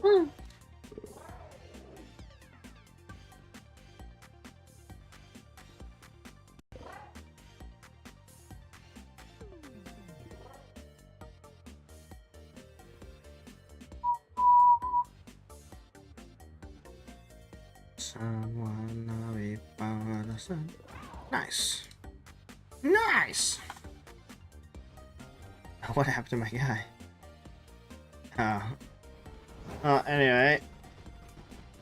Hmm. Nice. Nice! What happened to my guy? Anyway.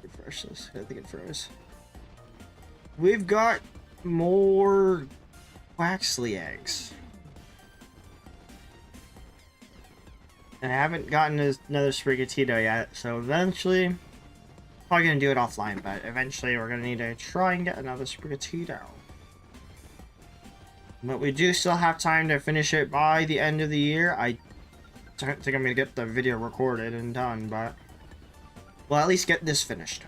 Refresh this. I think it froze. We've got more Quaxly eggs. And I haven't gotten another Sprigatito yet, so eventually... Probably gonna do it offline, but eventually we're gonna need to try and get another Sprigatito. But we do still have time to finish it by the end of the year. I don't think I'm gonna get the video recorded and done, but... Well, at least get this finished.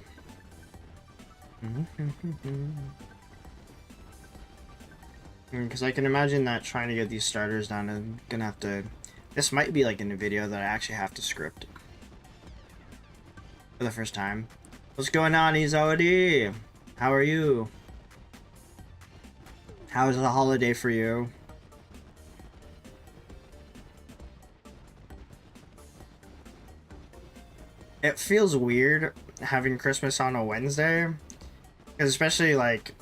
Because I can imagine that trying to get these starters done, I'm gonna have to... This might be like in a video that I actually have to script. For the first time. What's going on, Izodi? How are you? How was the holiday for you? It feels weird having Christmas on a Wednesday. Because especially like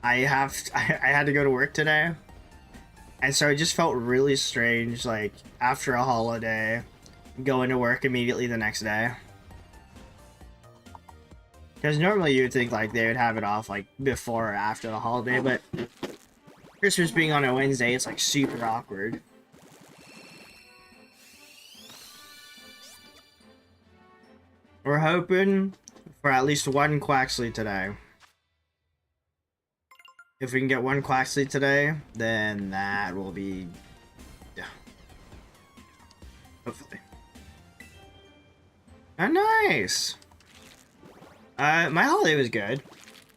I had to go to work today. And so it just felt really strange, like after a holiday, going to work immediately the next day. Because normally you would think like they would have it off like before or after the holiday, but Christmas being on a Wednesday, it's like super awkward. We're hoping for at least one Quaxly today. If we can get one Quaxly today, then that will be... yeah. Hopefully. Oh, nice! My holiday was good.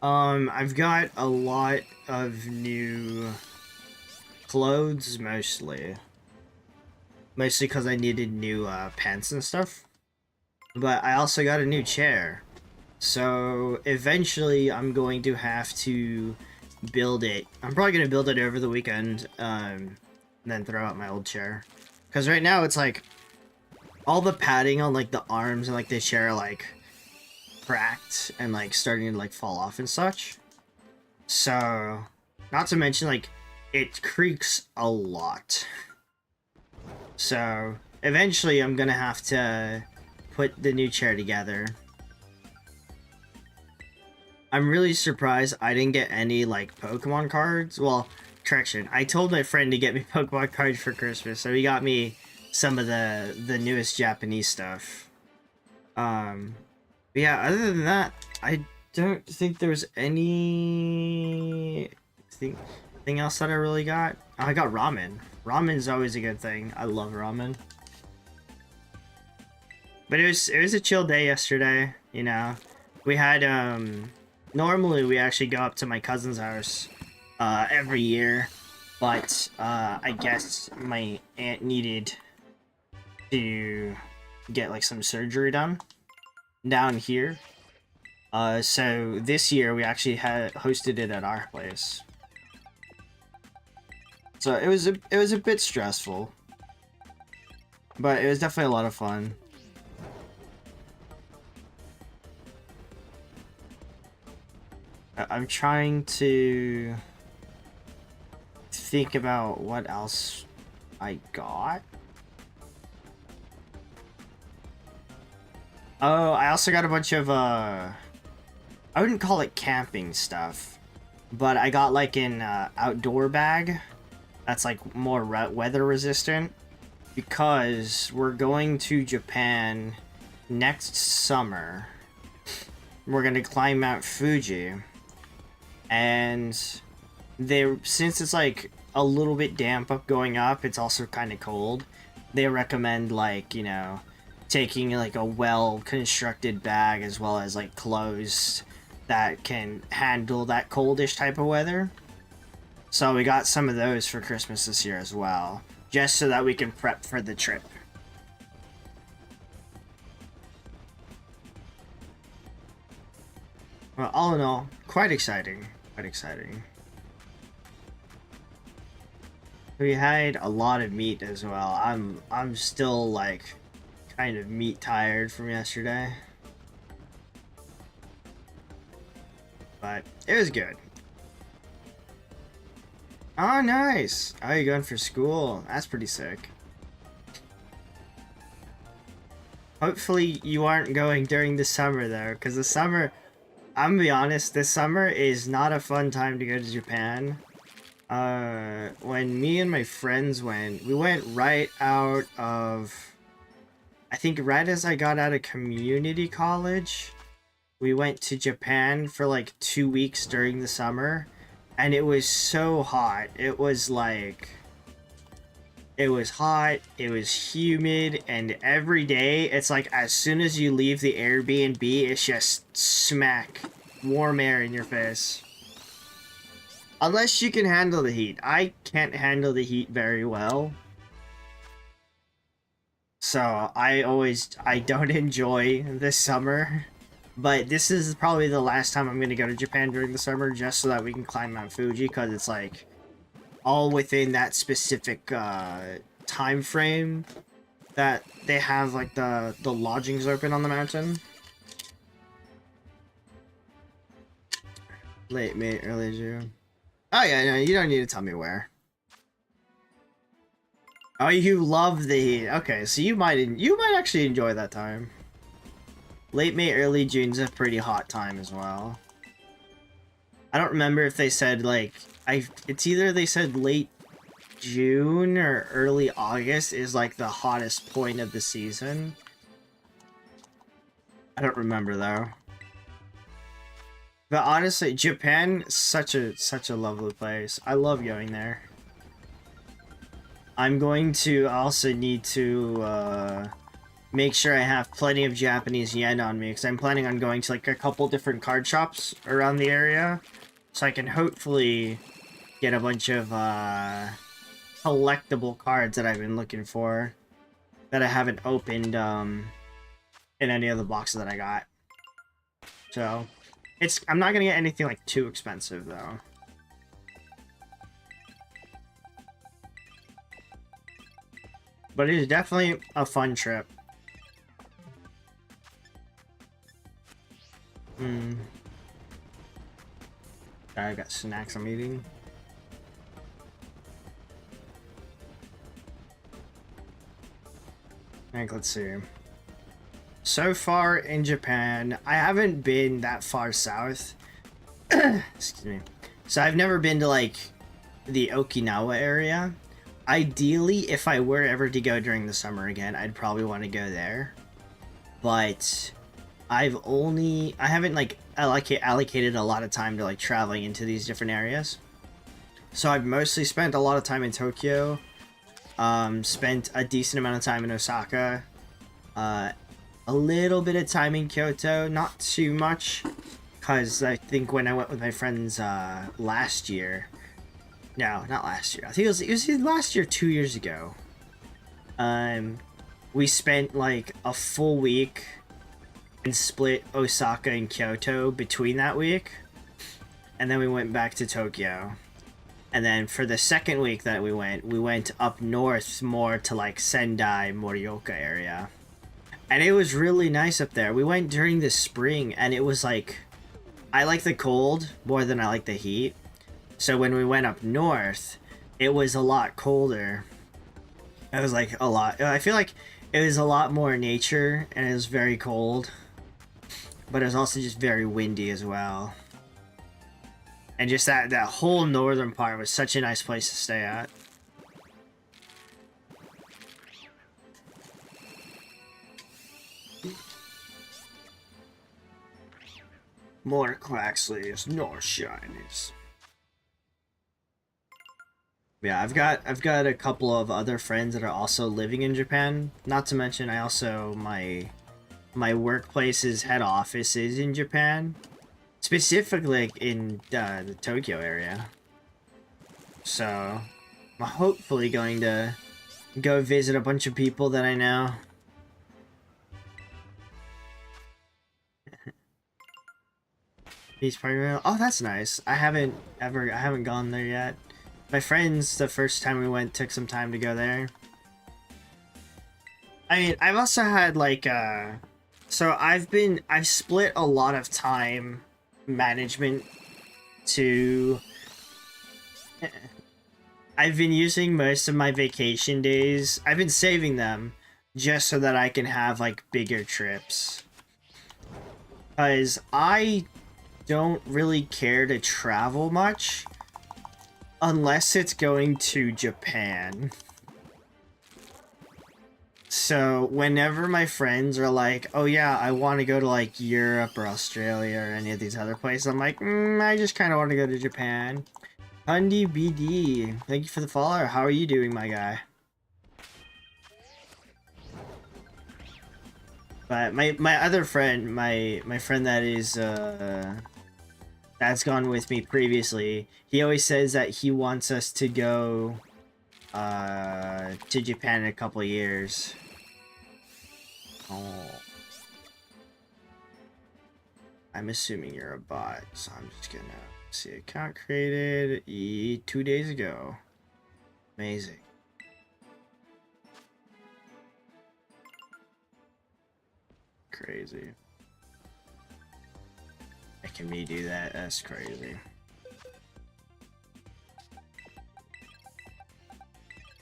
I've got a lot of new clothes, mostly. Mostly because I needed new pants and stuff. But I also got a new chair. So eventually I'm going to have to build it. I'm probably going to build it over the weekend, and then throw out my old chair. Because right now it's like, all the padding on like the arms and like the chair are like cracked and like starting to like fall off and such. So, not to mention like, it creaks a lot. So, eventually I'm gonna have to put the new chair together. I'm really surprised I didn't get any like Pokemon cards. Well, correction, I told my friend to get me Pokemon cards for Christmas, so he got me some of the newest Japanese stuff. But yeah, other than that, I don't think there was anything else that I really got. Oh, I got ramen. Ramen's always a good thing. I love ramen. But it was a chill day yesterday, you know. We had normally we actually go up to my cousin's house every year, but I guess my aunt needed to get like some surgery done down here. So this year we actually had hosted it at our place. So it was a bit stressful, but it was definitely a lot of fun. I'm trying to think about what else I got. Oh, I also got a bunch of, I wouldn't call it camping stuff, but I got like an outdoor bag that's like more weather resistant, because we're going to Japan next summer. We're gonna climb Mount Fuji, and since it's like a little bit damp up going up, it's also kind of cold. They recommend like, you know, taking like a well-constructed bag as well as like clothes that can handle that coldish type of weather. So we got some of those for Christmas this year as well, just so that we can prep for the trip. Well, all in all, quite exciting. Quite exciting. We had a lot of meat as well. I'm still like kind of meat tired from yesterday. But it was good. Oh, nice. Oh, you're going for school. That's pretty sick. Hopefully you aren't going during the summer though, because the summer, I'm gonna be honest, this summer is not a fun time to go to Japan. When me and my friends went, we went right out of, I think right as I got out of community college, we went to Japan for like 2 weeks during the summer, and it was so hot. It was like, it was hot, it was humid, and every day, it's like as soon as you leave the Airbnb, it's just smack warm air in your face. Unless you can handle the heat. I can't handle the heat very well. So I don't enjoy this summer. But this is probably the last time I'm going to go to Japan during the summer, just so that we can climb Mount Fuji, because it's like all within that specific time frame that they have like the lodgings open on the mountain. Late May, early June. Oh yeah, no, you don't need to tell me where. Oh, you love the heat. Okay, so you might actually enjoy that time. Late May, early June's a pretty hot time as well. I don't remember if they said like it's either they said late June or early August is like the hottest point of the season. I don't remember though. But honestly, Japan is such a lovely place. I love going there. I'm going to also need to make sure I have plenty of Japanese yen on me, because I'm planning on going to like a couple different card shops around the area, so I can hopefully get a bunch of collectible cards that I've been looking for that I haven't opened in any of the boxes that I got. So I'm not gonna get anything like too expensive though. But it is definitely a fun trip. I got snacks I'm eating. Like, let's see. So far in Japan, I haven't been that far south. Excuse me. So I've never been to like the Okinawa area. Ideally, if I were ever to go during the summer again, I'd probably want to go there. But I haven't like allocated a lot of time to like traveling into these different areas. So I've mostly spent a lot of time in Tokyo. Spent a decent amount of time in Osaka. A little bit of time in Kyoto, not too much, because I think when I went with my friends last year, no, not last year, I think it was last year, 2 years ago, we spent like a full week and split Osaka and Kyoto between that week, and then we went back to Tokyo. And then for the second week that we went up north more to like Sendai, Morioka area. And it was really nice up there. We went during the spring, and it was like, I like the cold more than I like the heat. So when we went up north, it was a lot colder. It was like a lot, I feel like it was a lot more nature, and it was very cold. But it was also just very windy as well. And just that whole northern part was such a nice place to stay at. More Quaxlys, no shinies. Yeah, I've got a couple of other friends that are also living in Japan. Not to mention, I also my workplace's head office is in Japan, specifically in the Tokyo area. So I'm hopefully going to go visit a bunch of people that I know. Beach Party. Oh, that's nice. I haven't gone there yet. My friends, the first time we went, took some time to go there. I mean, I've also had like so I've split a lot of time management to I've been using most of my vacation days. I've been saving them just so that I can have like bigger trips. Because I don't really care to travel much unless it's going to Japan. So whenever my friends are like, oh yeah, I want to go to like Europe or Australia or any of these other places, I'm like, I just kind of want to go to Japan. Hundy BD, thank you for the follow. How are you doing, my guy? But my other friend, my friend that is that's gone with me previously, he always says that he wants us to go to Japan in a couple of years. Oh. I'm assuming you're a bot, so I'm just gonna see account created 2 days ago. Amazing. Crazy. Making me do that, that's crazy.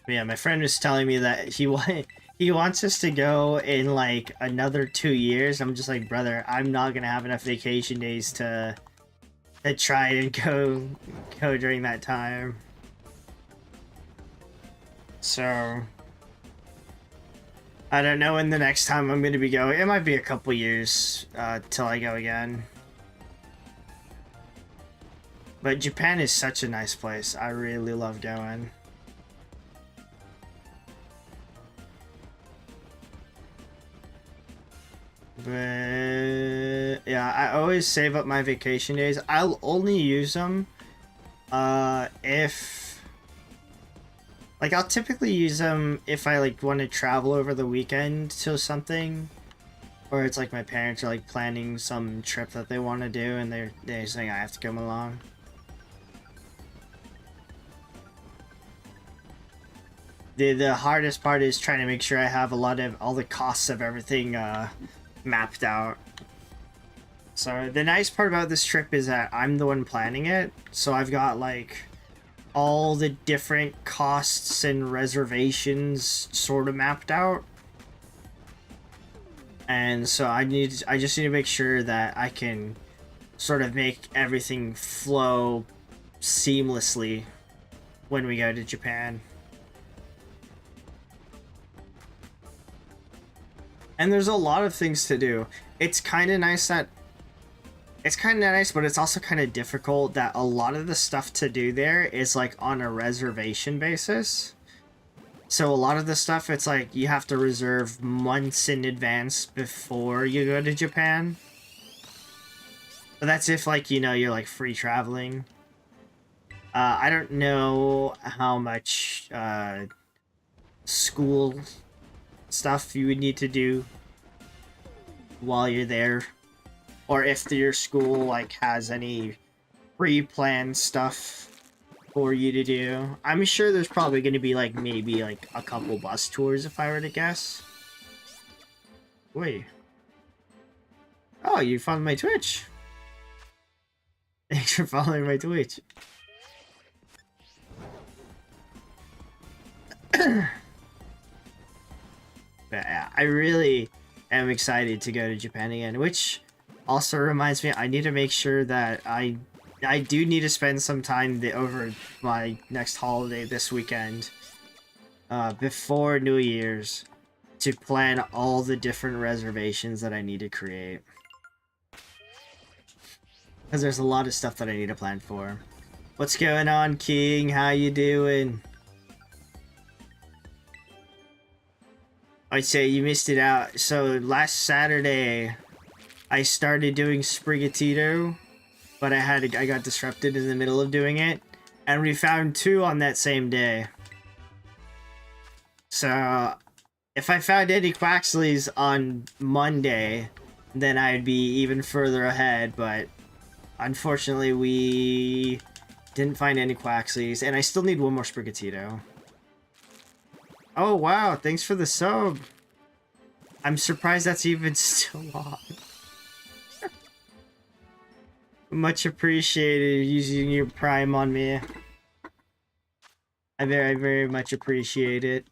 But yeah, my friend was telling me that he wants us to go in like another 2 years. I'm just like, brother, I'm not gonna have enough vacation days to try and go during that time. So I don't know when the next time I'm gonna be going. It might be a couple years till I go again. But Japan is such a nice place. I really love going. But yeah, I always save up my vacation days. I'll only use them if like I'll typically use them if I like want to travel over the weekend to something, or it's like my parents are like planning some trip that they want to do and they're saying I have to come along. The hardest part is trying to make sure I have all the costs of everything mapped out. So the nice part about this trip is that I'm the one planning it, so I've got like all the different costs and reservations sort of mapped out, and so I just need to make sure that I can sort of make everything flow seamlessly when we go to Japan. And there's a lot of things to do. It's kind of nice, but it's also kind of difficult that a lot of the stuff to do there is like on a reservation basis. So a lot of the stuff, it's like you have to reserve months in advance before you go to Japan. But that's if like, you know, you're like free traveling. I don't know how much school stuff you would need to do while you're there, or if your school like has any pre-planned stuff for you to do. I'm sure there's probably going to be like maybe like a couple bus tours if I were to guess. Wait. Oh, you found my Twitch. Thanks for following my Twitch. But yeah, I really am excited to go to Japan again, which also reminds me I need to make sure that I do need to spend some time over my next holiday this weekend before New Year's to plan all the different reservations that I need to create. Because there's a lot of stuff that I need to plan for. What's going on, King? How you doing? I'd say you missed it out. So last Saturday, I started doing Sprigatito, but I got disrupted in the middle of doing it, and we found 2 on that same day. So if I found any Quaxlys on Monday, then I'd be even further ahead. But Unfortunately, we didn't find any Quaxlys, and I still need one more Sprigatito. Oh, wow, thanks for the sub. I'm surprised that's even still on. Much appreciated using your Prime on me. I very, very much appreciate it.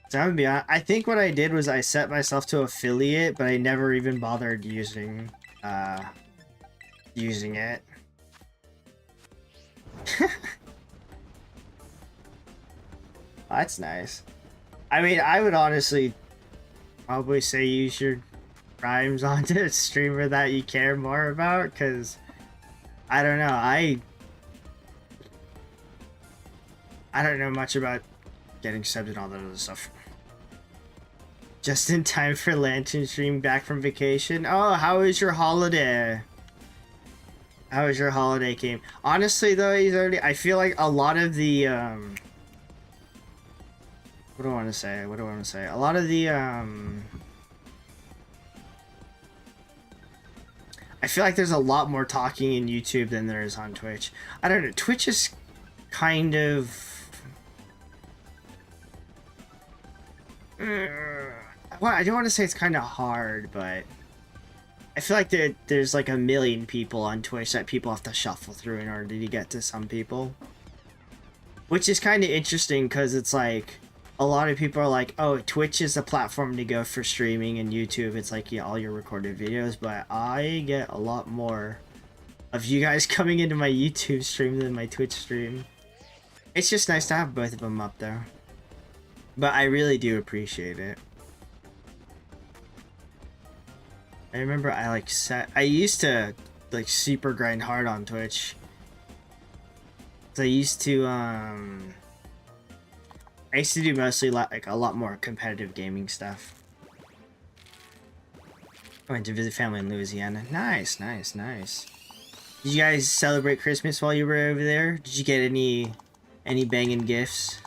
So I'm gonna be honest, I think what I did was I set myself to affiliate, but I never even bothered using it. That's nice. I mean, I would honestly probably say use your Primes onto a streamer that you care more about, because I don't know, I don't know much about getting subbed and all that other stuff. Just in time for Lantern stream back from vacation. Oh, how was your holiday? How was your holiday game? Honestly though, I feel like a lot of the what do I want to say? A lot of the I feel like there's a lot more talking in YouTube than there is on Twitch. I don't know, Twitch is kind of well, I don't want to say it's kind of hard, but I feel like there's like a million people on Twitch that people have to shuffle through in order to get to some people. Which is kind of interesting, because it's like, a lot of people are like, oh, Twitch is the platform to go for streaming, and YouTube, it's like, yeah, all your recorded videos, but I get a lot more of you guys coming into my YouTube stream than my Twitch stream. It's just nice to have both of them up there. But I really do appreciate it. I remember I used to like super grind hard on Twitch. So I used to do mostly like a lot more competitive gaming stuff. I went to visit family in Louisiana. Nice, nice, nice. Did you guys celebrate Christmas while you were over there? Did you get any banging gifts?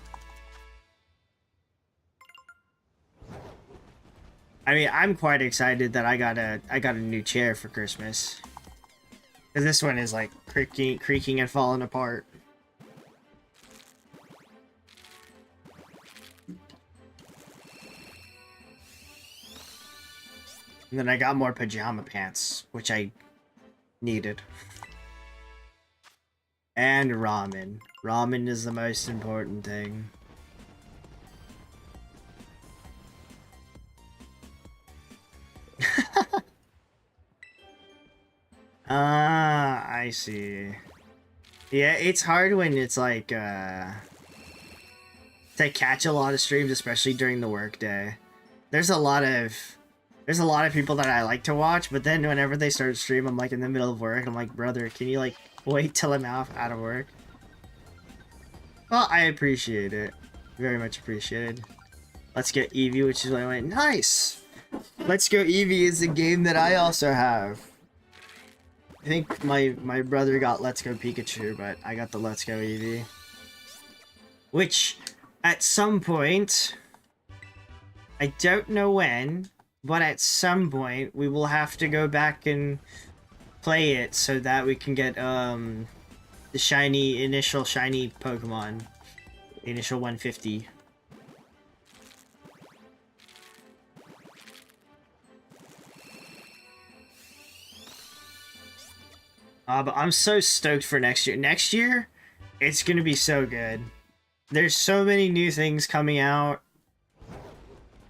I mean, I'm quite excited that I got a new chair for Christmas. Cause this one is like creaking and falling apart. And then I got more pajama pants, which I needed. And ramen. Ramen is the most important thing. Ah, I see. Yeah, it's hard when it's like, to catch a lot of streams, especially during the workday. There's a lot of people that I like to watch, but then whenever they start stream, I'm like in the middle of work, I'm like, brother, can you like wait till I'm out of work? Well, I appreciate it. Very much appreciated. Let's Go Eevee, which is what I went. Nice! Let's Go Eevee is a game that I also have. I think my brother got Let's Go Pikachu, but I got the Let's Go Eevee. Which, at some point, I don't know when, but at some point, we will have to go back and play it so that we can get, the initial shiny Pokemon. The initial 150. But I'm so stoked for next year. Next year, it's gonna be so good. There's so many new things coming out.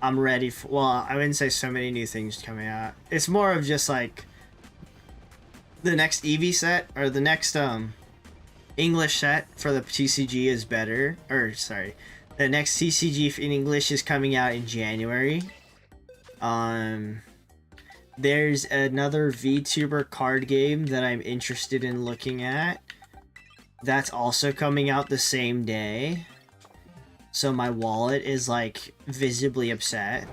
I'm ready for, well, I wouldn't say so many new things coming out. It's more of just like the next Eevee set, or the next English set for the TCG is better. Or sorry, the next TCG in English is coming out in January. There's another VTuber card game that I'm interested in looking at. That's also coming out the same day. So my wallet is like visibly upset.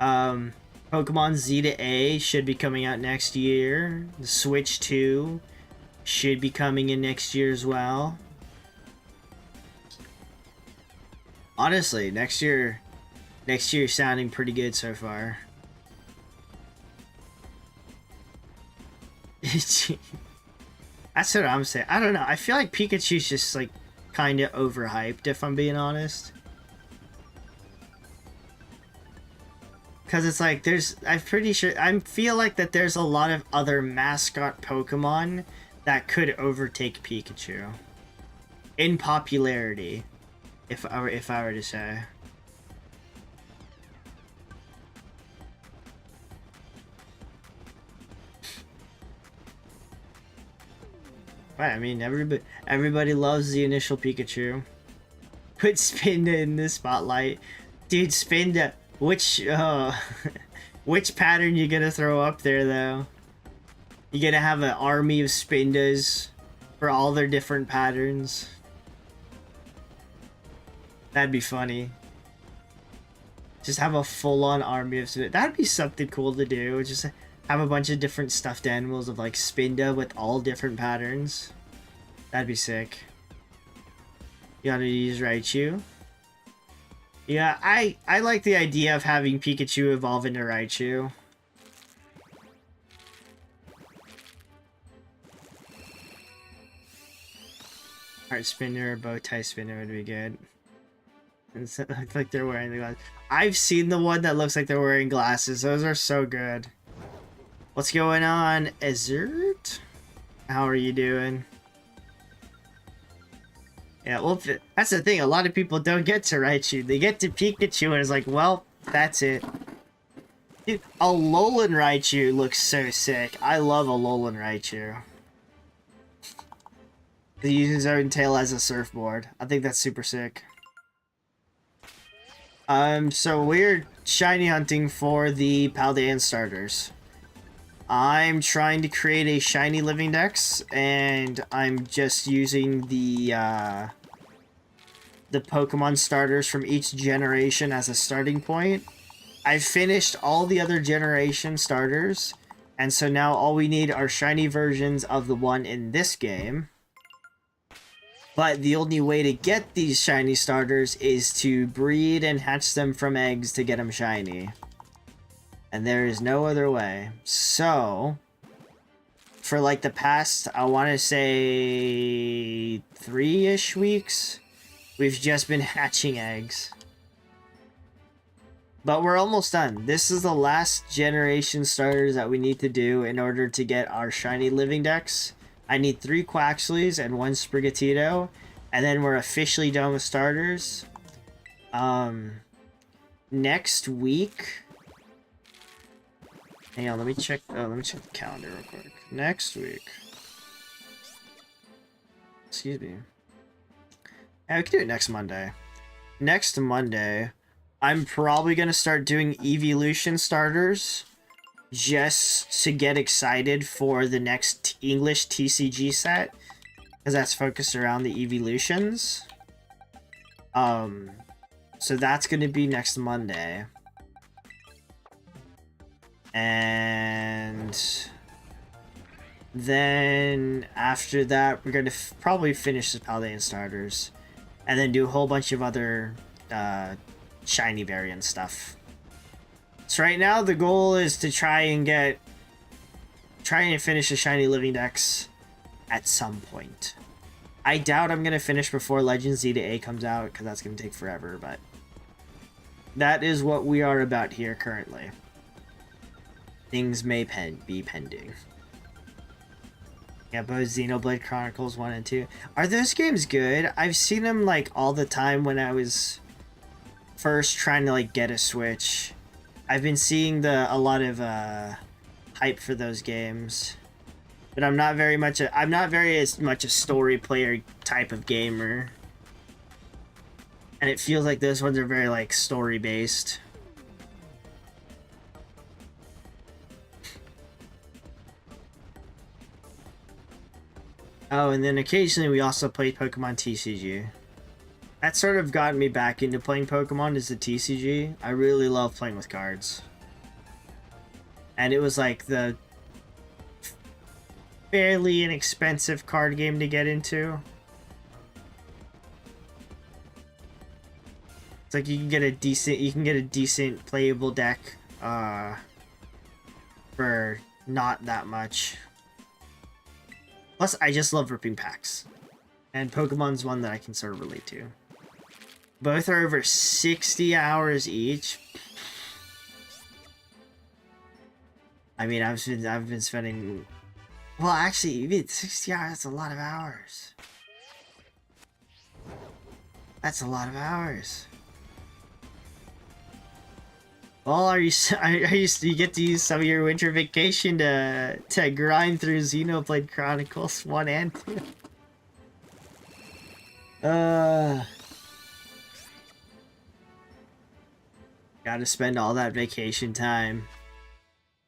Pokemon Z to A should be coming out next year. The Switch 2 should be coming in next year as well. Honestly, next year sounding pretty good so far. That's what I'm saying. I don't know. I feel like Pikachu's just like kind of overhyped, if I'm being honest. Because it's like I'm pretty sure, I feel like that there's a lot of other mascot Pokemon that could overtake Pikachu in popularity, if I were to say. Right, I mean, everybody loves the initial Pikachu. Put Spinda in the spotlight. Dude, Spinda, which which pattern you gonna throw up there, though? You gonna have an army of Spindas for all their different patterns? That'd be funny. Just have a full-on army of Spinda. That'd be something cool to do. Just have a bunch of different stuffed animals of like Spinda with all different patterns. That'd be sick. You gotta use Raichu. Yeah, I like the idea of having Pikachu evolve into Raichu. Heart spinner or bow tie spinner would be good. It looks like they're wearing the glasses. I've seen the one that looks like they're wearing glasses. Those are so good. What's going on, Ezert? How are you doing? Yeah, well, that's the thing. A lot of people don't get to Raichu. They get to Pikachu and it's like, well, that's it. Dude, Alolan Raichu looks so sick. I love Alolan Raichu. He uses his own tail as a surfboard. I think that's super sick. So we're shiny hunting for the Paldean Starters. I'm trying to create a shiny living dex, and I'm just using the Pokemon starters from each generation as a starting point. I've finished all the other generation starters, and so now all we need are shiny versions of the one in this game. But the only way to get these shiny starters is to breed and hatch them from eggs to get them shiny. And there is no other way. So, for like the past, I want to say 3-ish weeks, we've just been hatching eggs. But we're almost done. This is the last generation starters that we need to do in order to get our shiny living dex. I need 3 Quaxlys and 1 Sprigatito, and then we're officially done with starters. Next week... Hang on, let me check the calendar real quick. Next week. Excuse me. Yeah, we can do it next Monday. Next Monday, I'm probably going to start doing Evolution starters just to get excited for the next English TCG set, because that's focused around the Evolutions. So that's going to be next Monday. And then after that, we're going to probably finish the Paldean Starters and then do a whole bunch of other shiny variant stuff. So right now the goal is to try and finish a shiny living dex at some point. I doubt I'm going to finish before Legends Z to A comes out, because that's going to take forever, but that is what we are about here currently. Things may be pending. Yeah, both Xenoblade Chronicles 1 and 2. Are those games good? I've seen them like all the time when I was first trying to like get a Switch. I've been seeing a lot of hype for those games. But I'm not very much a story player type of gamer. And it feels like those ones are very like story based. Oh, and then occasionally we also play Pokemon TCG. That sort of got me back into playing Pokemon is the TCG. I really love playing with cards. And it was like the fairly inexpensive card game to get into. It's like you can get a decent playable deck for not that much. Plus, I just love ripping packs. And Pokemon's one that I can sort of relate to. Both are over 60 hours each. I mean, I've been spending... Well, actually, even 60 hours, that's a lot of hours. That's a lot of hours. Well, you get to use some of your winter vacation to grind through Xenoblade Chronicles 1 and 2. Gotta spend all that vacation time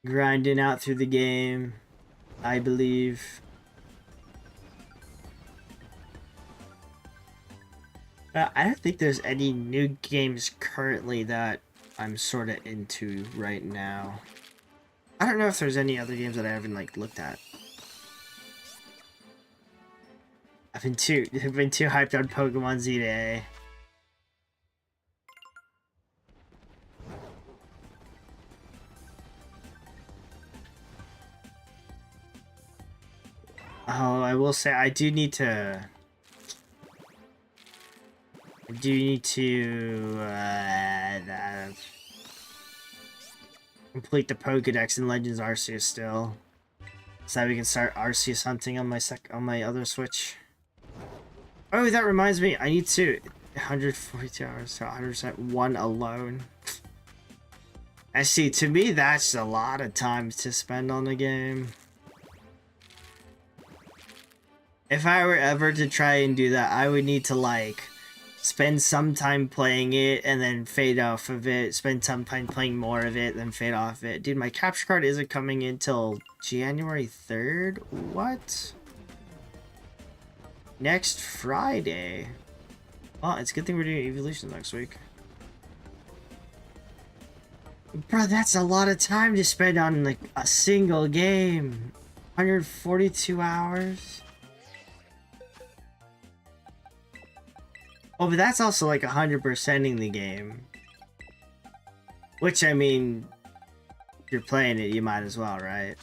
grinding out through the game, I believe. I don't think there's any new games currently that I'm sort of into right now. I don't know if there's any other games that I haven't like looked at. I've been too hyped on Pokemon Z today. Oh, I will say I do need to complete the Pokedex in Legends Arceus still, so that we can start Arceus hunting on my other Switch. Oh, that reminds me, I need to 142 hours, so 100% one alone. I see. To me, that's a lot of time to spend on the game. If I were ever to try and do that, I would need to like spend some time playing it and then fade off of it, spend some time playing more of it, then fade off it. Dude, my capture card isn't coming in till January 3rd? What? Next Friday. Well, it's a good thing we're doing Evolution next week. Bro, that's a lot of time to spend on like a single game. 142 hours? Oh, but that's also like 100%ing the game. Which, I mean, if you're playing it, you might as well, right?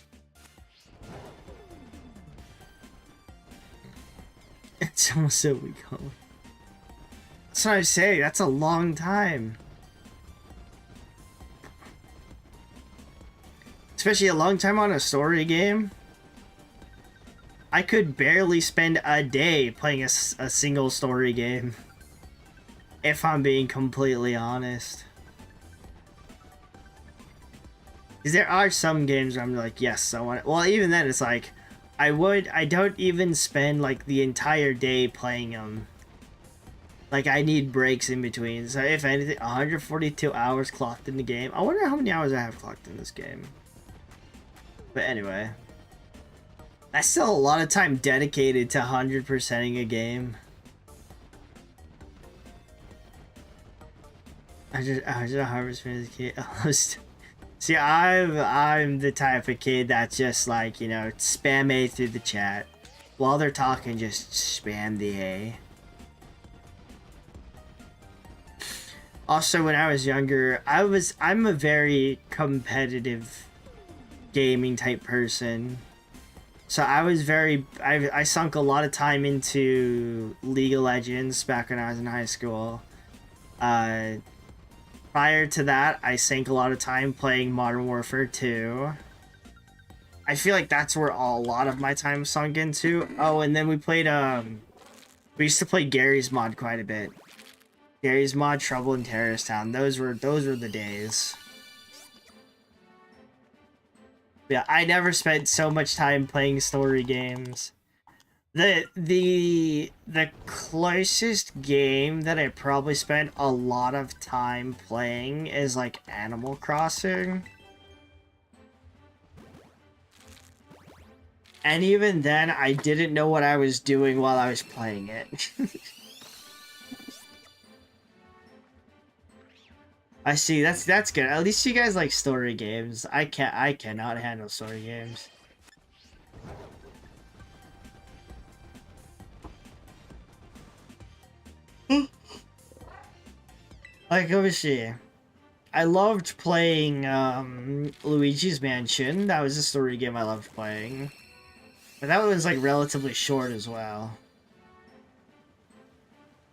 It's almost a week old. That's what I say, that's a long time. Especially a long time on a story game. I could barely spend a day playing a single story game. If I'm being completely honest. Because there are some games where I'm like, yes, I want it. Well, even then, it's like, I don't even spend like the entire day playing them. Like, I need breaks in between. So, if anything, 142 hours clocked in the game. I wonder how many hours I have clocked in this game. But anyway. That's still a lot of time dedicated to 100%ing a game. I just harvest as a kid. See, I'm the type of kid that just like, you know, spam A through the chat. While they're talking, just spam the A. Also, when I was younger, I'm a very competitive gaming type person. So I sunk a lot of time into League of Legends back when I was in high school. Prior to that, I sank a lot of time playing Modern Warfare 2. I feel like that's where a lot of my time sunk into. Oh, and then we played, we used to play Gary's Mod quite a bit. Gary's Mod, Trouble in Terrorist Town. Those were the days. Yeah, I never spent so much time playing story games. The closest game that I probably spent a lot of time playing is like Animal Crossing. And even then, I didn't know what I was doing while I was playing it. I see, that's good. At least you guys like story games. I cannot handle story games. Like, let me see. I loved playing Luigi's Mansion. That was a story game I loved playing. But that one was like relatively short as well.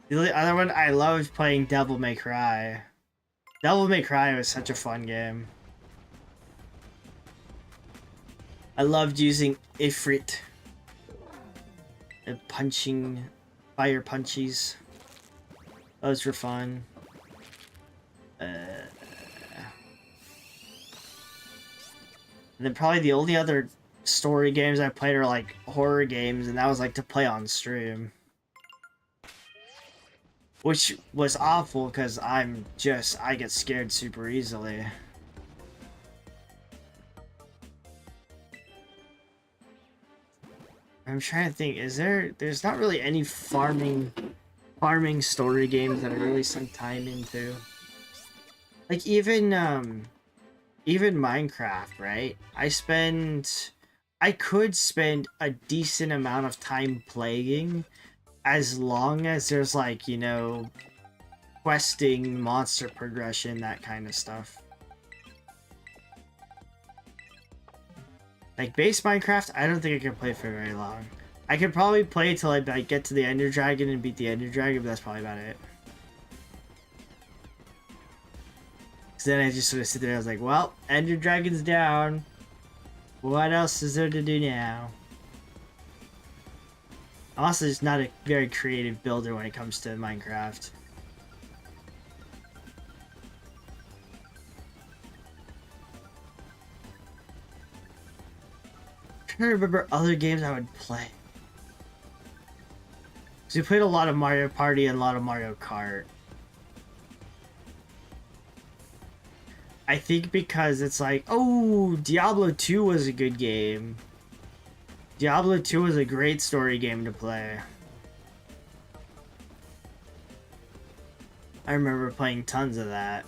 The other one I loved playing Devil May Cry. Devil May Cry was such a fun game. I loved using Ifrit and punching fire punchies. Those were fun. And then probably the only other story games I played are like horror games, and that was like to play on stream. Which was awful because I get scared super easily. I'm trying to think, there's not really any farming story games that I really sunk time into. Like even Minecraft, right? I could spend a decent amount of time playing as long as there's like, you know, questing, monster progression, that kind of stuff. Like base Minecraft, I don't think I can play for very long. I could probably play till I like, get to the Ender Dragon and beat the Ender Dragon, but that's probably about it. So then I just sort of sit there and I was like, well, Ender Dragon's down. What else is there to do now? I'm also just not a very creative builder when it comes to Minecraft. I'm trying to remember other games I would play. So we played a lot of Mario Party and a lot of Mario Kart. I think because it's like, oh, Diablo 2 was a good game. Diablo 2 was a great story game to play. I remember playing tons of that.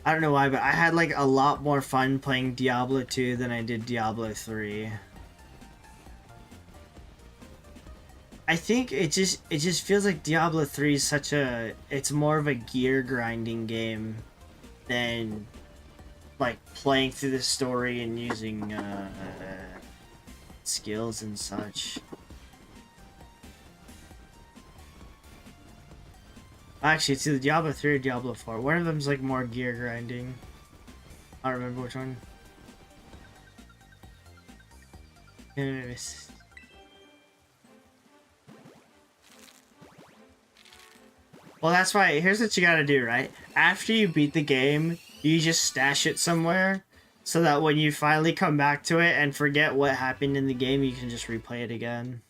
I don't know why, but I had like a lot more fun playing Diablo 2 than I did Diablo 3. I think it just feels like Diablo 3 is it's more of a gear grinding game than like playing through the story and using skills and such. Actually, it's either Diablo 3 or Diablo 4. One of them's like more gear grinding. I don't remember which one. Anyways. Well, that's why, here's what you gotta do, right? After you beat the game, you just stash it somewhere, so that when you finally come back to it and forget what happened in the game, you can just replay it again.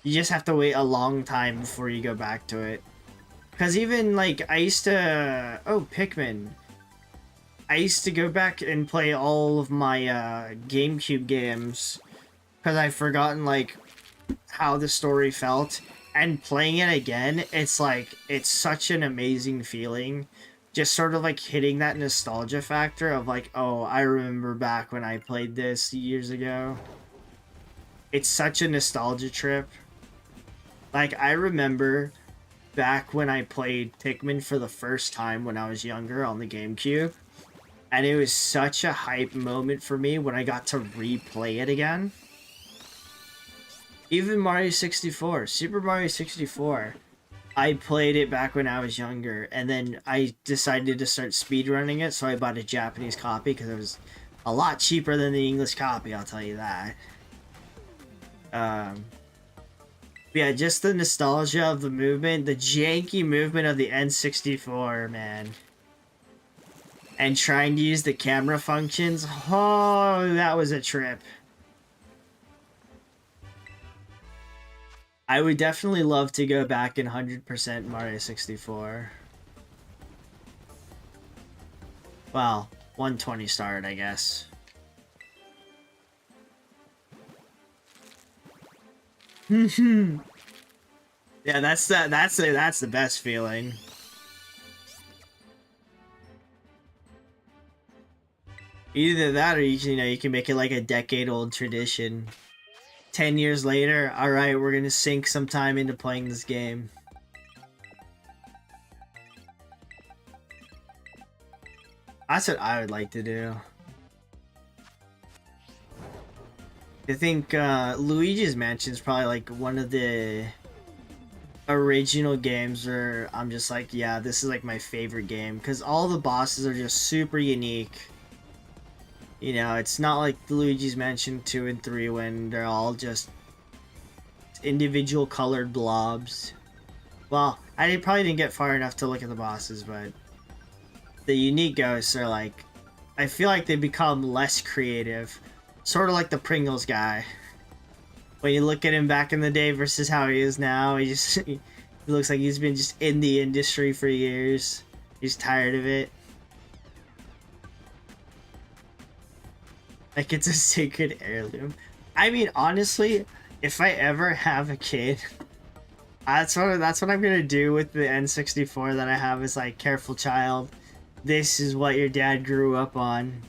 You just have to wait a long time before you go back to it. Because even, like, I used to... Oh, Pikmin. I used to go back and play all of my GameCube games, because I've forgotten, like, how the story felt. And playing it again, it's like, it's such an amazing feeling. Just sort of like hitting that nostalgia factor of like, oh, I remember back when I played this years ago. It's such a nostalgia trip. Like, I remember back when I played Pikmin for the first time when I was younger on the GameCube. And it was such a hype moment for me when I got to replay it again. Even Mario 64, Super Mario 64, I played it back when I was younger, and then I decided to start speedrunning it, so I bought a Japanese copy, because it was a lot cheaper than the English copy, I'll tell you that. Yeah, just the nostalgia of the movement, the janky movement of the N64, man. And trying to use the camera functions, oh, that was a trip. I would definitely love to go back and 100% Mario 64. Well, 120 started, I guess. Yeah, that's the best feeling. Either that or you can make it like a decade-old tradition. 10 years later, alright, we're gonna sink some time into playing this game. That's what I would like to do. I think Luigi's Mansion is probably like one of the original games where I'm just like, yeah, this is like my favorite game because all the bosses are just super unique. You know, it's not like the Luigi's Mansion 2 and 3 when they're all just individual colored blobs. Well, I probably didn't get far enough to look at the bosses, but the unique ghosts are like, I feel like they become less creative. Sort of like the Pringles guy. When you look at him back in the day versus how he is now, he looks like he's been just in the industry for years. He's tired of it. Like it's a sacred heirloom. I mean, honestly, if I ever have a kid, that's what I'm gonna do with the N64 that I have. Is like, careful child, this is what your dad grew up on.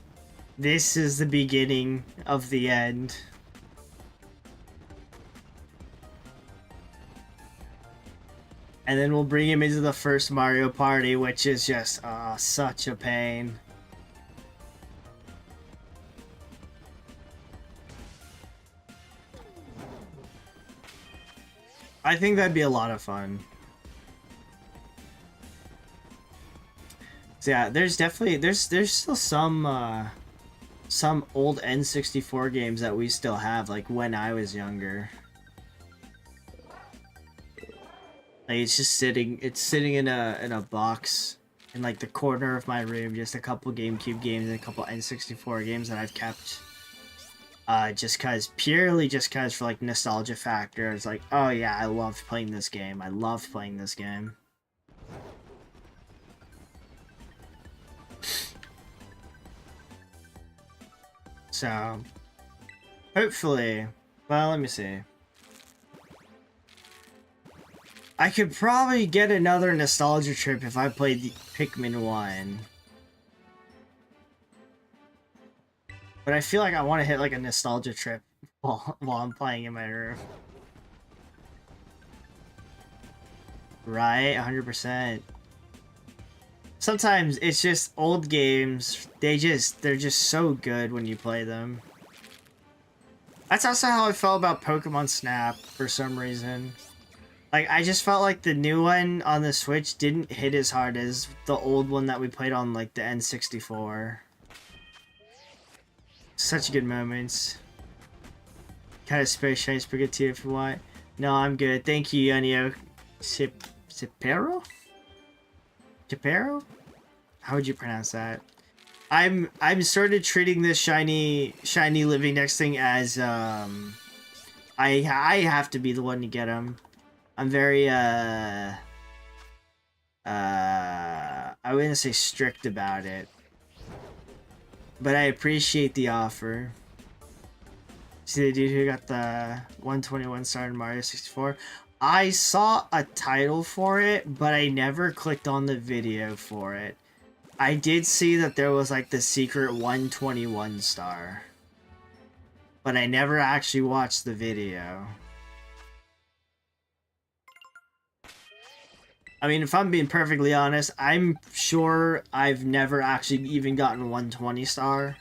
This is the beginning of the end. And then we'll bring him into the first Mario Party, which is just such a pain. I think that'd be a lot of fun. So yeah, there's definitely there's still some old N64 games that we still have, like when I was younger. Like it's sitting in a box in like the corner of my room, just a couple GameCube games and a couple N64 games that I've kept. Purely just cause for like nostalgia factor. It's like, oh yeah, I loved playing this game. I loved playing this game. So, hopefully, well, let me see. I could probably get another nostalgia trip if I played the Pikmin 1. But I feel like I want to hit like a nostalgia trip while I'm playing in my room. Right, 100%. Sometimes it's just old games. They're just so good when you play them. That's also how I felt about Pokemon Snap for some reason. Like, I just felt like the new one on the Switch didn't hit as hard as the old one that we played on, like, the N64. Such good moments. Kind of space shiny Sprigatito if you want. No, I'm good. Thank you, Yunio. Cipero? Cipero? How would you pronounce that? I'm sort of treating this shiny living next thing as I have to be the one to get him. I'm very I wouldn't say strict about it, but I appreciate the offer. See the dude who got the 121 star in Mario 64? I saw a title for it, but I never clicked on the video for it. I did see that there was like the secret 121 star, but I never actually watched the video. I mean, if I'm being perfectly honest, I'm sure I've never actually even gotten 120 star.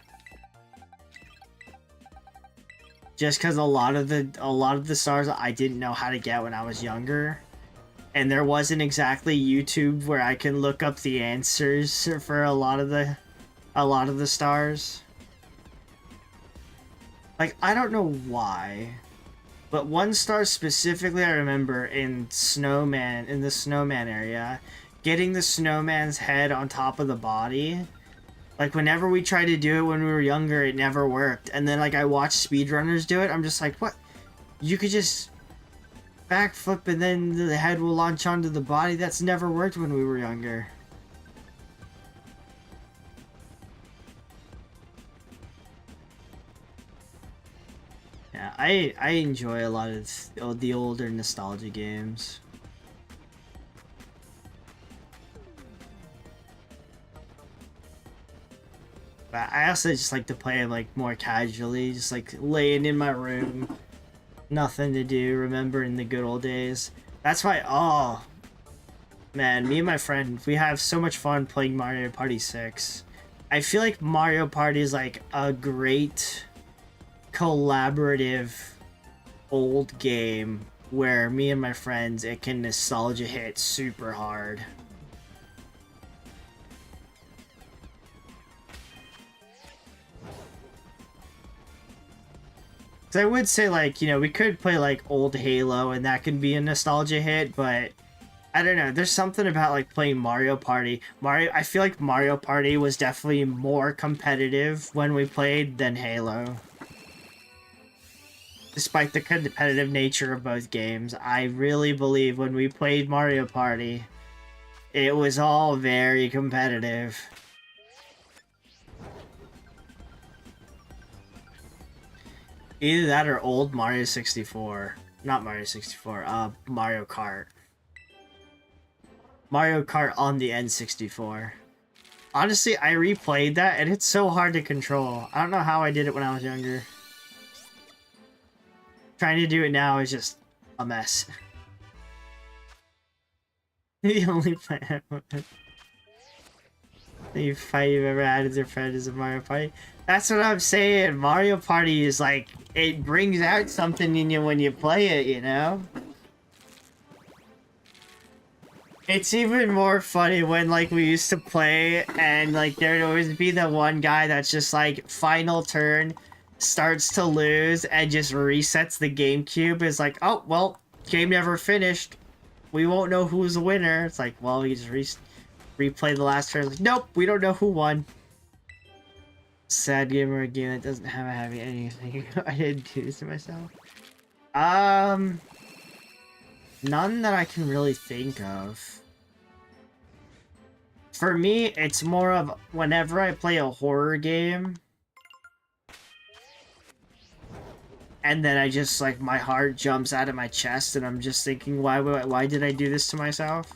Just because a lot of the stars I didn't know how to get when I was younger, and there wasn't exactly YouTube where I can look up the answers for a lot of the stars. Like, I don't know why, but one star specifically I remember in the snowman area, getting the snowman's head on top of the body. Like, whenever we tried to do it when we were younger, it never worked. And then, like, I watched speedrunners do it. I'm just like, what? You could just backflip and then the head will launch onto the body? That's never worked when we were younger. Yeah, I enjoy a lot of the older nostalgia games. But I also just like to play them like more casually, just like laying in my room, nothing to do, remembering the good old days. That's why, oh man, me and my friend, we have so much fun playing Mario Party 6. I feel like Mario Party is like a great collaborative old game where me and my friends, it can nostalgia hit super hard. So I would say, like, you know, we could play like old Halo and that can be a nostalgia hit, but I don't know. There's something about like playing Mario Party. I feel like Mario Party was definitely more competitive when we played than Halo. Despite the competitive nature of both games, I really believe when we played Mario Party, it was all very competitive. Either that or old Mario 64. Not Mario 64, Mario Kart. Mario Kart on the N64. Honestly, I replayed that and it's so hard to control. I don't know how I did it when I was younger. Trying to do it now is just a mess. The only fight you've ever had as a friend is a Mario Party. That's what I'm saying. Mario Party is like, it brings out something in you when you play it, you know? It's even more funny when, like, we used to play and, like, there'd always be the one guy that's just, like, final turn, starts to lose, and just resets the GameCube. It's like, oh, well, game never finished. We won't know who's the winner. It's like, well, we just replay the last turn. Like, nope, we don't know who won. Sad gamer game that doesn't have a happy ending. I didn't do this to myself. None that I can really think of. For me, it's more of whenever I play a horror game, and then I just, like, my heart jumps out of my chest, and I'm just thinking, why did I do this to myself?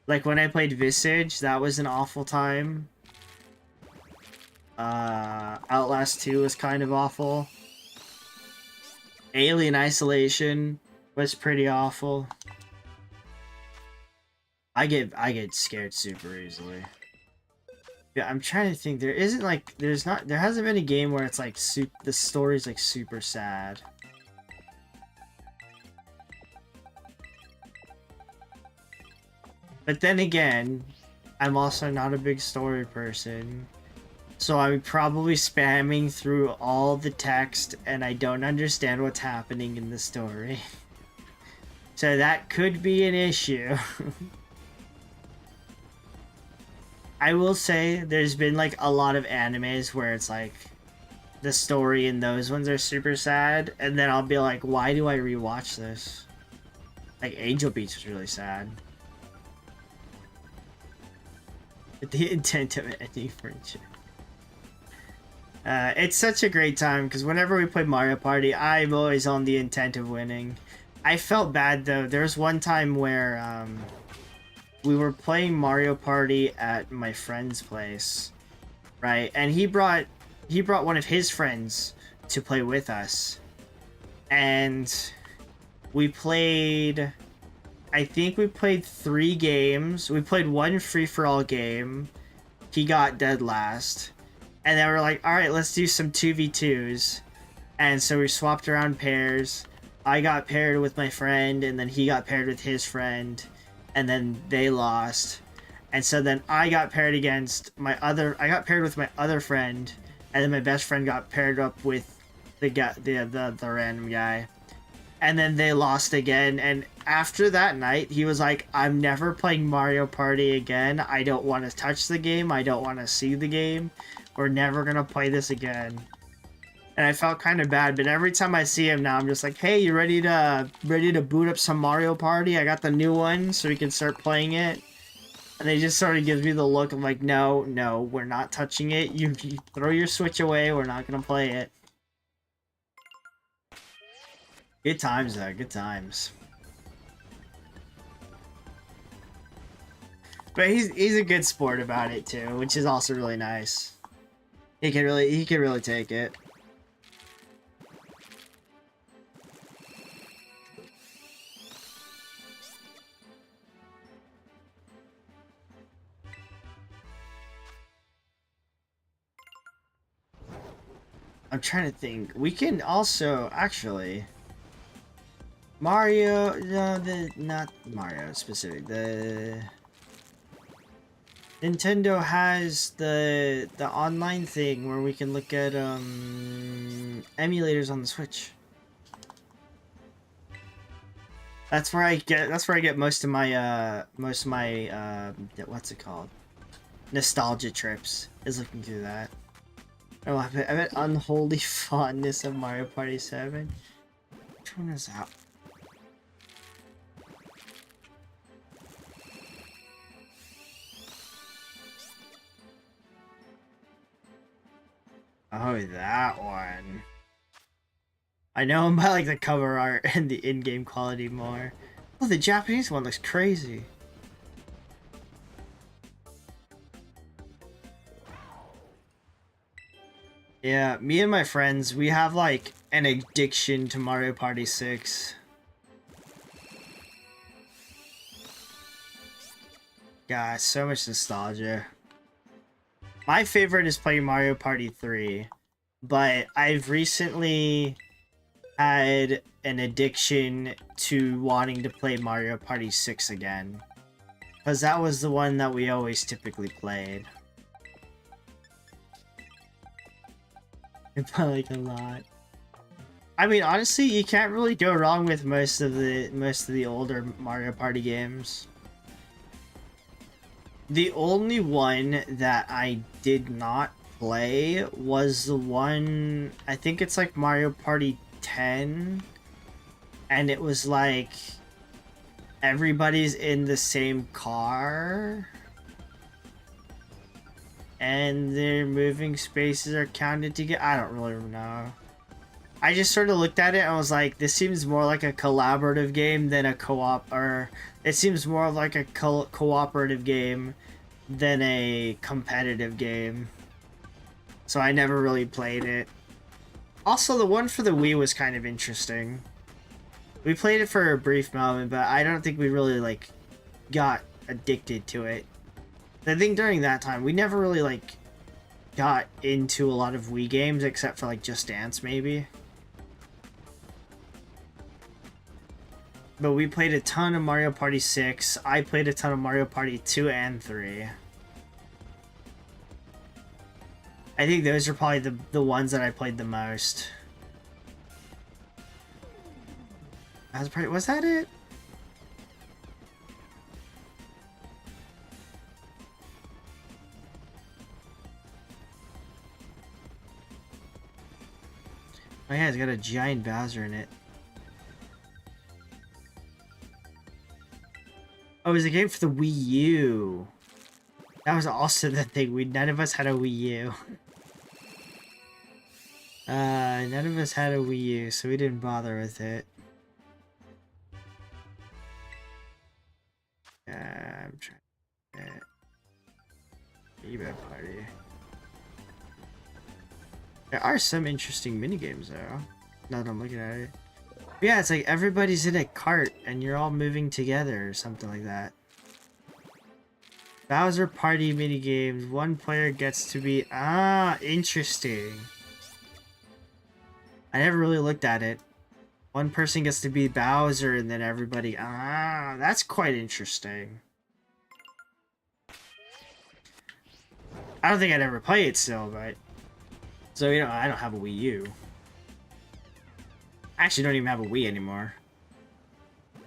Like, when I played Visage, that was an awful time. Outlast 2 was kind of awful. Alien Isolation was pretty awful. I get scared super easily. Yeah, I'm trying to think. There hasn't been a game where it's like the story's like super sad. But then again, I'm also not a big story person. So I'm probably spamming through all the text and I don't understand what's happening in the story. So that could be an issue. I will say there's been like a lot of animes where it's like the story in those ones are super sad, and then I'll be like, why do I rewatch this? Like Angel Beats was really sad. But the intent of ending friendship. It's such a great time because whenever we play Mario Party, I'm always on the intent of winning. I felt bad though. There was one time where we were playing Mario Party at my friend's place, right? And he brought one of his friends to play with us, and we played. I think we played 3 games. We played one free-for-all game. He got dead last. And then we're like, alright, let's do some 2v2s. And so we swapped around pairs. I got paired with my friend, and then he got paired with his friend. And then they lost. And so then I got paired with my other friend. And then my best friend got paired up with the random guy. And then they lost again, and after that night, he was like, I'm never playing Mario Party again. I don't want to touch the game. I don't want to see the game. We're never going to play this again. And I felt kind of bad, but every time I see him now, I'm just like, hey, you ready to boot up some Mario Party? I got the new one, so we can start playing it. And they just sort of gives me the look of like, no, we're not touching it. You throw your Switch away. We're not going to play it. Good times, though. Good times. But he's a good sport about it too, which is also really nice. He can really take it. I'm trying to think. We can also actually Mario. No, not Mario specific. The Nintendo has the online thing where we can look at emulators on the Switch. That's where I get most of my what's it called? Nostalgia trips is looking through that. Oh, I bet unholy fondness of Mario Party 7. Which one is that? Oh, that one. I know him by like the cover art and the in-game quality more. Oh, the Japanese one looks crazy. Yeah, me and my friends, we have like an addiction to Mario Party 6. God, so much nostalgia. My favorite is playing Mario Party 3, but I've recently had an addiction to wanting to play Mario Party 6 again. Because that was the one that we always typically played. I like a lot. I mean, honestly, you can't really go wrong with most of the older Mario Party games. The only one that I did not play was the one, I think it's like Mario Party 10, and it was like everybody's in the same car and their moving spaces are counted together. I don't really know. I just sort of looked at it and was like, this seems more like a collaborative game than a co-op, or it seems more like a cooperative game than a competitive game. So I never really played it. Also, the one for the Wii was kind of interesting. We played it for a brief moment, but I don't think we really, like, got addicted to it. I think during that time, we never really, like, got into a lot of Wii games, except for, like, Just Dance, maybe. But we played a ton of Mario Party 6. I played a ton of Mario Party 2 and 3. I think those are probably the ones that I played the most. Was that it? Oh yeah, it's got a giant Bowser in it. Oh, it was a game for the Wii U. That was also the thing. None of us had a Wii U. None of us had a Wii U, so we didn't bother with it. I'm trying to get eBay Party. There are some interesting minigames though, now that I'm looking at it. But yeah, it's like everybody's in a cart and you're all moving together or something like that. Bowser Party minigames. One player gets to be... Ah, interesting. I never really looked at it. One person gets to be Bowser and then everybody... Ah, that's quite interesting. I don't think I'd ever play it still, but... So, you know, I don't have a Wii U. I actually don't even have a Wii anymore.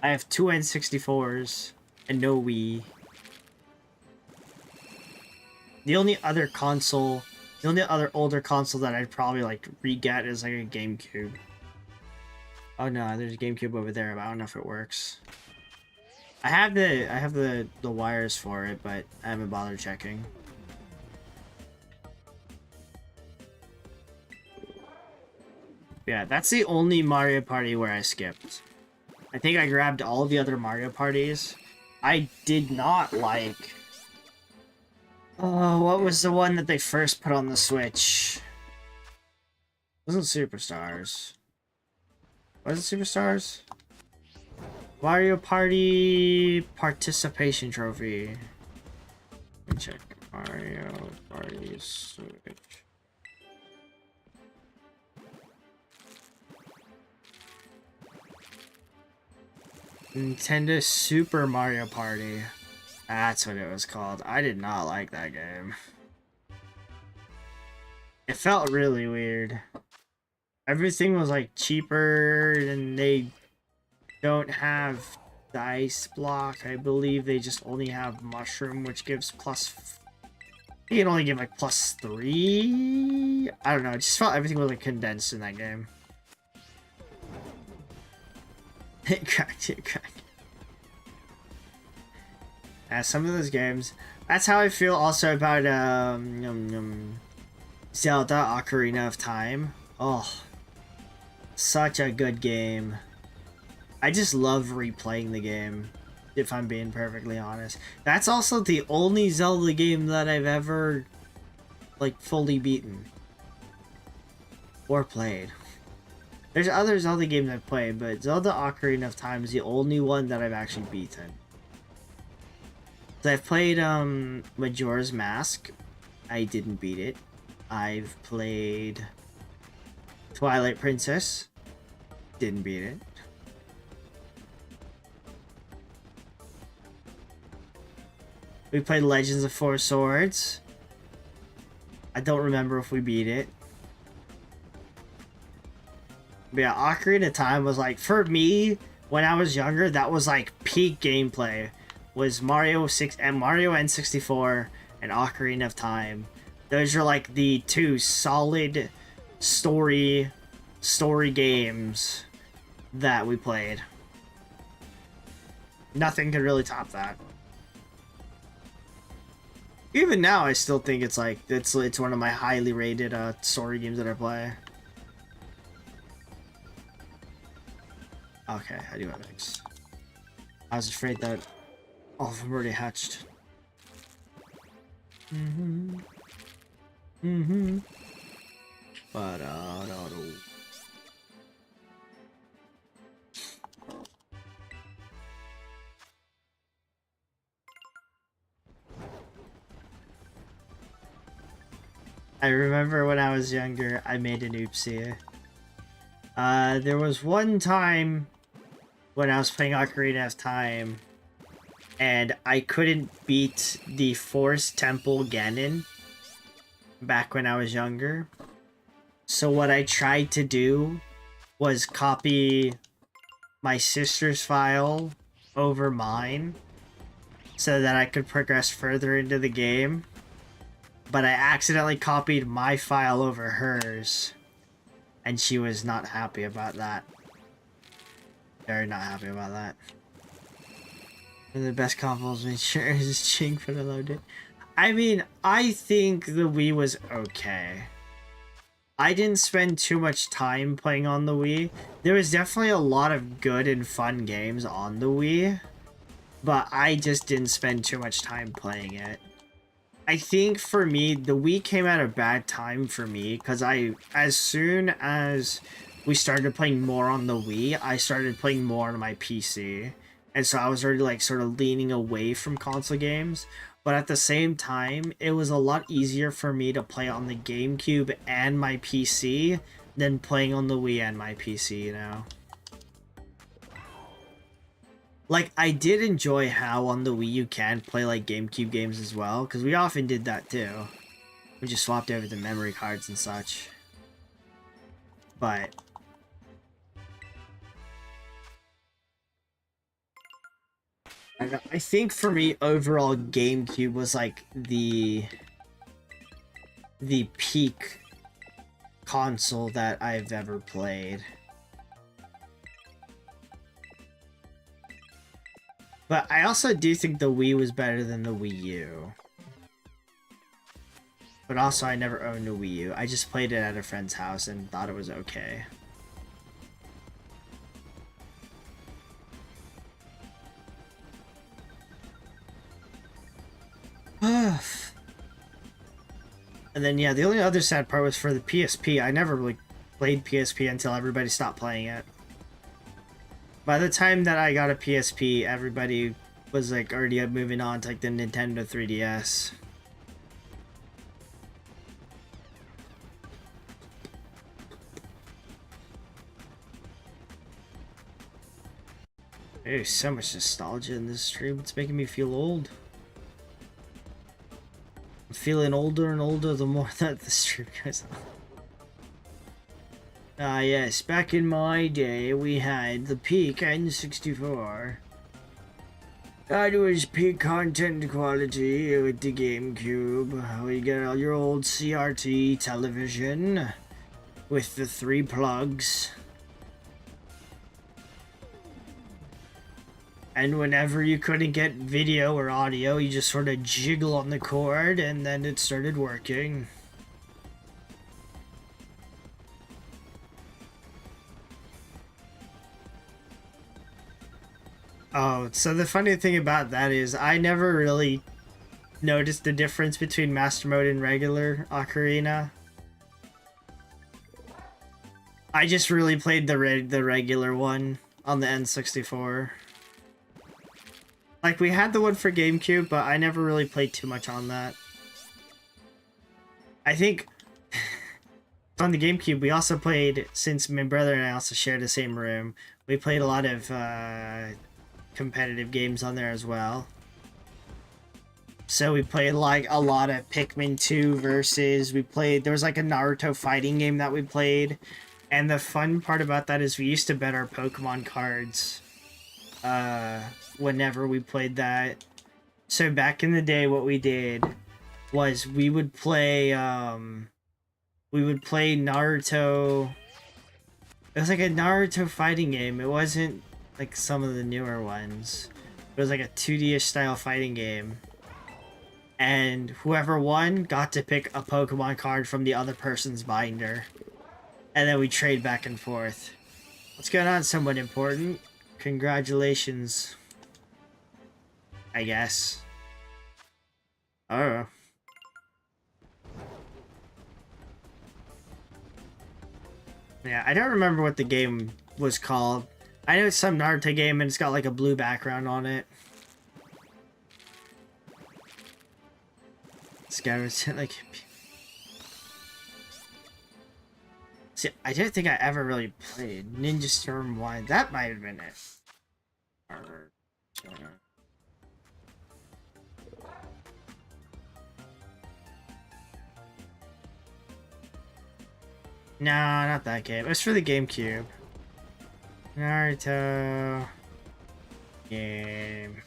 I have two N64s and no Wii. The only other older console that I'd probably like re-get is like a GameCube. Oh no, there's a GameCube over there, but I don't know if it works. I have the wires for it, but I haven't bothered checking. Yeah, that's the only Mario Party where I skipped. I think I grabbed all the other Mario Parties. I did not like... Oh, what was the one that they first put on the Switch? It wasn't Superstars. Was it Superstars? Mario Party Participation Trophy. Let me check. Mario Party Switch. Nintendo Super Mario Party. That's what it was called. I did not like that game. It felt really weird. Everything was like cheaper and they don't have dice block. I believe they just only have mushroom, which gives plus... You can only give like +3? I don't know. I just felt everything was like condensed in that game. It cracked, it cracked. Yeah, some of those games. That's how I feel also about Zelda Ocarina of Time. Oh, such a good game. I just love replaying the game, if I'm being perfectly honest. That's also the only Zelda game that I've ever, like, fully beaten. Or played. There's other Zelda games I've played, but Zelda Ocarina of Time is the only one that I've actually beaten. So I've played, Majora's Mask. I didn't beat it. I've played Twilight Princess. Didn't beat it. We played Legends of Four Swords. I don't remember if we beat it. But yeah, Ocarina of Time was like, for me, when I was younger, that was like peak gameplay. Was Mario N64 and Ocarina of Time. Those are like the two solid story games that we played. Nothing could really top that. Even now, I still think it's like it's one of my highly rated story games that I play. Okay, I do have eggs. I was afraid that all of them already hatched. But I remember when I was younger, I made an oopsie. There was one time when I was playing Ocarina of Time, and I couldn't beat the Forest Temple Ganon back when I was younger. So what I tried to do was copy my sister's file over mine so that I could progress further into the game. But I accidentally copied my file over hers, and she was not happy about that. Very not happy about that. One of the best combos made sure is Ching for the loaded. I mean, I think the Wii was okay. I didn't spend too much time playing on the Wii. There was definitely a lot of good and fun games on the Wii, but I just didn't spend too much time playing it. I think for me, the Wii came at a bad time for me because as soon as we started playing more on the Wii, I started playing more on my PC. And so I was already like sort of leaning away from console games. But at the same time, it was a lot easier for me to play on the GameCube and my PC than playing on the Wii and my PC, you know? Like, I did enjoy how on the Wii you can play, like, GameCube games as well, because we often did that, too. We just swapped over the memory cards and such. But I think for me, overall, GameCube was, like, the peak console that I've ever played. But I also do think the Wii was better than the Wii U. But also, I never owned a Wii U. I just played it at a friend's house and thought it was okay. And then, yeah, the only other sad part was for the PSP. I never really played PSP until everybody stopped playing it. By the time that I got a PSP, everybody was like already moving on to like the Nintendo 3DS. There's so much nostalgia in this stream. It's making me feel old. I'm feeling older and older the more that the stream goes on. Ah, yes. Back in my day, we had the peak N64. That was peak content quality with the GameCube. We got all your old CRT television with the 3 plugs. And whenever you couldn't get video or audio, you just sort of jiggle on the cord and then it started working. Oh, so the funny thing about that is I never really noticed the difference between Master Mode and regular Ocarina. I just really played the regular one on the N64. Like, we had the one for GameCube, but I never really played too much on that. I think on the GameCube, we also played, since my brother and I also shared the same room, we played a lot of competitive games on there as well. So we played like a lot of Pikmin 2 versus, there was like a Naruto fighting game that we played. And the fun part about that is we used to bet our Pokemon cards whenever we played that. So back in the day, what we did was we would play Naruto. It was like a Naruto fighting game. It wasn't like some of the newer ones. It was like a 2D-ish style fighting game. And whoever won got to pick a Pokemon card from the other person's binder. And then we trade back and forth. What's going on, someone important? Congratulations. I guess. Oh. Yeah, I don't remember what the game was called. I know it's some Naruto game and it's got like a blue background on it. This guy was like... See, I don't think I ever really played Ninja Storm 1. That might have been it. No, not that game. It was for the GameCube. Naruto... game...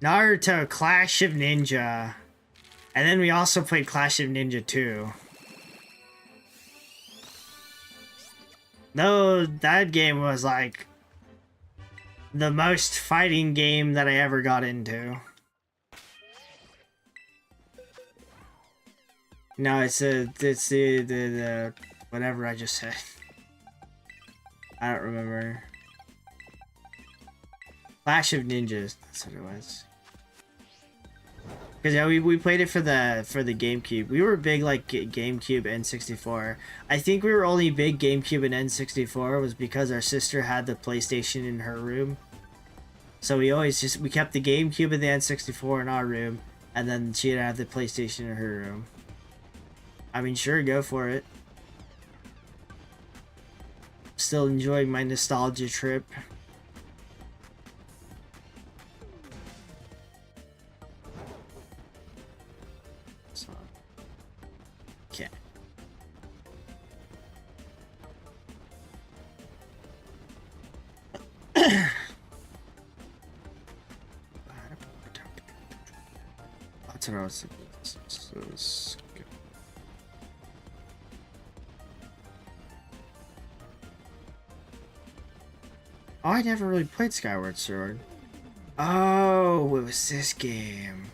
Naruto Clash of Ninja. And then we also played Clash of Ninja 2. No, that game was like the most fighting game that I ever got into. No, it's the whatever I just said. I don't remember. Clash of Ninjas, that's what it was. Because yeah, we played it for the GameCube. We were big like GameCube N64. I think we were only big GameCube and N64 was because our sister had the PlayStation in her room. So we kept the GameCube and the N64 in our room, and then she'd have the PlayStation in her room. I mean, sure, go for it. Still enjoying my nostalgia trip. Okay. That's what I was thinking. Oh, I never really played Skyward Sword. Oh, it was this game.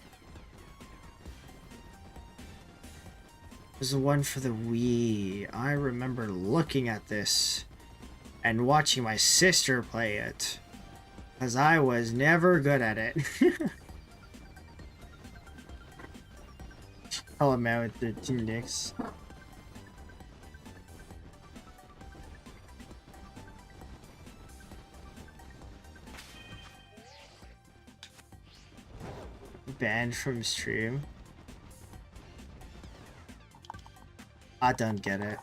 It was the one for the Wii. I remember looking at this and watching my sister play it, because I was never good at it. Call him out with the tunics. Banned from stream. I don't get it.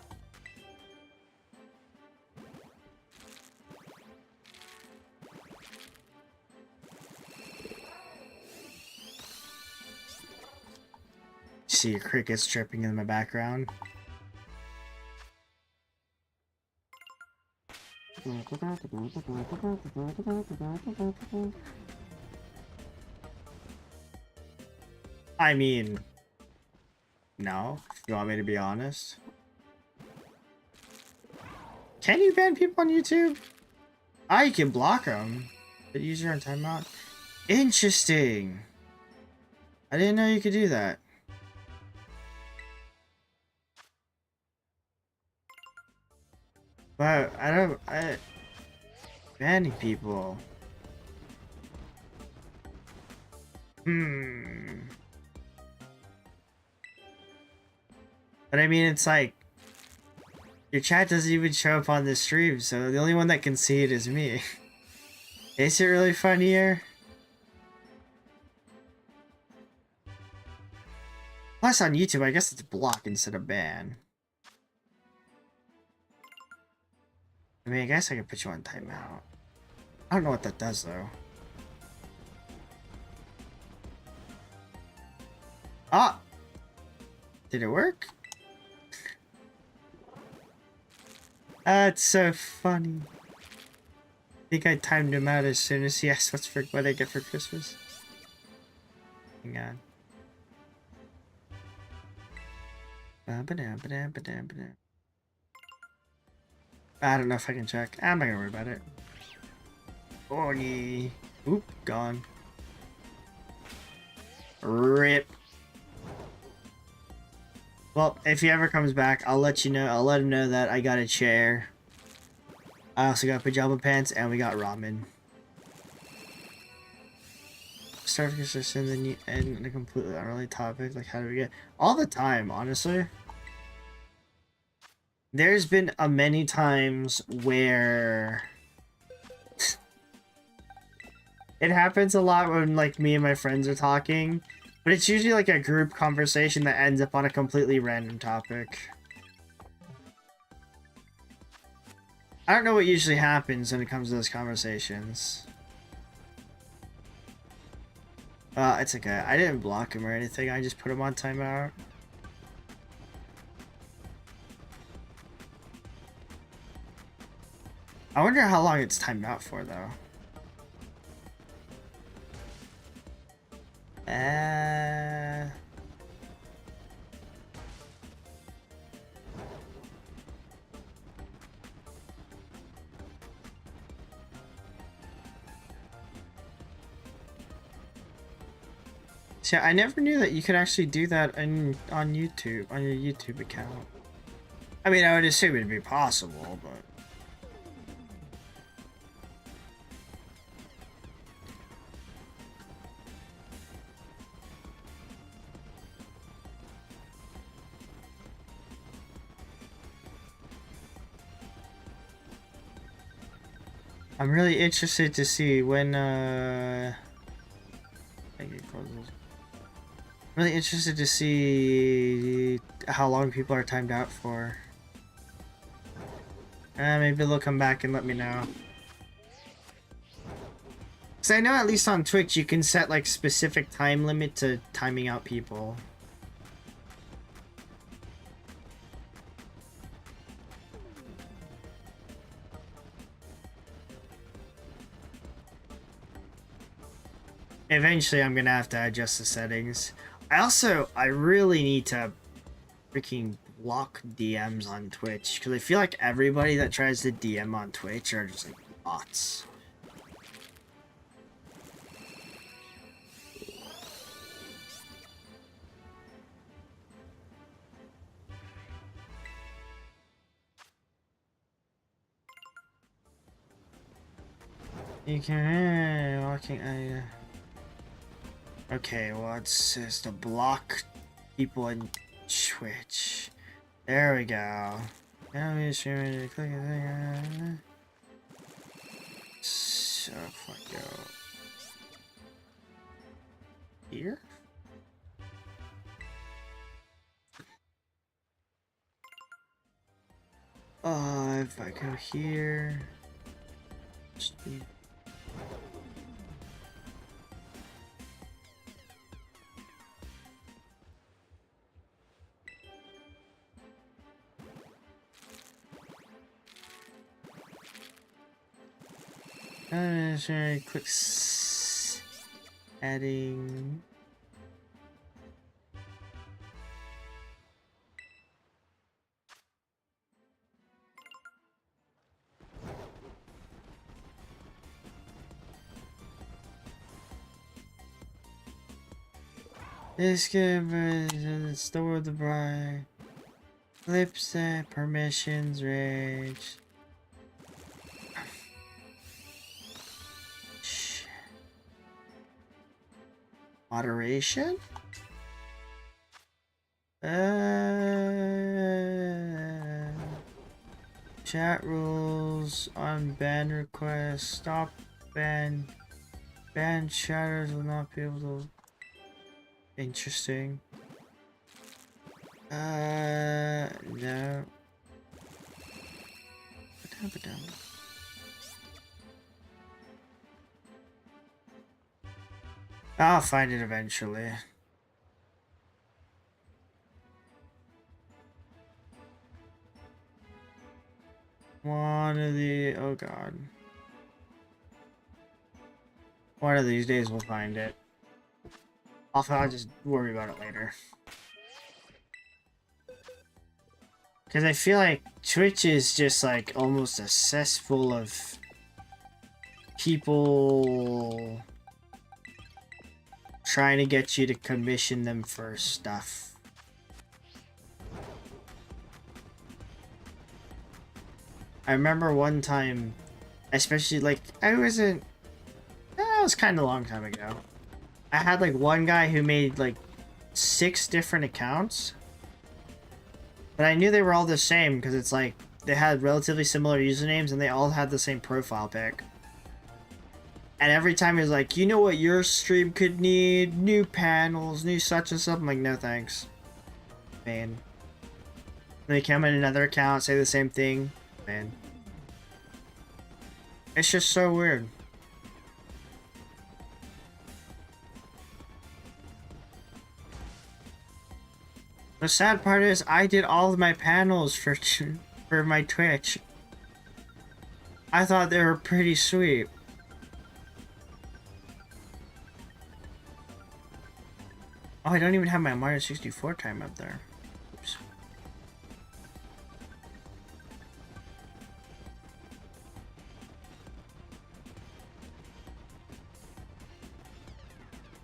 see crickets chirping in my background. I mean, no, if you want me to be honest. Can you ban people on YouTube? You can block them, but use your own timeout. Interesting. I didn't know you could do that. But banning people. But I mean, it's like, your chat doesn't even show up on the stream, so the only one that can see it is me. Is it really funnier? Plus on YouTube, I guess it's block instead of ban. I mean, I guess I could put you on timeout. I don't know what that does, though. Ah! Did it work? That's so funny. I think I timed him out as soon as he asked what I get for Christmas. Hang on. I don't know if I can check. I'm not gonna worry about it. Orgy. Oop, gone. Rip. Well, if he ever comes back, I'll let you know. I'll let him know that I got a chair. I also got pajama pants, and we got ramen. Starfish just in the new and a completely unrelated topic. Like, how do we get all the time? Honestly, there's been many times where it happens a lot when like me and my friends are talking, but it's usually like a group conversation that ends up on a completely random topic. I don't know what usually happens when it comes to those conversations. It's okay. I didn't block him or anything. I just put him on timeout. I wonder how long it's timed out for, though. See, I never knew that you could actually do that on YouTube, on your YouTube account. I mean, I would assume it'd be possible, but... I'm really interested to see when, really interested to see how long people are timed out for. Maybe they'll come back and let me know. Because I know at least on Twitch you can set like specific time limit to timing out people. Eventually I'm gonna have to adjust the settings. I really need to freaking block DMs on Twitch, because I feel like everybody that tries to DM on Twitch are just like bots. You can walking. Okay, well, it says to block people in Twitch. There we go. Now we just click the thing. So fuck go. Here? If I go here. Quick adding. This game store the bride. Flips permissions rage. Moderation? Chat rules on ban requests. Stop ban. Ban chatters will not be able to. Interesting. No. I'll find it eventually. One of the... oh god. One of these days we'll find it. I'll just worry about it later. Because I feel like Twitch is just like almost a cesspool of people trying to get you to commission them for stuff. I remember one time, especially like, it was kind of a long time ago. I had like one guy who made like 6 different accounts. But I knew they were all the same because it's like they had relatively similar usernames and they all had the same profile pic. And every time he was like, you know what your stream could need? New panels, new such and such. I'm like, no thanks. Man. Then they come in another account, say the same thing. Man. It's just so weird. The sad part is, I did all of my panels for my Twitch. I thought they were pretty sweet. Oh, I don't even have my Mario 64 time up there. Oops.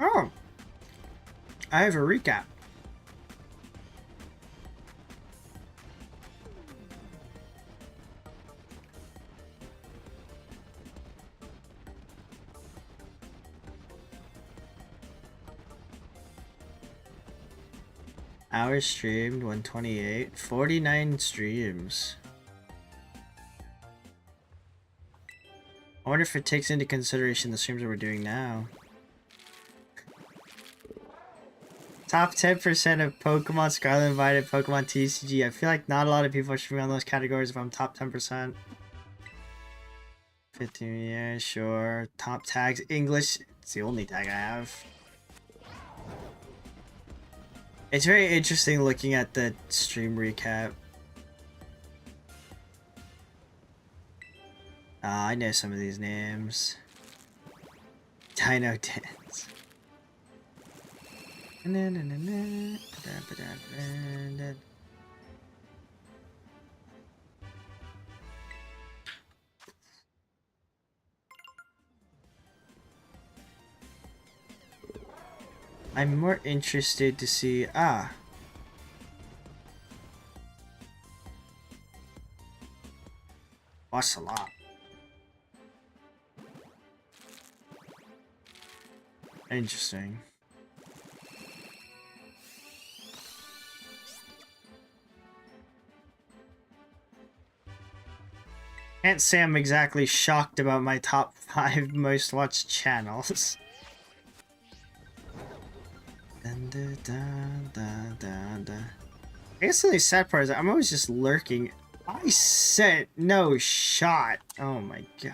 Oh! I have a recap. Hours streamed, 128, 49 streams. I wonder if it takes into consideration the streams that we're doing now. Top 10% of Pokemon Scarlet invited Pokemon TCG. I feel like not a lot of people are streaming on those categories if I'm top 10%. 15, yeah, sure. Top tags, English. It's the only tag I have. It's very interesting looking at the stream recap. I know some of these names. Dino Dance. I'm more interested to see... What's a lot? Interesting. Can't say I'm exactly shocked about my top 5 most watched channels. I guess the only sad part is I'm always just lurking. I sent no shot. Oh my god.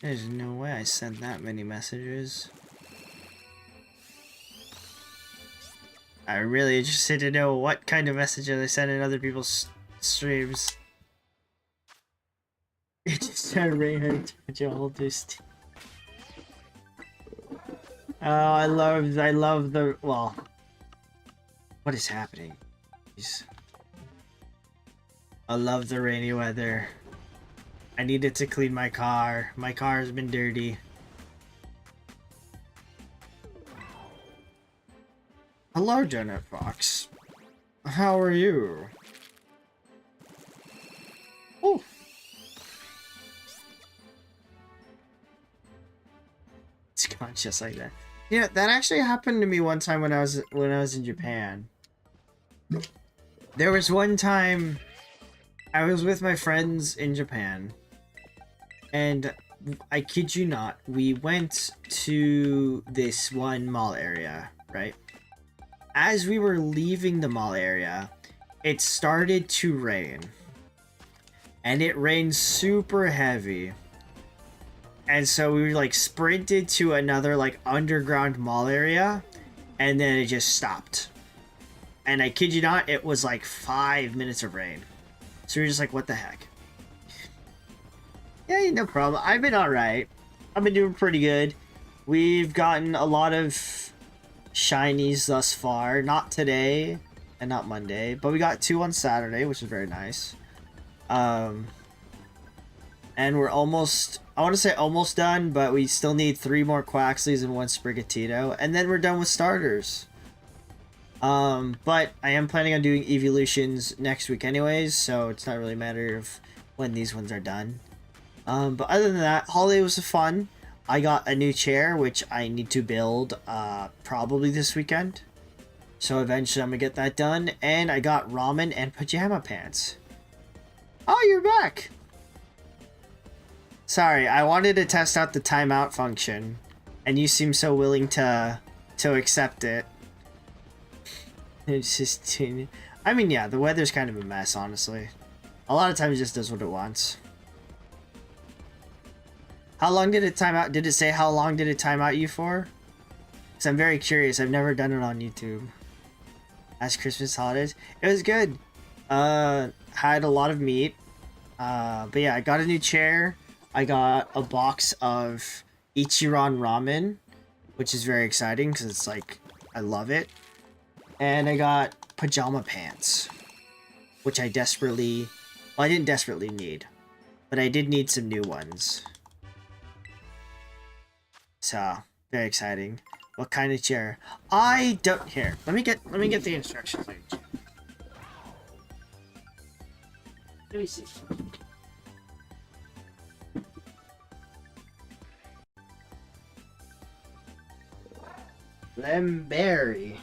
There's no way I sent that many messages. I'm really interested to know what kind of messages I send in other people's streams. Start raining to hold this. Oh, I love the, well, what is happening? Jeez. I love the rainy weather. I needed to clean my car. My car has been dirty. Hello, Donut Fox. How are you? Oh. It's gone just like that. Yeah, that actually happened to me one time when I was in Japan. There was one time I was with my friends in Japan, and I kid you not, we went to this one mall area, right? As we were leaving the mall area, it started to rain. And it rained super heavy. And so we like sprinted to another like underground mall area, and then it just stopped. And I kid you not, it was like 5 minutes of rain. So we were just like, what the heck? Yeah, no problem. I've been alright. I've been doing pretty good. We've gotten a lot of shinies thus far. Not today and not Monday, but we got 2 on Saturday, which is very nice. And we're almost, I want to say almost done, but we still need 3 more Quaxlys and 1 Sprigatito, and then we're done with starters. But I am planning on doing evolutions next week anyways, so it's not really a matter of when these ones are done. But other than that, holiday was fun. I got a new chair, which I need to build, probably this weekend. So eventually I'm gonna get that done, and I got ramen and pajama pants. Oh, you're back! Sorry, I wanted to test out the timeout function, and you seem so willing to accept it. It's just, I mean, yeah, the weather's kind of a mess, honestly. A lot of times it just does what it wants. How long did it time out? Did it say how long did it time out you for? Because I'm very curious. I've never done it on YouTube. As Christmas holidays. It was good. Had a lot of meat. But yeah, I got a new chair. I got a box of Ichiran ramen, which is very exciting because it's like, I love it. And I got pajama pants, which I desperately, well, I didn't desperately need, but I did need some new ones. So, very exciting. What kind of chair? I don't, here, let me get the instructions. Let me see. Lemberry.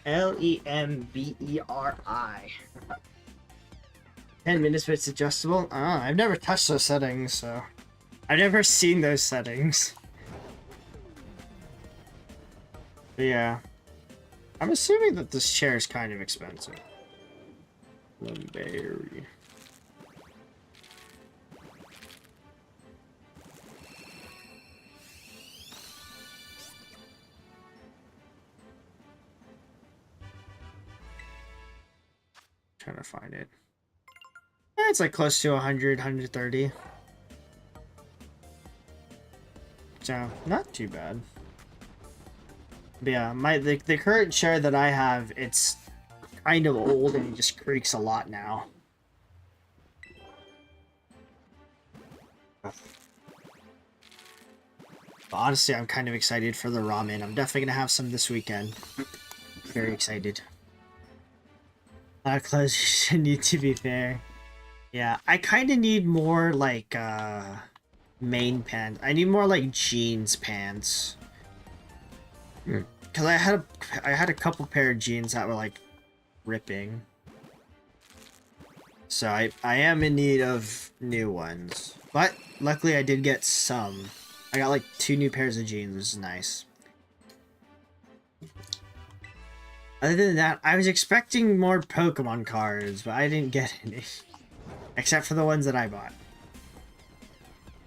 Lemberi. 10 minutes, but it's adjustable. Ah, I've never touched those settings, so I've never seen those settings. But yeah, I'm assuming that this chair is kind of expensive. Lemberry. Trying to find it. It's like close to 100, 130. So, not too bad. But yeah, the current chair that I have, it's kind of old and it just creaks a lot now. But honestly, I'm kind of excited for the ramen. I'm definitely gonna have some this weekend. Very excited. A lot of clothes need to be fair. Yeah, I kind of need more like main pants. I need more like jeans pants. Cause I had a couple pair of jeans that were like ripping. So I am in need of new ones. But luckily I did get some. I got like 2 new pairs of jeans, which is nice. Other than that, I was expecting more Pokemon cards, but I didn't get any. Except for the ones that I bought.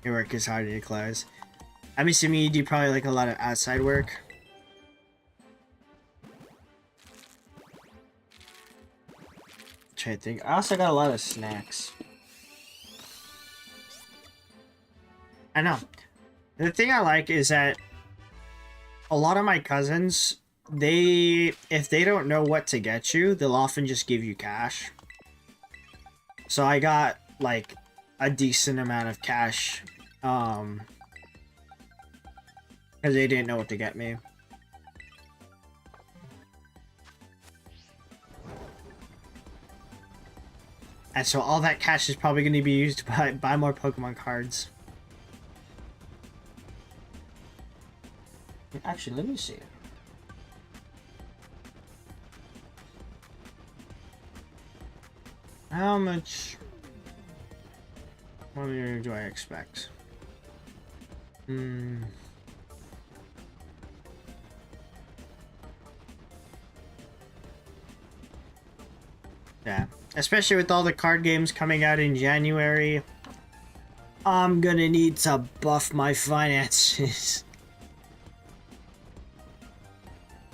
Your work is hard to close. I'm assuming you do probably like a lot of outside work. Try to think. I also got a lot of snacks. I know. The thing I like is that a lot of my cousins, if they don't know what to get you, they'll often just give you cash. So I got like a decent amount of cash, because they didn't know what to get me. And so all that cash is probably going to be used to buy more Pokemon cards. Actually, let me see. How much money do I expect? Yeah, especially with all the card games coming out in January, I'm gonna need to buff my finances.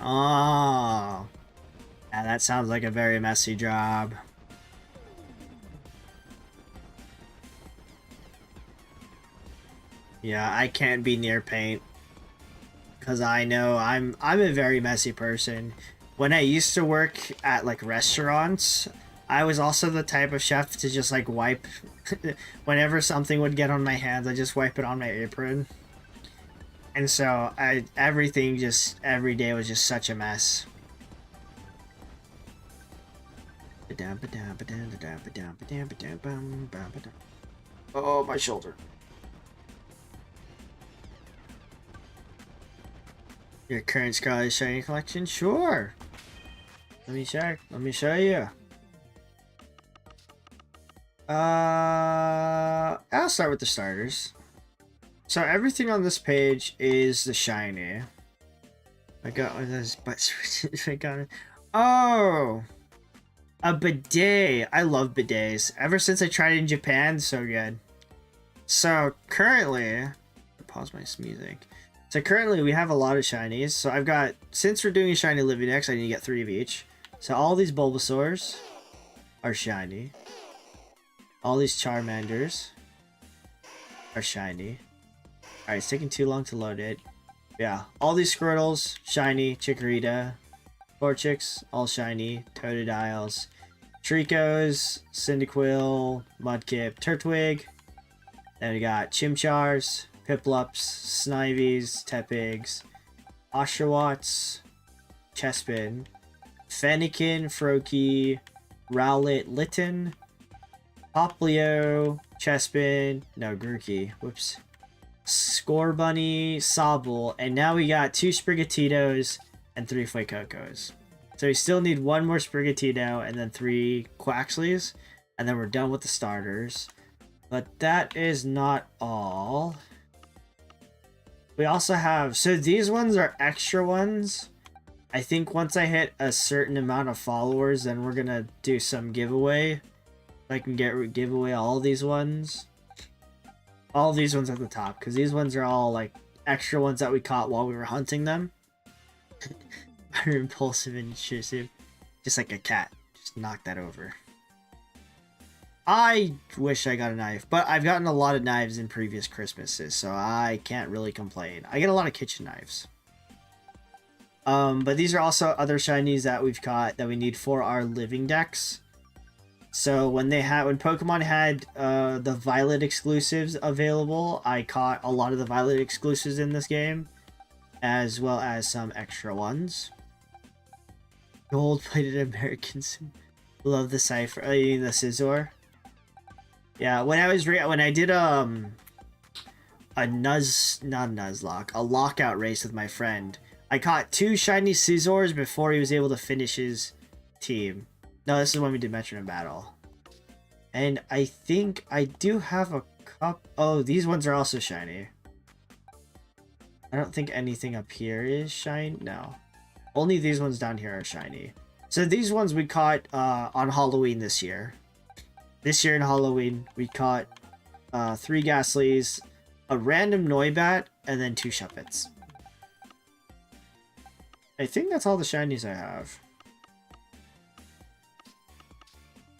Oh, yeah, that sounds like a very messy job. Yeah, I can't be near paint because I know I'm a very messy person. When I used to work at like restaurants, I was also the type of chef to just like wipe whenever something would get on my hands, I just wipe it on my apron. And so everything just every day was just such a mess. Oh, my shoulder. Your current Scarlet Shiny collection? Sure. Let me check. Let me show you. I'll start with the starters. So everything on this page is the shiny. I got one of those butt I got it. Oh, a bidet. I love bidets. Ever since I tried it in Japan, so good. So currently, pause my sneezing. So currently we have a lot of shinies. So I've got, since we're doing a shiny Living X, I need to get 3 of each. So all these Bulbasaurs are shiny. All these Charmanders are shiny. Alright, it's taking too long to load it. Yeah, all these Squirtles, shiny. Chikorita, Torchics, all shiny. Totodiles, Tricos, Cyndaquil, Mudkip, Turtwig. Then we got Chimchars, Piplups, Snivies, Tepigs, Oshawotts, Chespin, Fennekin, Froakie, Rowlet, Litten, Poplio, Chespin, no, Grookey, whoops, Scorbunny, Sobble, and now we got 2 Sprigatitos and 3 Fuecocos. So we still need 1 more Sprigatito and then 3 Quaxlys, and then we're done with the starters. But that is not all. We also have, so these ones are extra ones. I think once I hit a certain amount of followers, then we're gonna do some giveaway. I can give away all these ones. All these ones at the top, because these ones are all like extra ones that we caught while we were hunting them. Are impulsive and intrusive. Just like a cat. Just knock that over. I wish I got a knife, but I've gotten a lot of knives in previous Christmases, so I can't really complain. I get a lot of kitchen knives. But these are also other shinies that we've caught that we need for our living decks. So when Pokemon had the Violet exclusives available, I caught a lot of the Violet exclusives in this game, as well as some extra ones. Gold-plated Americans love the Cypher, the Scizor. Yeah, when I did a lockout race with my friend, I caught 2 shiny Scizors before he was able to finish his team. No, this is when we did Metronome Battle. And I think I do have a cup. Oh, these ones are also shiny. I don't think anything up here is shiny. No. Only these ones down here are shiny. So these ones we caught on Halloween this year. This year in Halloween, we caught 3 Ghastlys, a random Noibat, and then 2 Shuppets. I think that's all the shinies I have.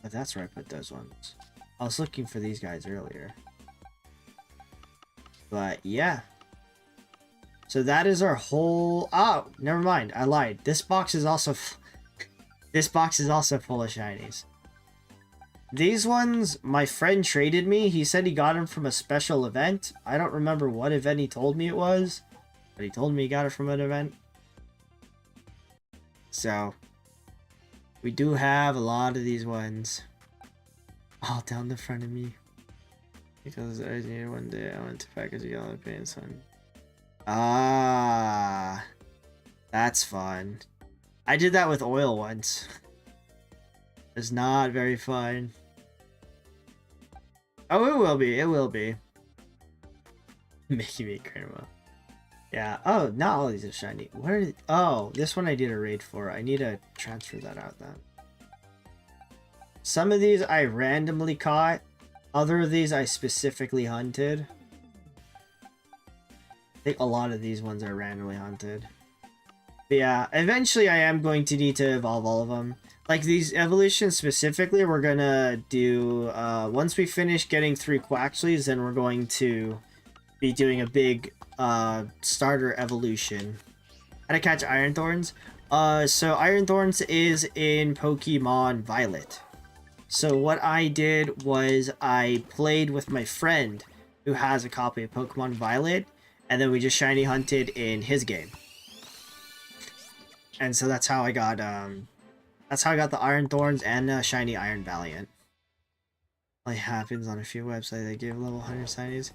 But that's where I put those ones. I was looking for these guys earlier. But yeah. So that is our whole... Oh, never mind. I lied. This box is also... This box is also full of shinies. These ones, my friend traded me. He said he got them from a special event. I don't remember what event he told me it was. But he told me he got it from an event. So, we do have a lot of these ones. All down the front of me. Because I needed one day, I went to package a yellow pants on. Ah, that's fun. I did that with oil once. It's not very fun. Oh, it will be. It will be. Making me grandma. Yeah. Oh, not all these are shiny. What are... Oh, this one I did a raid for. I need to transfer that out then. Some of these I randomly caught. Other of these I specifically hunted. I think a lot of these ones are randomly hunted. But yeah, eventually I am going to need to evolve all of them. Like these evolutions specifically, we're gonna do... once we finish getting 3 Quaxlys, then we're going to be doing a big starter evolution. How to catch Iron Thorns? So Iron Thorns is in Pokemon Violet. So what I did was I played with my friend who has a copy of Pokemon Violet, and then we just shiny hunted in his game. And so that's how I got the Iron Thorns and shiny Iron Valiant. It happens on a few websites that give level 100 shinies.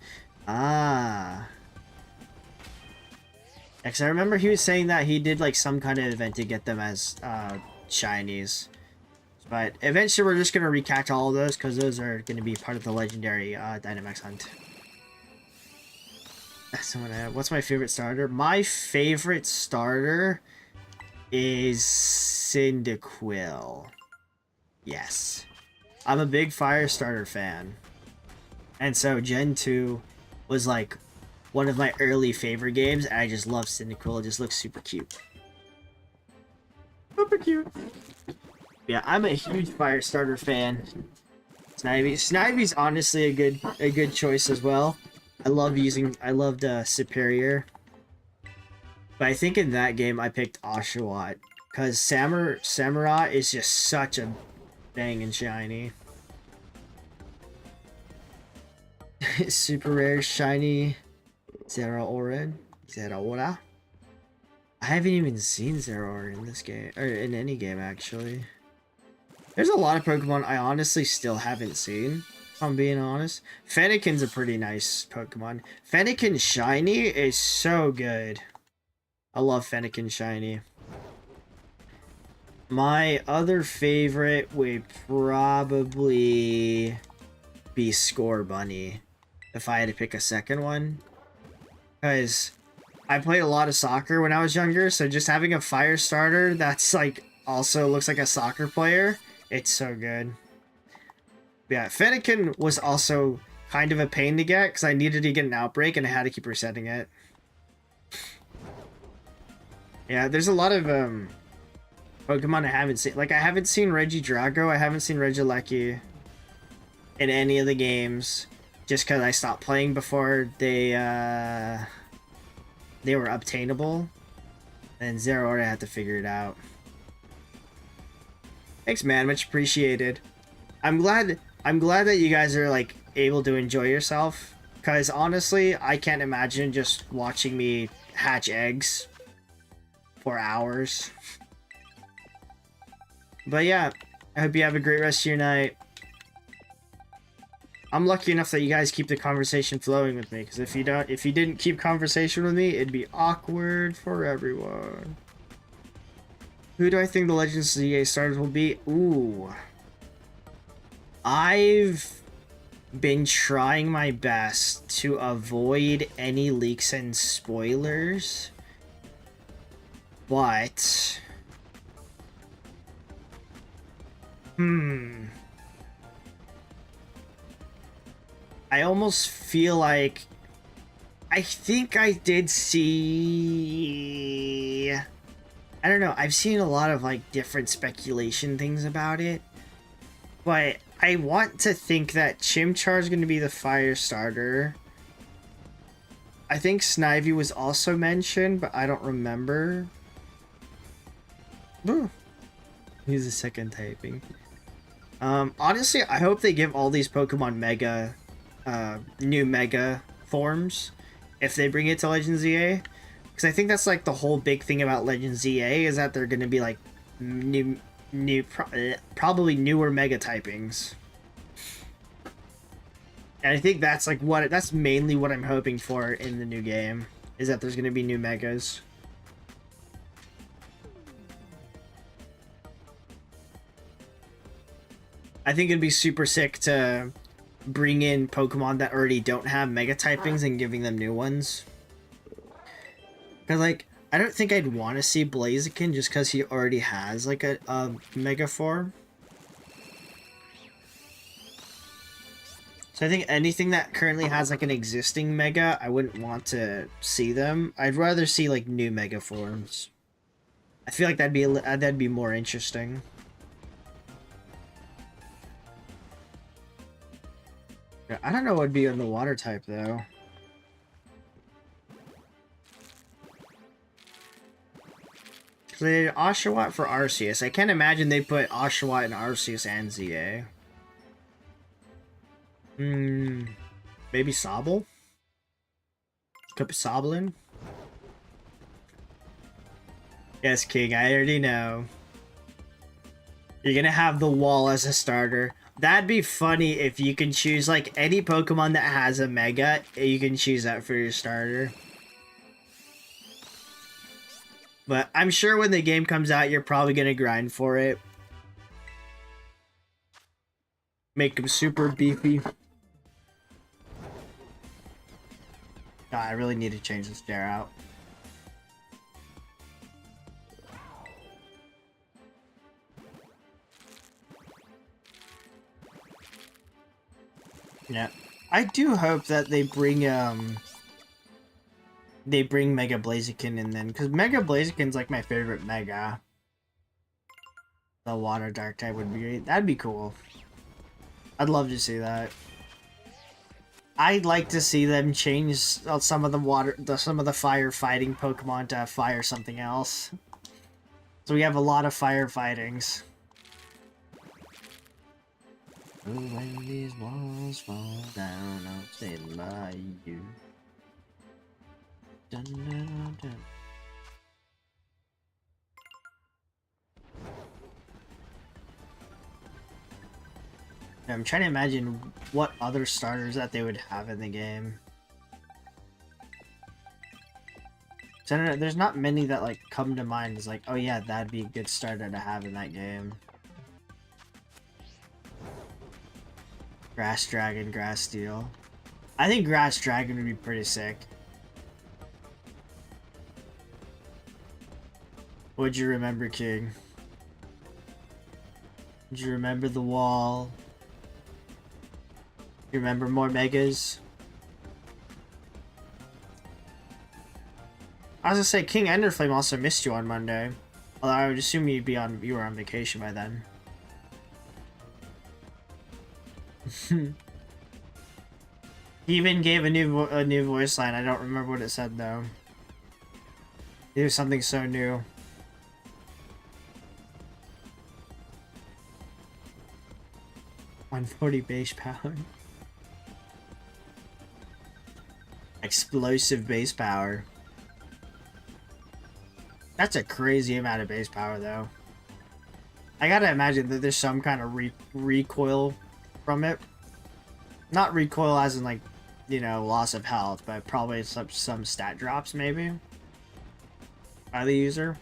Ah. Because I remember he was saying that he did like some kind of event to get them as shinies. But eventually we're just going to recatch all of those because those are going to be part of the legendary Dynamax hunt. That's the one I have. What's my favorite starter? My favorite starter is Cyndaquil. Yes. I'm a big fire starter fan. And so Gen 2 was like one of my early favorite games, and I just love Cyndaquil. It just looks super cute. Super cute. Yeah, I'm a huge fire starter fan. Snivy's honestly a good choice as well. I loved Superior. But I think in that game I picked Oshawott. Because Samurott is just such a banging shiny. Super rare shiny Zeraora. I haven't even seen Zeraora in this game, or in any game actually. There's a lot of Pokemon I honestly still haven't seen, if I'm being honest. Fennekin's a pretty nice Pokemon. Fennekin shiny is so good. I love Fennekin shiny. My other favorite would probably be Scorbunny, if I had to pick a second one. Because I played a lot of soccer when I was younger, so just having a fire starter that's like also looks like a soccer player, it's so good. Yeah, Fennekin was also kind of a pain to get because I needed to get an outbreak and I had to keep resetting it. Yeah, there's a lot of Pokemon I haven't seen. Like, I haven't seen Regidrago, I haven't seen Regieleki in any of the games, just because I stopped playing before they were obtainable. And Zeraora, I had to figure it out. Thanks, man. Much appreciated. I'm glad that you guys are like able to enjoy yourself. Because honestly, I can't imagine just watching me hatch eggs for hours. But yeah, I hope you have a great rest of your night. I'm lucky enough that you guys keep the conversation flowing with me. Because if you didn't keep conversation with me, it'd be awkward for everyone. Who do I think the Legends ZA starters will be? Ooh. I've been trying my best to avoid any leaks and spoilers. But... I almost feel like... I think I did see... I don't know, I've seen a lot of like different speculation things about it, but I want to think that Chimchar is going to be the fire starter, I think Snivy was also mentioned, but I don't remember. Ooh. He's a second typing. Honestly, I hope they give all these Pokemon Mega, new Mega forms if they bring it to Legends ZA. Because I think that's like the whole big thing about Legends ZA is that they're going to be like probably newer Mega typings. And I think that's like that's mainly what I'm hoping for in the new game, is that there's going to be new Megas. I think it'd be super sick to bring in Pokemon that already don't have Mega typings and giving them new ones. Because, like, I don't think I'd want to see Blaziken just because he already has, like, a Mega form. So I think anything that currently has, like, an existing Mega, I wouldn't want to see them. I'd rather see, like, new Mega forms. I feel like that'd be more interesting. I don't know what would be in the water type, though. So they did Oshawott for Arceus. I can't imagine they put Oshawott in Arceus and ZA. Maybe Sobble? Soblin? Yes, King, I already know. You're gonna have the wall as a starter. That'd be funny if you can choose, like, any Pokemon that has a Mega, you can choose that for your starter. But I'm sure when the game comes out, you're probably gonna grind for it. Make them super beefy. God, I really need to change this chair out. Yeah, I do hope that they bring Mega Blaziken in then, because Mega Blaziken's like my favorite Mega. The Water Dark type would be great. That'd be cool. I'd love to see that. I'd like to see them change some of the fire fighting Pokemon to fire something else. So we have a lot of fire fightings. When these walls fall down, I'll stand by you. Dun, dun, dun. I'm trying to imagine what other starters that they would have in the game. So I don't know, there's not many that like come to mind as like, oh yeah, that'd be a good starter to have in that game. Grass Dragon, Grass Steel. I think Grass Dragon would be pretty sick. Would you remember, King? Would you remember the wall? You remember more Megas? I was gonna say, King Enderflame also missed you on Monday. Although I would assume you were on vacation by then. He even gave a new voice line. I don't remember what it said though. It was something so new. $140 base power. Explosive base power. That's a crazy amount of base power though. I gotta imagine that there's some kind of recoil from it. Not recoil as in like, you know, loss of health, but probably some stat drops maybe by the user.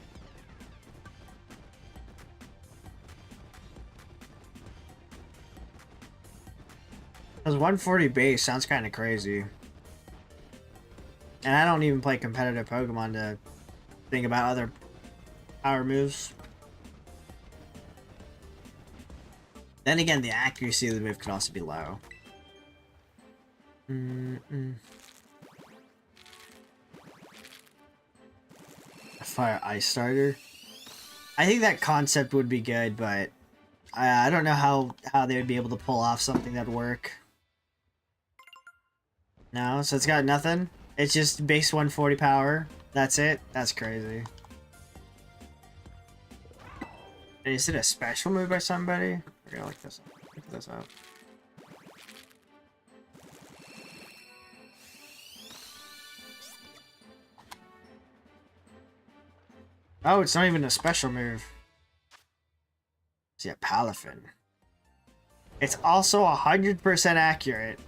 Because 140 base sounds kind of crazy. And I don't even play competitive Pokemon to think about other power moves. Then again, the accuracy of the move could also be low. A Fire Ice Starter. I think that concept would be good, but I don't know how they would be able to pull off something that'd work. No, so it's got nothing? It's just base 140 power. That's it? That's crazy. And is it a special move by somebody? We're gonna look this up. Look this up. Oh, it's not even a special move. See, a Palafin. It's also 100% accurate.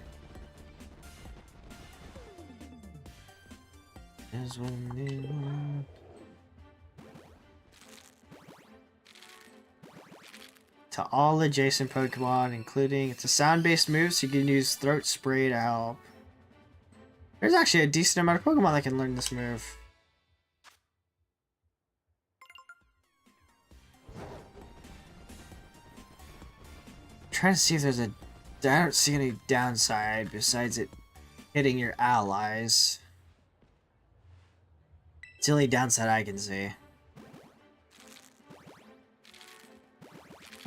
To all adjacent Pokemon, including it's a sound-based move, so you can use Throat Spray to help. There's actually a decent amount of Pokemon that can learn this move. I'm trying to see if there's a... I don't see any downside besides it hitting your allies. It's the only downside I can see.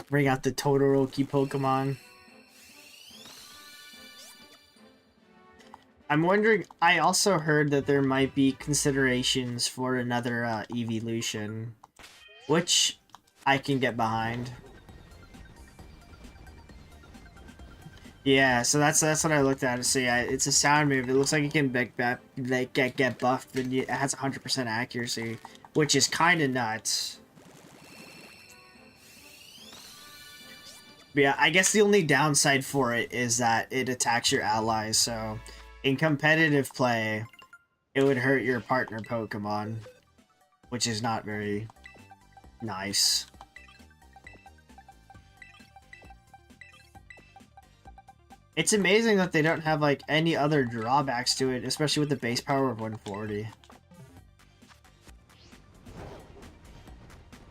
Bring out the Todoroki Pokemon. I'm wondering, I also heard that there might be considerations for another evolution, which I can get behind. Yeah, so that's what I looked at. So yeah, it's a sound move. It looks like it can get buffed, and it has 100% accuracy, which is kind of nuts. But yeah, I guess the only downside for it is that it attacks your allies, so in competitive play, it would hurt your partner Pokemon, which is not very nice. It's amazing that they don't have like any other drawbacks to it, especially with the base power of 140.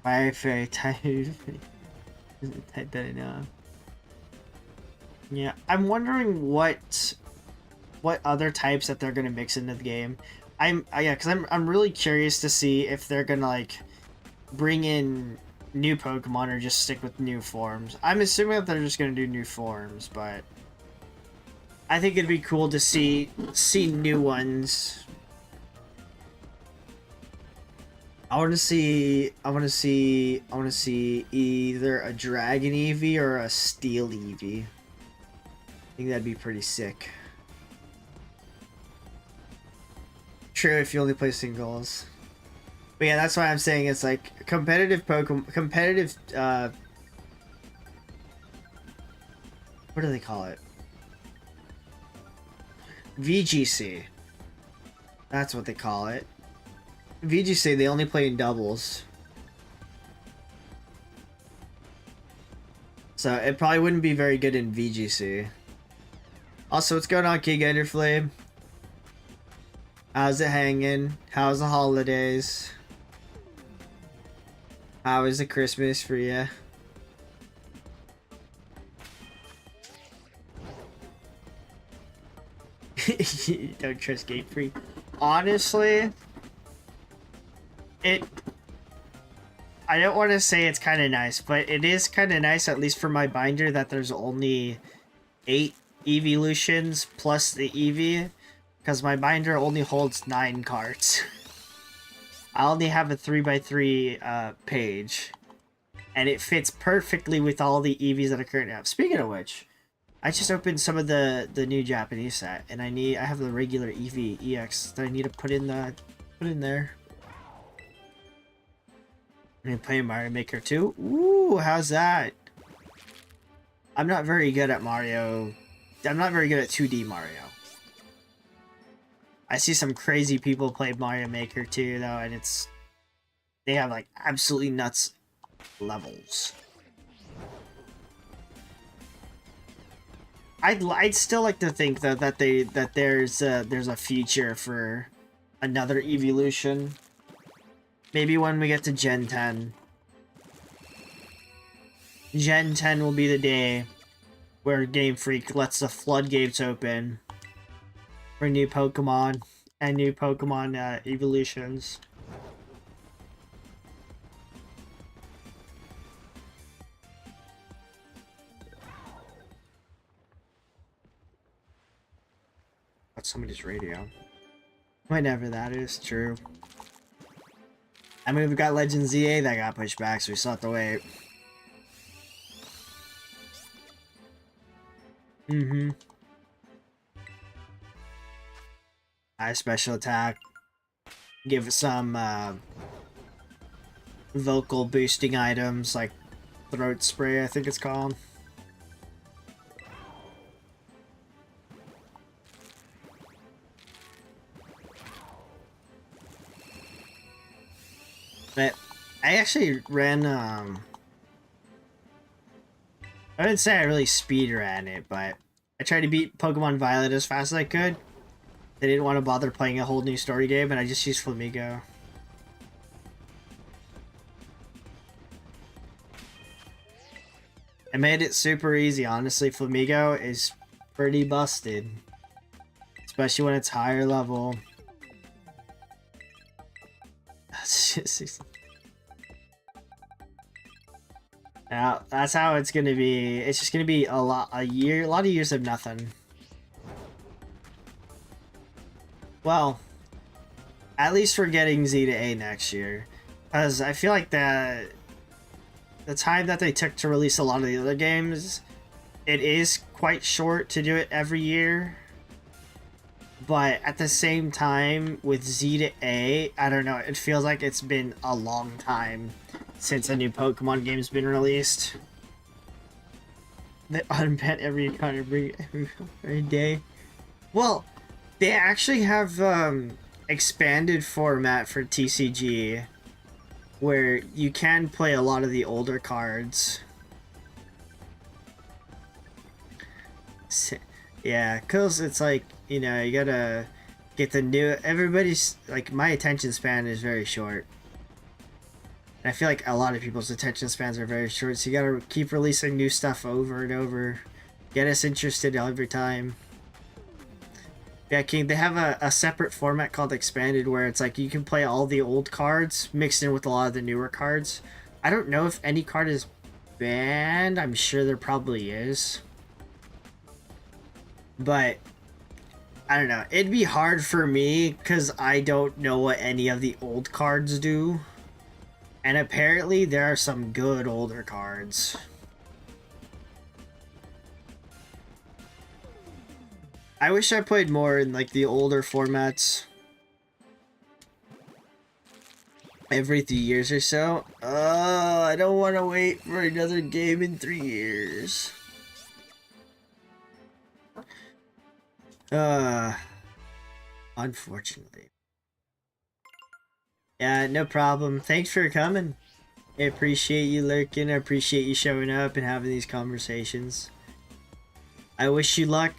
Fire Fairy type. Type that enough. Yeah, I'm wondering what other types that they're gonna mix into the game. Yeah, because I'm really curious to see if they're gonna like bring in new Pokemon or just stick with new forms. I'm assuming that they're just gonna do new forms, but I think it'd be cool to see new ones. I want to see either a Dragon Eevee or a Steel Eevee. I think that'd be pretty sick. True, if you only play singles. But yeah, that's why I'm saying it's like competitive Pokemon, what do they call it? VGC. That's what they call it. VGC, they only play in doubles. So it probably wouldn't be very good in VGC. Also, what's going on, King Enderflame? How's it hanging? How's the holidays? How is the Christmas for you? Don't trust Game Freak. Honestly, I don't want to say it's kind of nice, but it is kind of nice, at least for my binder, that there's only 8 evolutions plus the Eevee, because my binder only holds 9 cards. I only have a 3x3 page, and it fits perfectly with all the Eevees that I currently have. Speaking of which, I just opened some of the new Japanese set, and I have the regular Eevee EX that I need to put in there. I'm playing Mario Maker 2. Ooh, how's that? I'm not very good at Mario. I'm not very good at 2D Mario. I see some crazy people play Mario Maker 2 though, and they have like absolutely nuts levels. I'd still like to think though that there's a future for another evolution. Maybe when we get to Gen 10. Gen 10 will be the day where Game Freak lets the floodgates open for new Pokemon and new Pokemon evolutions. That's somebody's radio. Whenever that is true. I mean, we've got Legend ZA that got pushed back, so we still have to wait. Mm-hmm. High special attack. Give it some vocal boosting items like throat spray, I think it's called. But I actually ran I wouldn't say I really speed ran it, but I tried to beat Pokemon Violet as fast as I could. I didn't want to bother playing a whole new story game, and I just used Flamigo. I made it super easy, honestly. Flamigo is pretty busted. Especially when it's higher level. Now, that's how it's gonna be. It's just gonna be a lot of years of nothing. Well, at least we're getting Z to A next year. Because I feel like the time that they took to release a lot of the other games, it is quite short to do it every year. But at the same time, with Z to A, I don't know, it feels like it's been a long time since a new Pokemon game's been released. They unban every kind of every day. Well, they actually have expanded format for TCG where you can play a lot of the older cards. Yeah, because it's like, you know, you gotta get the new... Everybody's... Like, my attention span is very short. And I feel like a lot of people's attention spans are very short, so you gotta keep releasing new stuff over and over. Get us interested every time. Yeah, King, they have a separate format called Expanded where it's like you can play all the old cards mixed in with a lot of the newer cards. I don't know if any card is banned. I'm sure there probably is. But I don't know. It'd be hard for me because I don't know what any of the old cards do. And apparently there are some good older cards. I wish I played more in like the older formats. Every 3 years or so. I don't want to wait for another game in 3 years. Unfortunately. Yeah, no problem. Thanks for coming. I appreciate you lurking. I appreciate you showing up and having these conversations. I wish you luck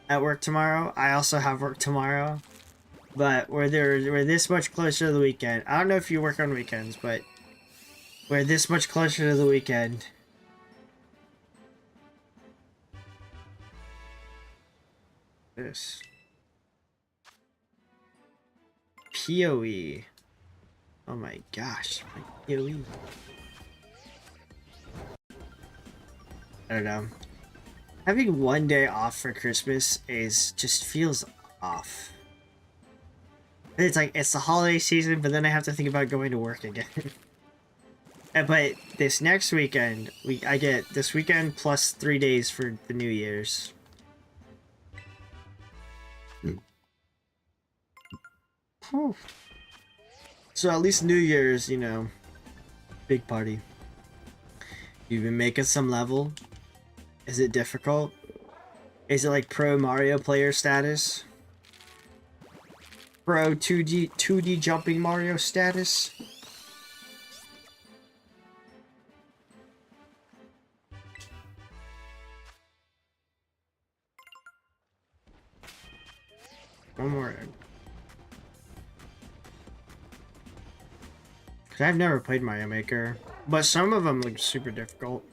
at work tomorrow. I also have work tomorrow. But we're this much closer to the weekend. I don't know if you work on weekends, but we're this much closer to the weekend. This. PoE. Oh my gosh. My PoE. I don't know. Having one day off for Christmas just feels off. It's like, it's the holiday season, but then I have to think about going to work again. But this next weekend, I get this weekend plus 3 days for the New Year's. So at least New Year's, you know, big party. You've been making some level. Is it difficult? Is it like pro Mario player status? Pro 2D jumping Mario status? One more. Cause I've never played Mario Maker, but some of them look super difficult.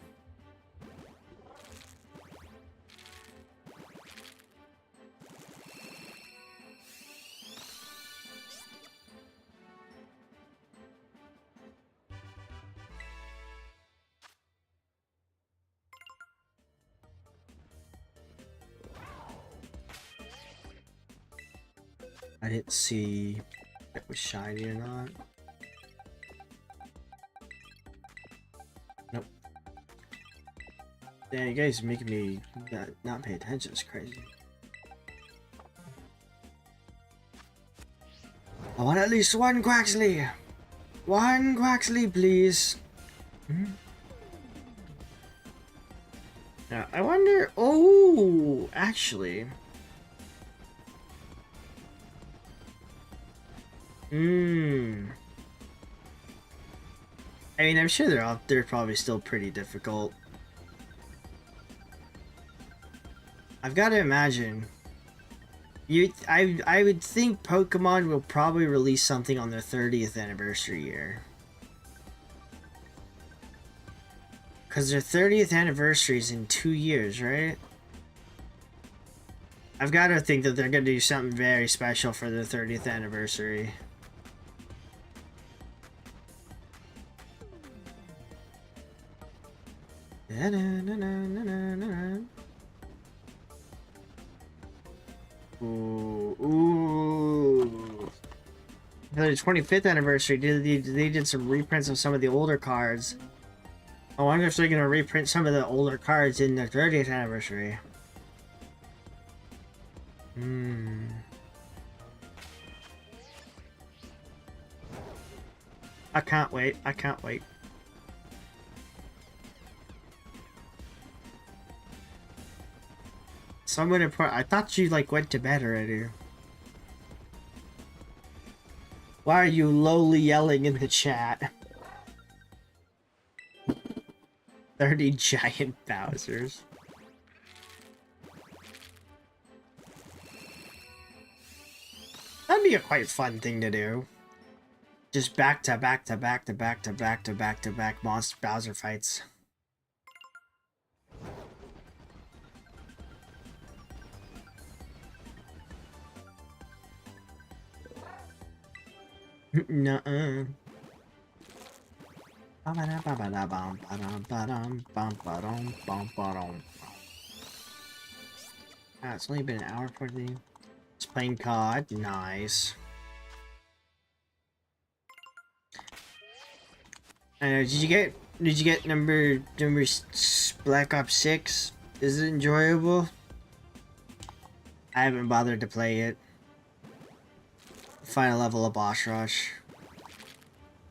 I didn't see if it was shiny or not. Nope. Damn, you guys are making me not pay attention. It's crazy. I want at least one Quaxly. One Quaxly, please. Now, I wonder... Oh, actually... I mean, I'm sure they're probably still pretty difficult. I've got to imagine. I would think Pokemon will probably release something on their 30th anniversary year. Because their 30th anniversary is in 2 years, right? I've got to think that they're going to do something very special for their 30th anniversary. Ooh. For their 25th anniversary, they did some reprints of some of the older cards. I wonder if they're going to reprint some of the older cards in their 30th anniversary. I can't wait. I can't wait. Someone important. I thought you like went to bed already. Why are you lowly yelling in the chat? 30 giant Bowsers. That'd be a quite fun thing to do. Just back to back to back to back to back to back to back monster Bowser fights. Nuh-uh. It's only been an hour for the... It's playing COD. Nice. I know. Did you get number Black Ops 6? Is it enjoyable? I haven't bothered to play it. Final level of boss rush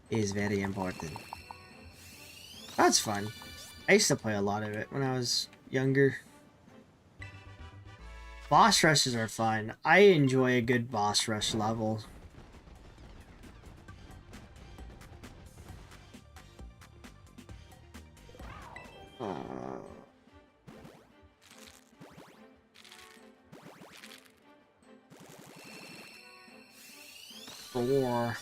is very important. That's fun. I used to play a lot of it when I was younger. Boss rushes are fun. I enjoy a good boss rush level. Four.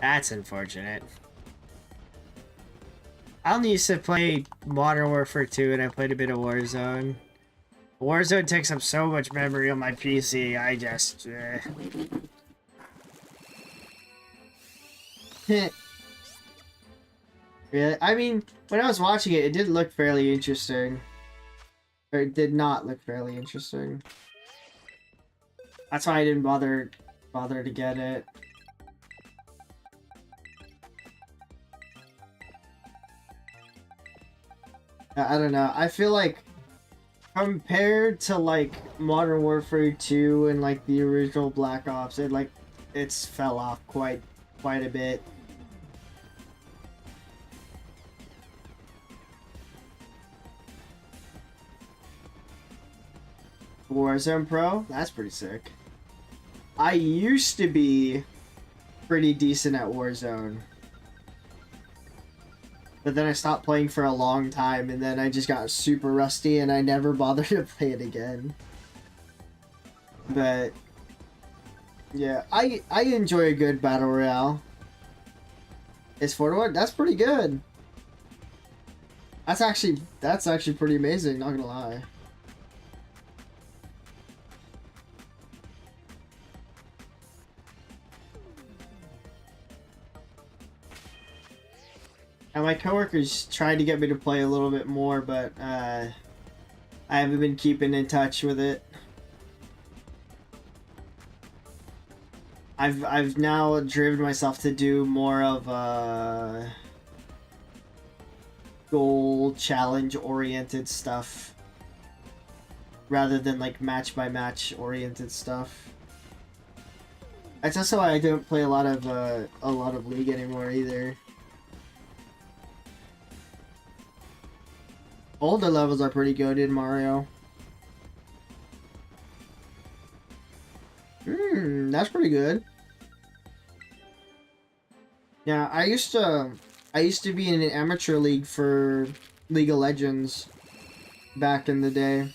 That's unfortunate. I only used to play Modern Warfare 2 and I played a bit of Warzone. Warzone takes up so much memory on my PC, I just... Really? I mean, when I was watching it, it did look fairly interesting. Or it did not look fairly interesting. That's why I didn't bother to get it. I don't know. I feel like compared to like Modern Warfare 2 and like the original Black Ops, it's fell off quite a bit. Warzone Pro? That's pretty sick. I used to be pretty decent at Warzone. But then I stopped playing for a long time, and then I just got super rusty, and I never bothered to play it again. But yeah, I enjoy a good battle royale. It's 4-1. That's pretty good. That's actually pretty amazing. Not gonna lie. And my coworkers tried to get me to play a little bit more, but I haven't been keeping in touch with it. I've now driven myself to do more of goal challenge oriented stuff rather than like match by match oriented stuff. That's also why I don't play a lot of League anymore either. All the levels are pretty good in Mario. That's pretty good. Yeah, I used to be in an amateur league for League of Legends back in the day.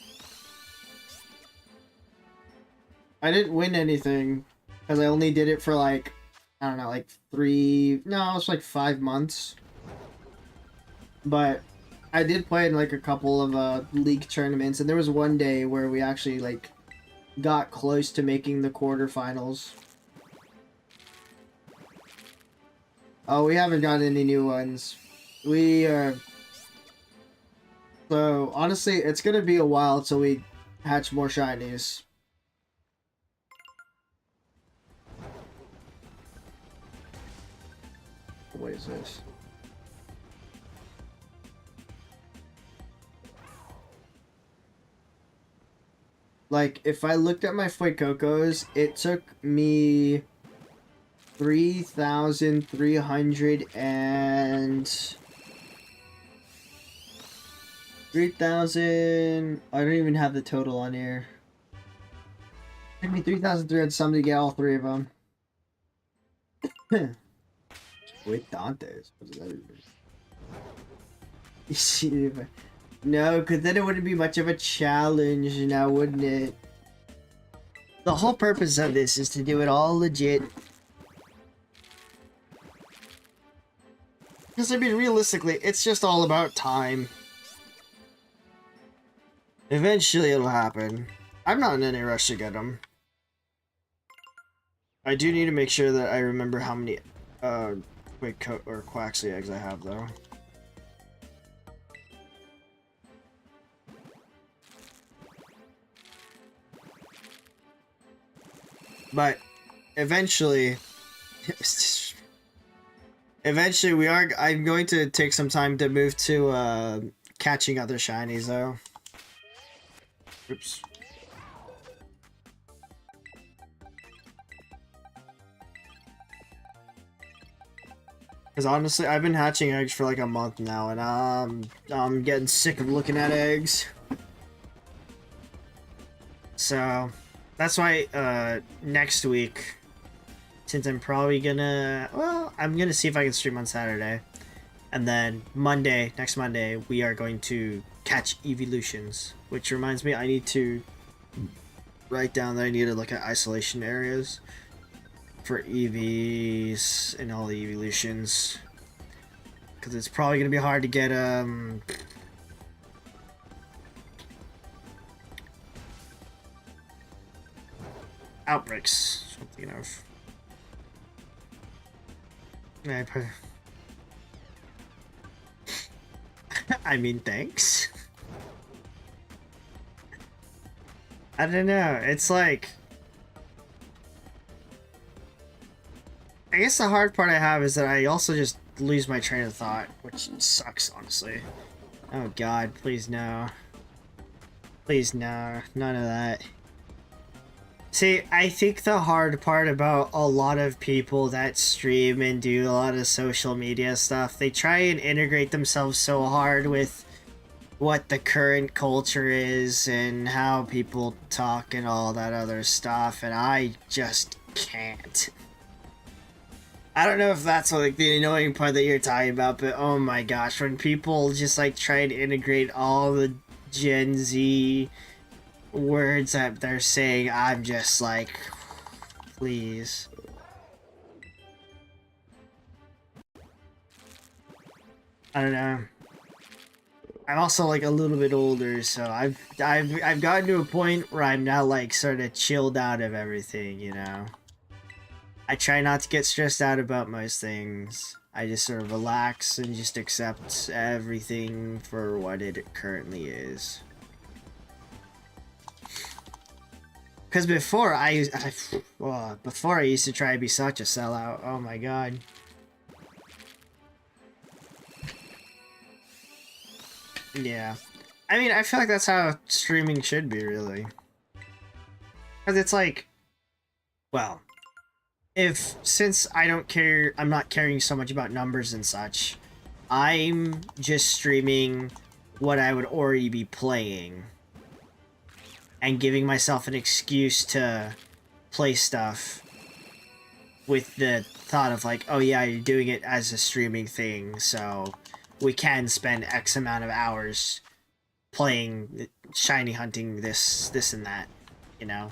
I didn't win anything because I only did it for like, I don't know, like it was like 5 months. But I did play in like a couple of league tournaments, and there was one day where we actually like got close to making the quarterfinals. Oh, we haven't gotten any new ones. So honestly, it's gonna be a while till we hatch more shinies. What is this? Like, if I looked at my Fuecocos, it took me 3,300 and 3,000. I don't even have the total on here. It took me 3,300 something to get all three of them. With Dante's. What does that even mean? No, because then it wouldn't be much of a challenge now, wouldn't it? The whole purpose of this is to do it all legit. Because, I mean, realistically, it's just all about time. Eventually it'll happen. I'm not in any rush to get them. I do need to make sure that I remember how many Quaxly eggs I have, though. But eventually, I'm going to take some time to move to catching other shinies, though. Oops. Because honestly, I've been hatching eggs for like a month now, and I'm getting sick of looking at eggs. So that's why next week, since I'm probably gonna, well, I'm gonna see if I can stream on Saturday, and then next Monday, we are going to catch evolutions. Which reminds me, I need to write down that I need to look at isolation areas for EVs and all the evolutions, because it's probably gonna be hard to get outbreaks. Something of. I mean, thanks. I don't know. It's like, I guess the hard part I have is that I also just lose my train of thought, which sucks, honestly. Oh god, please no. Please no. None of that. See, I think the hard part about a lot of people that stream and do a lot of social media stuff, they try and integrate themselves so hard with what the current culture is and how people talk and all that other stuff, and I just can't. I don't know if that's like the annoying part that you're talking about, but oh my gosh, when people just like try to integrate all the Gen Z words that they're saying, I'm just like, please. I don't know. I'm also like a little bit older, so I've gotten to a point where I'm now like sort of chilled out of everything, you know. I try not to get stressed out about most things. I just sort of relax and just accept everything for what it currently is. Because before before I used to try to be such a sellout. Oh my god. Yeah. I mean, I feel like that's how streaming should be, really. Because it's like, well, since I don't care, I'm not caring so much about numbers and such, I'm just streaming what I would already be playing. And giving myself an excuse to play stuff with the thought of like, oh yeah, you're doing it as a streaming thing, so we can spend X amount of hours playing, shiny hunting, this and that, you know?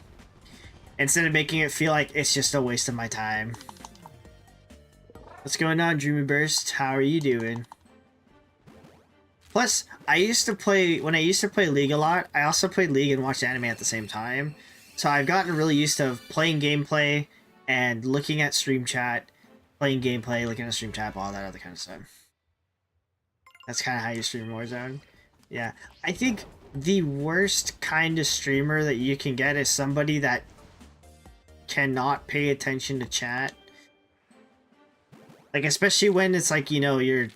Instead of making it feel like it's just a waste of my time. What's going on, Dreamy Burst? How are you doing? Plus, when I used to play League a lot, I also played League and watched anime at the same time. So I've gotten really used to playing gameplay and looking at stream chat, playing gameplay, looking at stream chat, all that other kind of stuff. That's kind of how you stream Warzone. Yeah. I think the worst kind of streamer that you can get is somebody that cannot pay attention to chat. Like, especially when it's like, you know, you're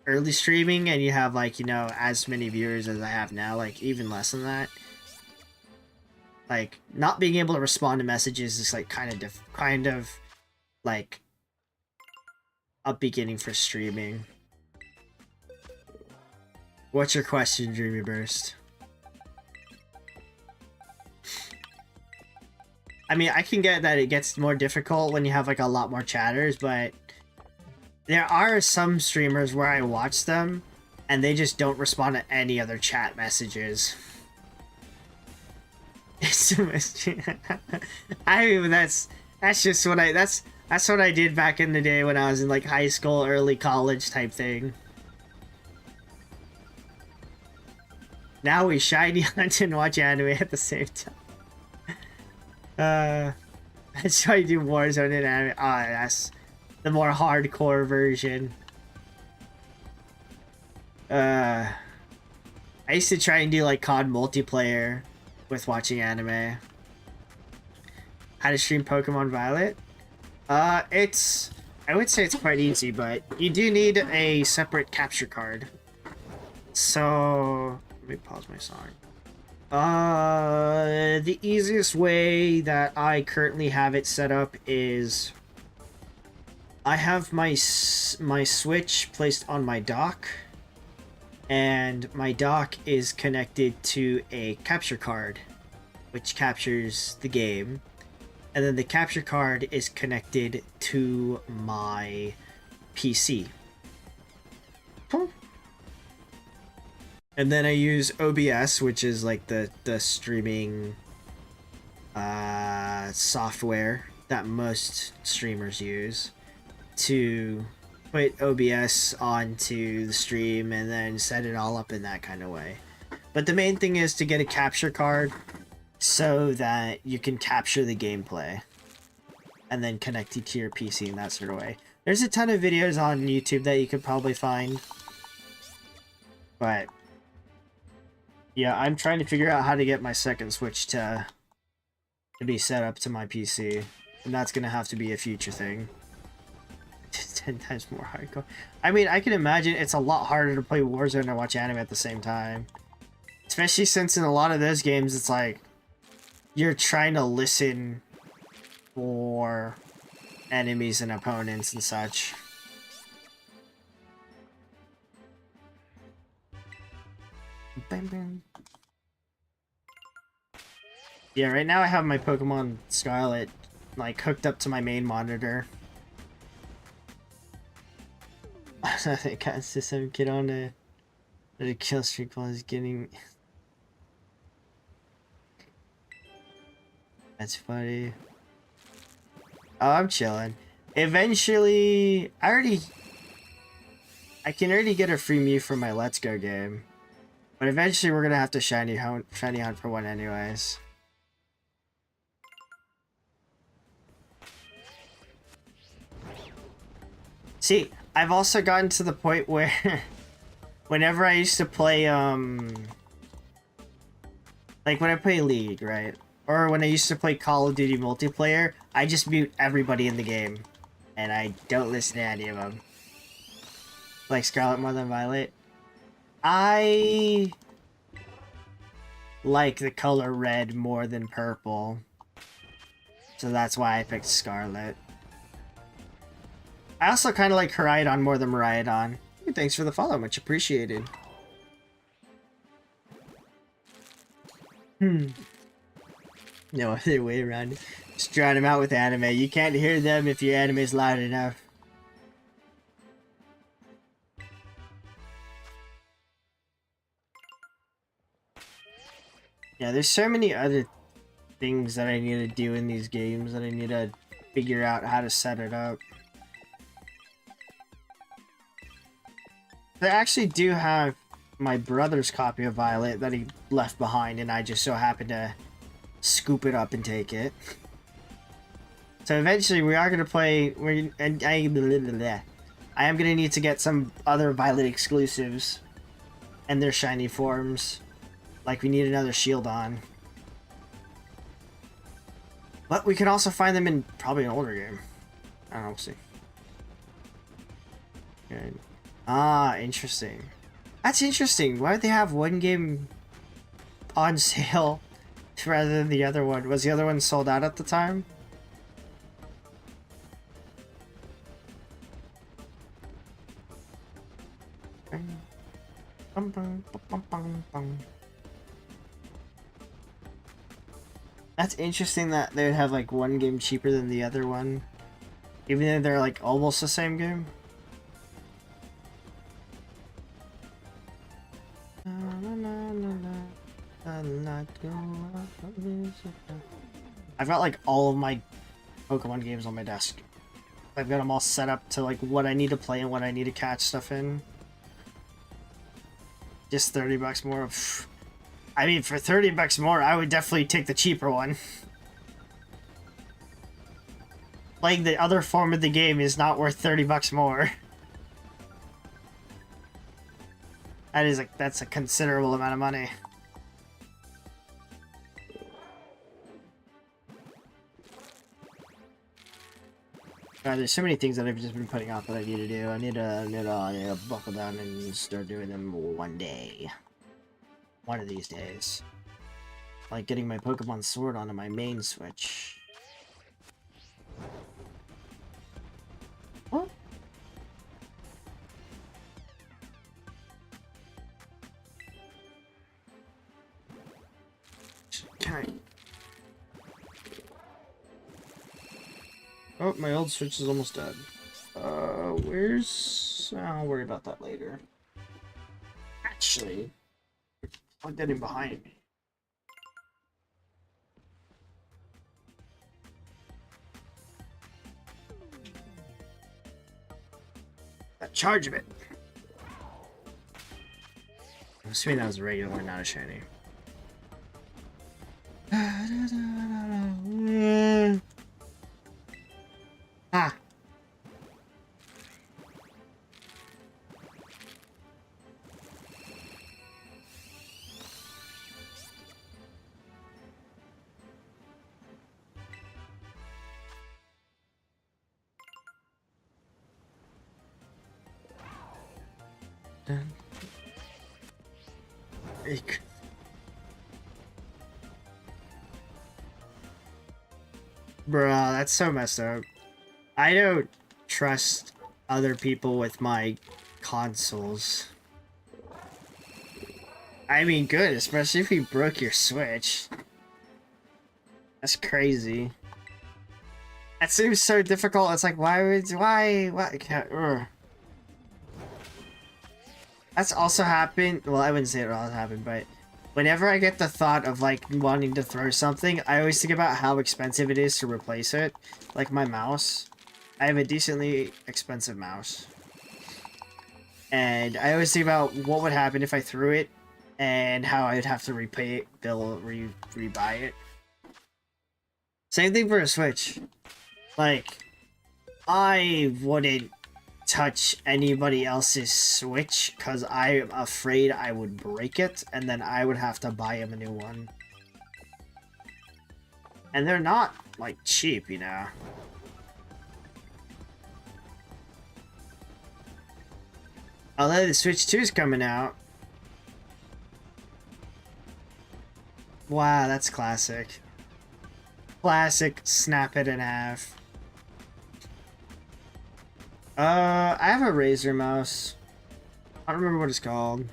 early streaming and you have like, you know, as many viewers as I have now, like even less than that. Like, not being able to respond to messages is like kind of like a beginning for streaming. What's your question, Dreamy Burst? I mean, I can get that it gets more difficult when you have like a lot more chatters, but there are some streamers where I watch them and they just don't respond to any other chat messages. I mean, that's just what that's what I did back in the day when I was in like high school, early college type thing. Now we shiny hunt and watch anime at the same time. That's why I do Warzone and anime. Ah, that's the more hardcore version. I used to try and do like COD multiplayer with watching anime. How to stream Pokemon Violet? I would say it's quite easy, but you do need a separate capture card. So let me pause my song. The easiest way that I currently have it set up is I have my Switch placed on my dock, and my dock is connected to a capture card, which captures the game, and then the capture card is connected to my PC. And then I use OBS, which is like the streaming software that most streamers use, to put OBS onto the stream and then set it all up in that kind of way. But the main thing is to get a capture card so that you can capture the gameplay and then connect it to your PC in that sort of way. There's a ton of videos on YouTube that you could probably find, but yeah, I'm trying to figure out how to get my second Switch to be set up to my PC, and that's gonna have to be a future thing. 10 times more hardcore. I mean, I can imagine it's a lot harder to play Warzone and watch anime at the same time. Especially since in a lot of those games, it's like you're trying to listen for enemies and opponents and such. Bam, bam. Yeah, right now I have my Pokemon Scarlet like hooked up to my main monitor. I think I see some kid on a kill streak while he's getting. That's funny. Oh, I'm chilling. Eventually, I can already get a free Mew from my Let's Go game. But eventually we're gonna have to shiny hunt for one anyways. See, I've also gotten to the point where whenever I used to play, like when I play League, right? Or when I used to play Call of Duty multiplayer, I just mute everybody in the game. And I don't listen to any of them. Like Scarlet more than Violet. I like the color red more than purple. So that's why I picked Scarlet. I also kind of like Koraidon more than Miraidon. Hey, thanks for the follow, much appreciated. No other way around it. Just drown them out with anime. You can't hear them if your anime is loud enough. Yeah, there's so many other things that I need to do in these games that I need to figure out how to set it up. I actually do have my brother's copy of Violet that he left behind, and I just so happened to scoop it up and take it. So eventually we are going to play, I am going to need to get some other Violet exclusives and their shiny forms. Like we need another Shieldon. But we can also find them in probably an older game. I don't know, we'll see. Good. Ah, interesting. That's interesting. Why would they have one game on sale rather than the other one? Was the other one sold out at the time? That's interesting that they would have like one game cheaper than the other one, even though they're like almost the same game. I've got like all of my Pokemon games on my desk. I've got them all set up to like what I need to play and what I need to catch stuff in. Just 30 bucks more. I mean, for 30 bucks more, I would definitely take the cheaper one. Playing the other form of the game is not worth 30 bucks more. That is that's a considerable amount of money. God, there's so many things that I've just been putting off that I need to do. I need to buckle down and start doing them one day. One of these days. Like getting my Pokemon Sword onto my main Switch. What? Can I... Oh, my old Switch is almost dead. Where's... I'll worry about that later. Actually, plug that in behind me. That charge of it. I'm assuming that was a regular one, not a shiny. Ah. Bruh, that's so messed up. I don't trust other people with my consoles. I mean, good, especially if you broke your Switch. That's crazy. That seems so difficult. It's like, why? That's also happened. Well, I wouldn't say it all happened, but whenever I get the thought of like wanting to throw something, I always think about how expensive it is to replace it. Like my mouse. I have a decently expensive mouse. And I always think about what would happen if I threw it and how I'd have to repay it, rebuy it. Same thing for a Switch. Like, I wouldn't touch anybody else's Switch because I'm afraid I would break it and then I would have to buy him a new one. And they're not, like, cheap, you know. Although the Switch 2 is coming out. Wow, that's classic. Classic, snap it in half. I have a Razer mouse. I don't remember what it's called.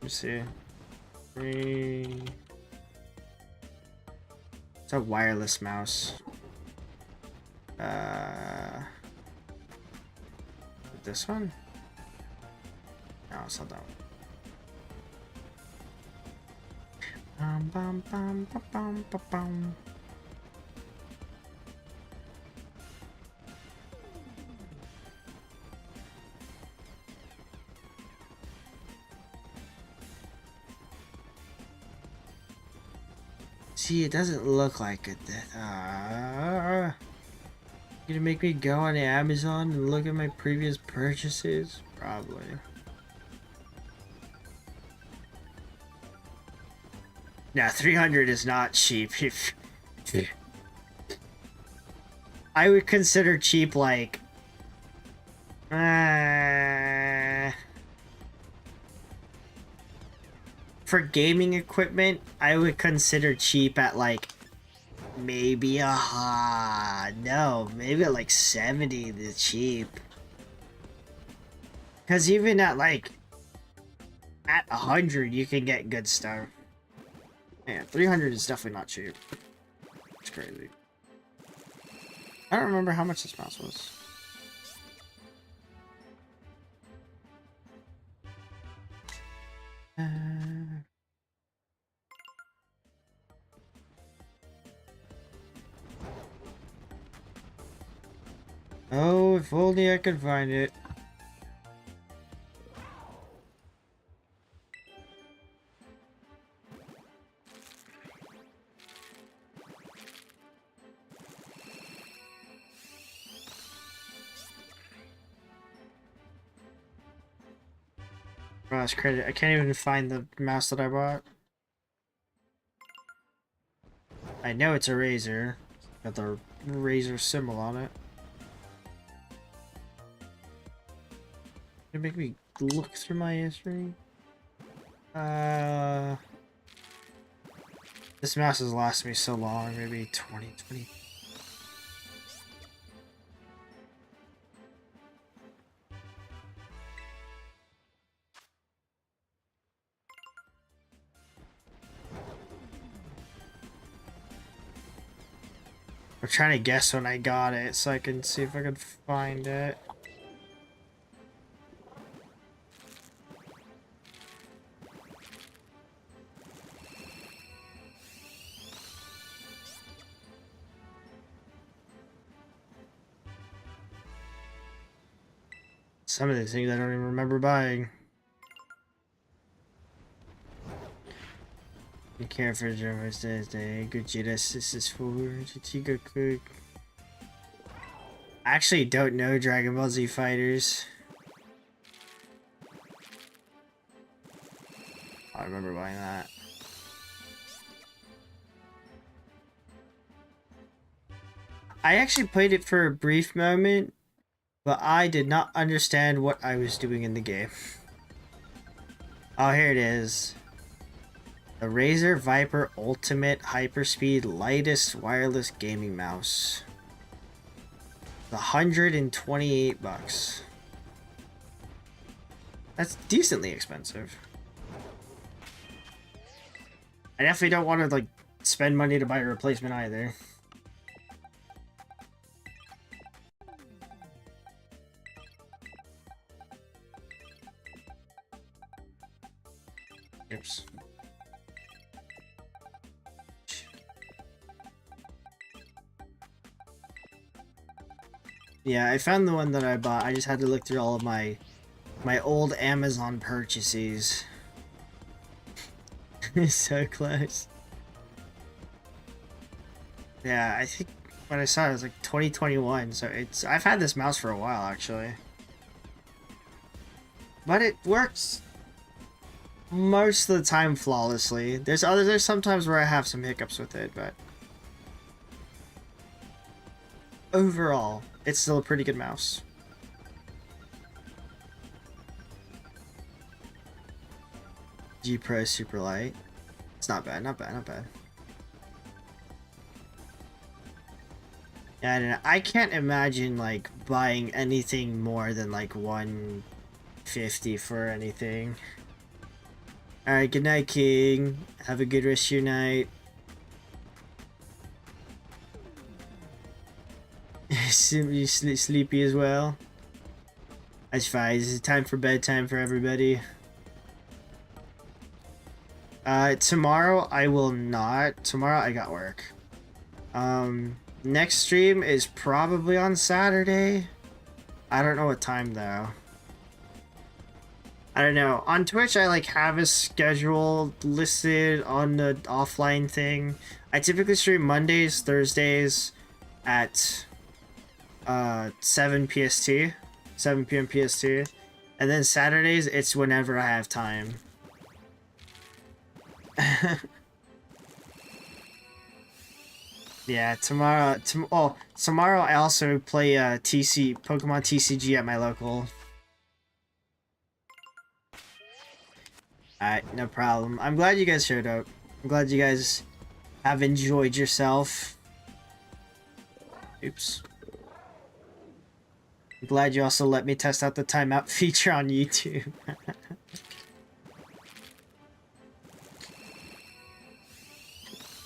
Let me see. It's a wireless mouse. This one? No, it's not that one. Bum, bum, bum, bum, bum, bum. See, it doesn't look like it. Gonna make me go on Amazon and look at my previous purchases? Probably. Now, 300 is not cheap. I would consider cheap like... for gaming equipment, I would consider cheap at like... maybe maybe at like 70 is cheap. Because even at like... at 100 you can get good stuff. Man, 300 is definitely not cheap. It's crazy. I don't remember how much this mouse was. Oh, if only I could find it. Mouse credit. I can't even find the mouse that I bought. I know it's a Razer. Got the Razer symbol on it. It make me look through my history. This mouse has lasted me so long. Maybe 2020. I'm trying to guess when I got it so I can see if I can find it. Some of these things I don't even remember buying. You care for Jervis Thursday. Good Judas, this is for Chichigo Cook. I actually don't know Dragon Ball Z Fighters. I remember buying that. I actually played it for a brief moment, but I did not understand what I was doing in the game. Oh, here it is. The Razer Viper Ultimate Hyperspeed Lightest Wireless Gaming Mouse. $128. That's decently expensive. I definitely don't want to like spend money to buy a replacement either. Oops. Yeah, I found the one that I bought. I just had to look through all of my old Amazon purchases. So close. Yeah, I think when I saw it, it was like 2021, so I've had this mouse for a while actually. But it works most of the time flawlessly. There's sometimes where I have some hiccups with it, but overall, it's still a pretty good mouse. G Pro Super Light. It's not bad, not bad, not bad. Yeah, I don't know. I can't imagine like buying anything more than like 150 for anything. Alright, good night, King. Have a good rest of your night. You sleepy as well? That's fine. This is time for bedtime for everybody. Tomorrow I will not. Tomorrow I got work. Next stream is probably on Saturday. I don't know what time though. I don't know. On Twitch I like have a schedule listed on the offline thing. I typically stream Mondays, Thursdays at 7 PST, 7 p.m. PST, and then Saturdays it's whenever I have time. Yeah, tomorrow I also play Pokemon TCG at my local. Alright, no problem. I'm glad you guys showed up. I'm glad you guys have enjoyed yourself. Oops. I'm glad you also let me test out the timeout feature on YouTube.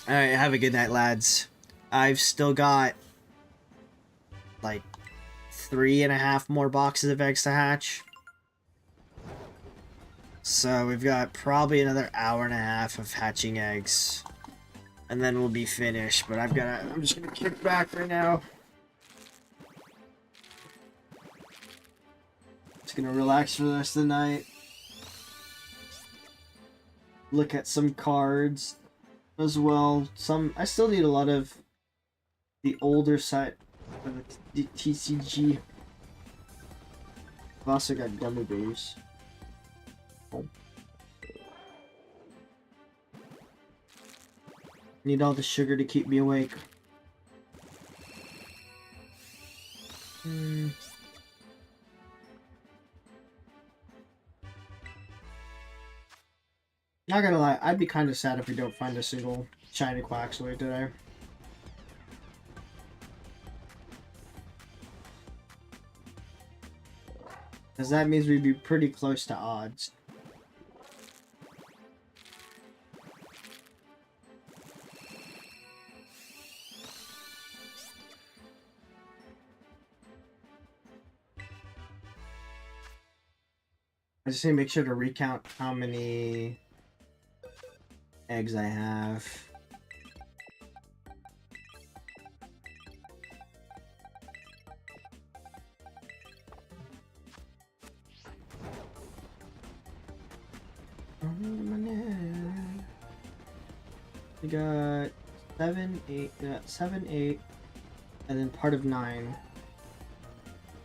Alright, have a good night, lads. I've still got like 3.5 more boxes of eggs to hatch. So we've got probably another hour and a half of hatching eggs. And then we'll be finished, but I'm just gonna kick back right now. Just gonna relax for the rest of the night. Look at some cards as well. I still need a lot of the older set of the TCG. I've also got gummy bears. Need all the sugar to keep me awake. Not gonna lie, I'd be kind of sad if we don't find a single shiny Quaxly today. Because that means we'd be pretty close to odds. I just need to make sure to recount how many eggs I have. We got 7, 8, and then part of 9.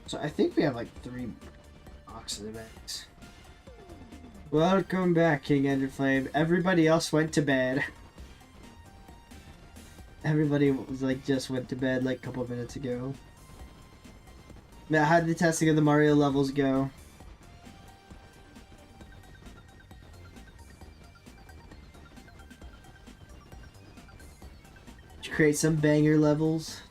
So I think we have like 3 boxes of eggs. Welcome back, King Enderflame. Everybody else went to bed. Everybody was like just went to bed like a couple of minutes ago. Now, how did the testing of the Mario levels go? Create some banger levels.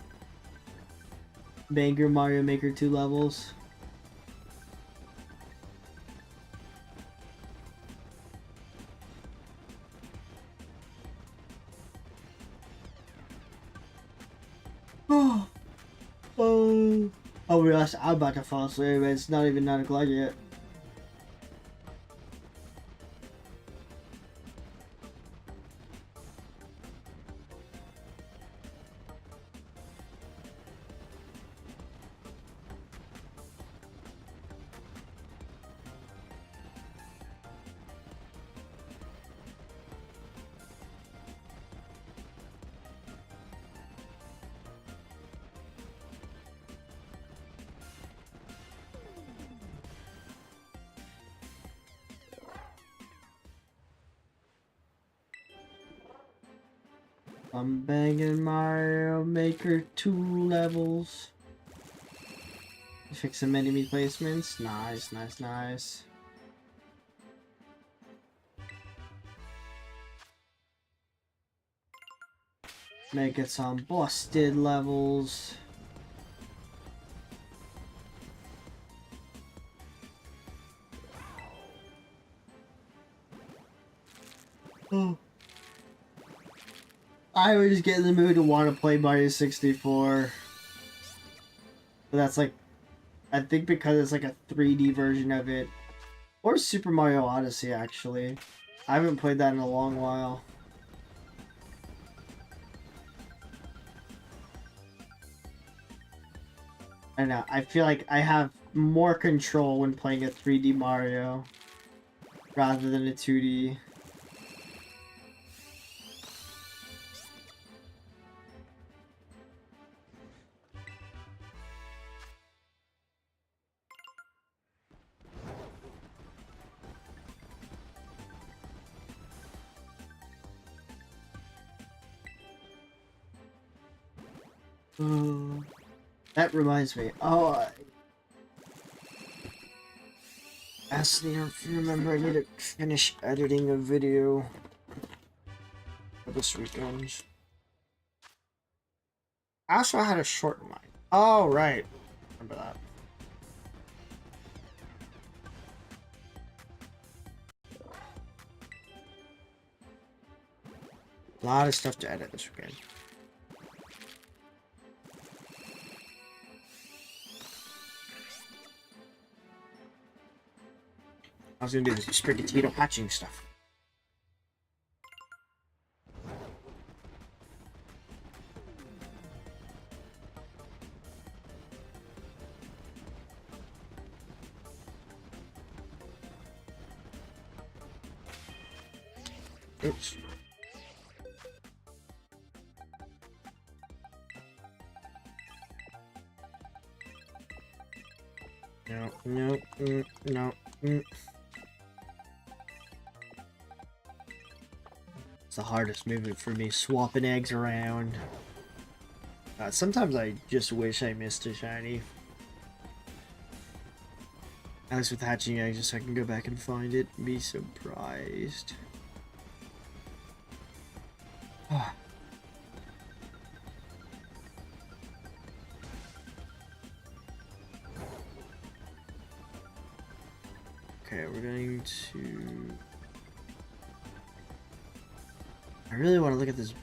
Banger Mario Maker 2 levels. Oh gosh, I'm about to fall asleep. It's not even 9 o'clock yet. I'm banging Mario Maker 2 levels. Fix some enemy placements. Nice, nice, nice. Make it some busted levels. Oh. I always get in the mood to want to play Mario 64. But that's like, I think because it's like a 3D version of it. Or Super Mario Odyssey, actually. I haven't played that in a long while. I know, I feel like I have more control when playing a 3D Mario rather than a 2D. That reminds me. Oh, actually, if you remember, I need to finish editing a video for this weekend. I also had a short in mind. Oh, right. Remember that. A lot of stuff to edit this weekend. I was gonna do this Sprigatito hatching stuff. Oops. No, no, no. It's the hardest movement for me, swapping eggs around. Sometimes I just wish I missed a shiny. At least with hatching eggs, just so I can go back and find it and be surprised. Okay, we're going to... I really want to look at this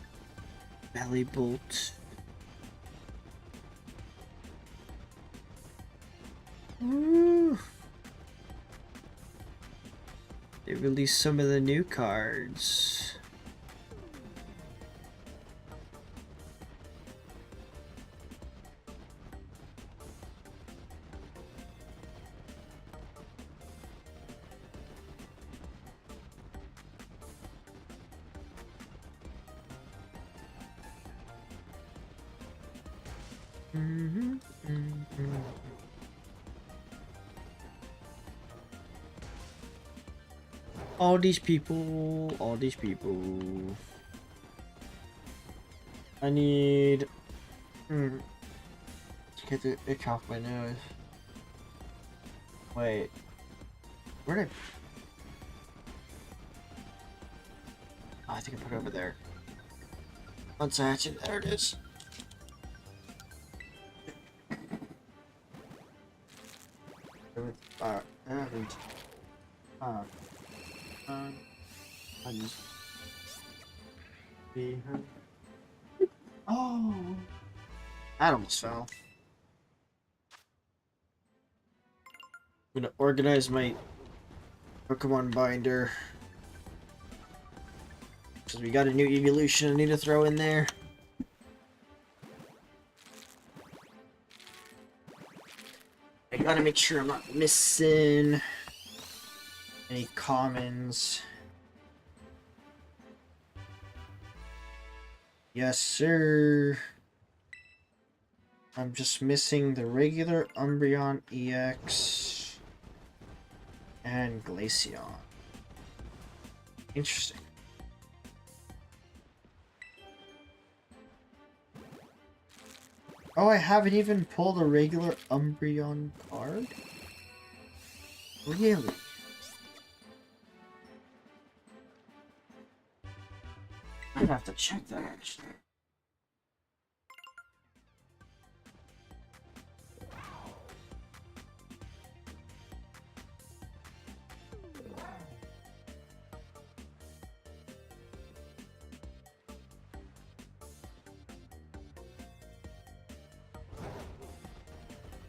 belly bolt. Ooh. They released some of the new cards. All these people, all these people. I need to get the itch off my nose. Wait, where did I think I put it over there. Let's hatch it. There it is. Oh, that almost fell. I'm gonna organize my Pokemon binder because we got a new evolution I need to throw in there. I gotta make sure I'm not missing any commons. Yes, sir. I'm just missing the regular Umbreon EX and Glaceon. Interesting. Oh, I haven't even pulled a regular Umbreon card? Really? I'd have to check that actually.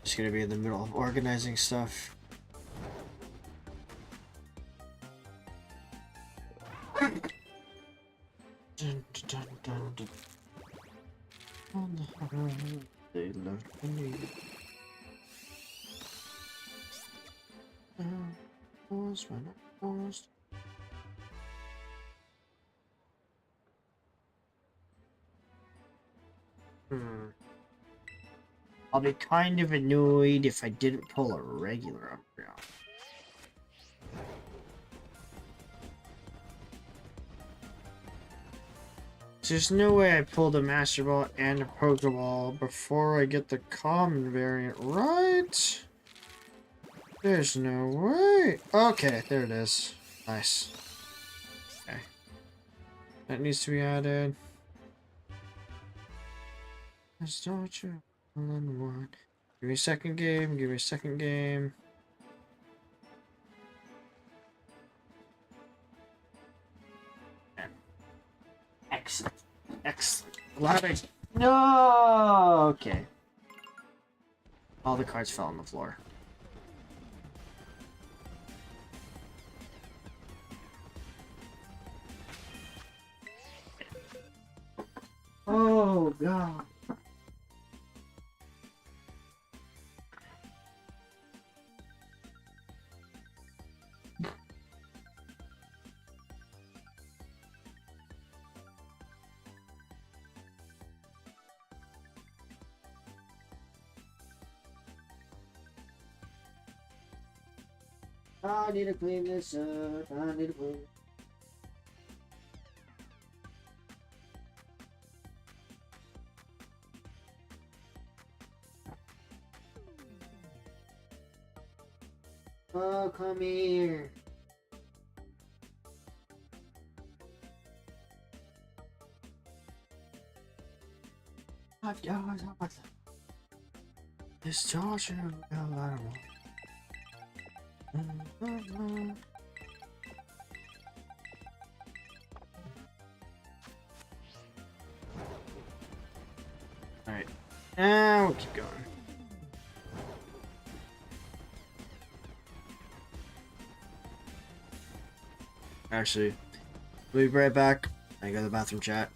Just gonna be in the middle of organizing stuff. Dun, dun, dun, dun. They left me. Pause when I paused. I'll be kind of annoyed if I didn't pull a regular Umbreon. There's no way I pulled a Master Ball and a Pokeball before I get the common variant, right? There's no way. Okay, there it is. Nice. Okay. That needs to be added. Let's start you. One. Give me a second game. Give me a second game. Excellent. Excellent. Glad I... No! Okay. All the cards fell on the floor. Oh, God. I need to clean this up. I need to clean. Oh, come here. $5. How much? This charger. I don't know. Alright. Now we'll keep going. Actually, we'll be right back. I go to the bathroom chat.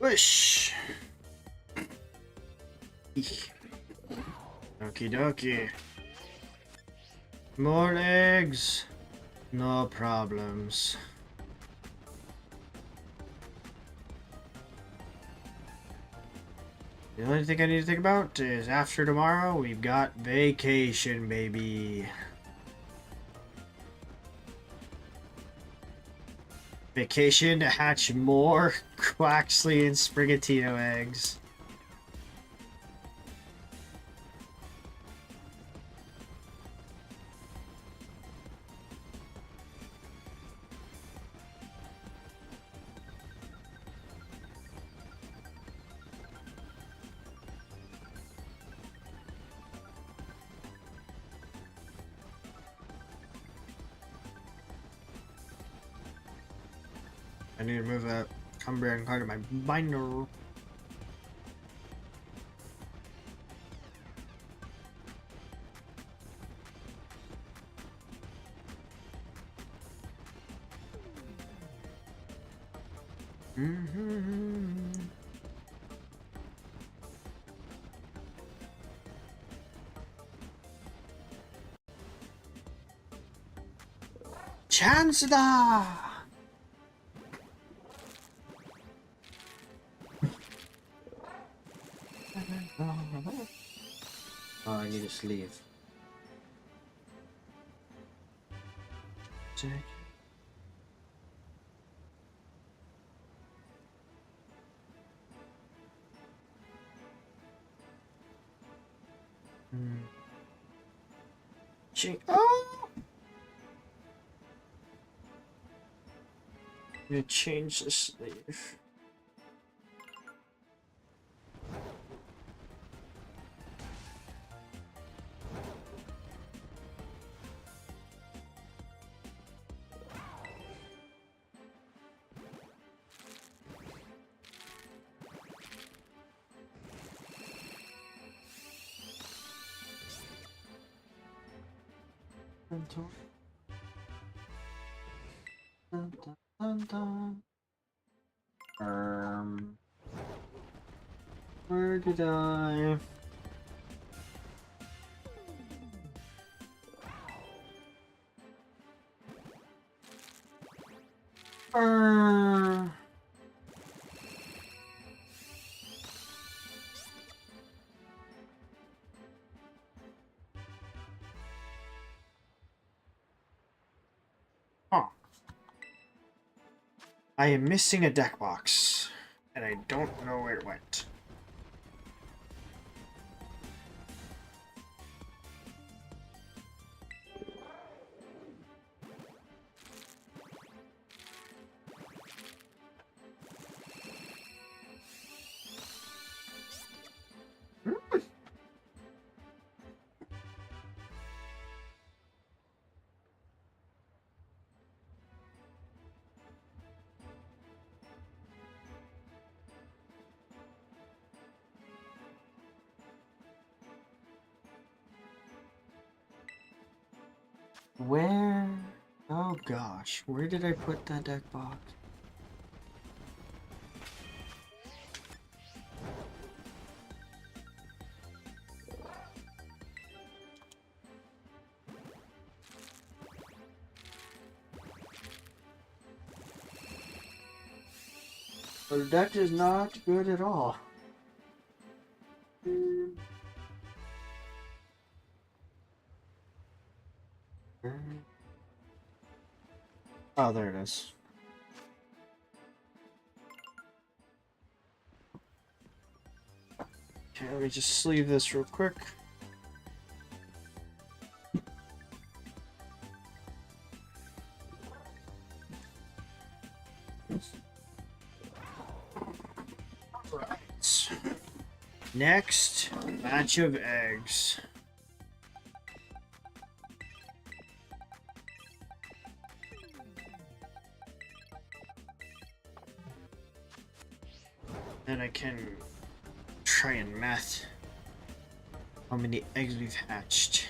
Whoosh! Eek. Okie dokie. More eggs. No problems. The only thing I need to think about is after tomorrow, we've got vacation, baby. Vacation to hatch more Quaxly and Sprigatito eggs. I need to move a Cumbrian card to my binder. Chancellor! Oh, I need a sleeve. Check. Oh! I'm gonna change the sleeve. Dun, dun, dun, dun. Where did I? Huh. I am missing a deck box, and I don't know where it went. Where? Oh gosh, where did I put that deck box? The deck is not good at all. Oh, there it is. Okay, let me just sleeve this real quick. Right. Next, batch of eggs. Then I can try and math how many eggs we've hatched.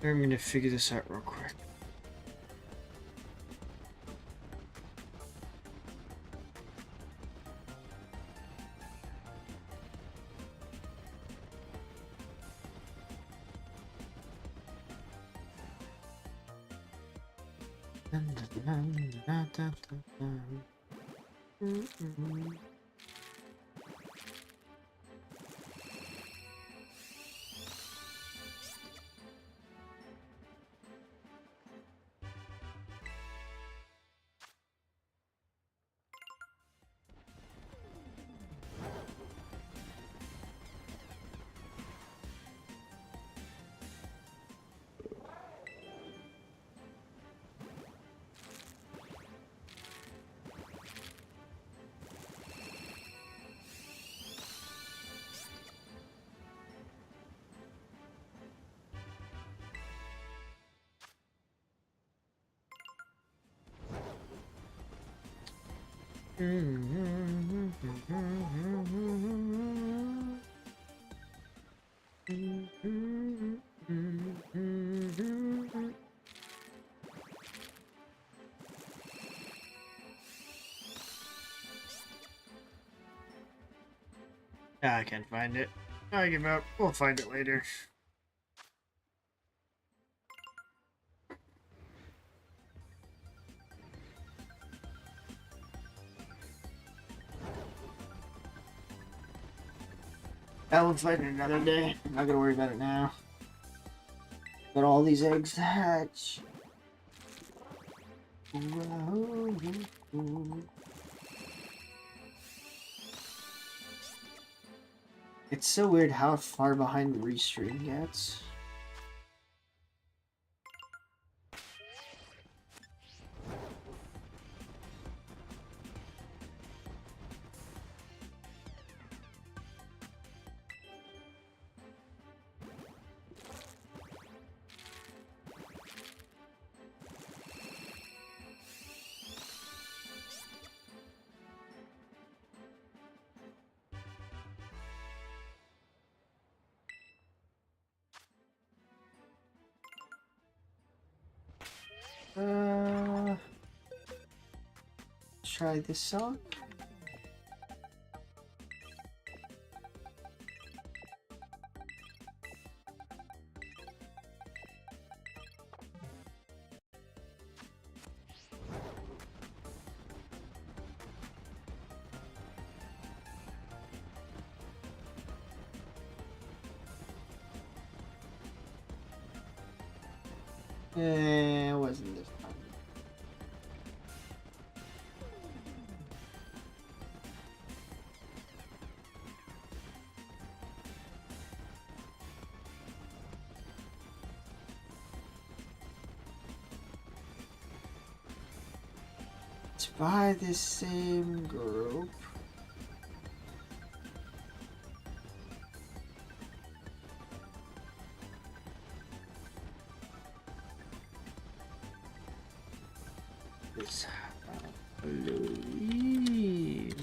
I'm gonna figure this out real quick. I can't find it. I give up. We'll find it later. I will find it another day. I'm not gonna worry about it now. Got all these eggs to hatch. It's so weird how far behind the restream gets. Try this song. It wasn't this time. It's by the same group. It's Halloween.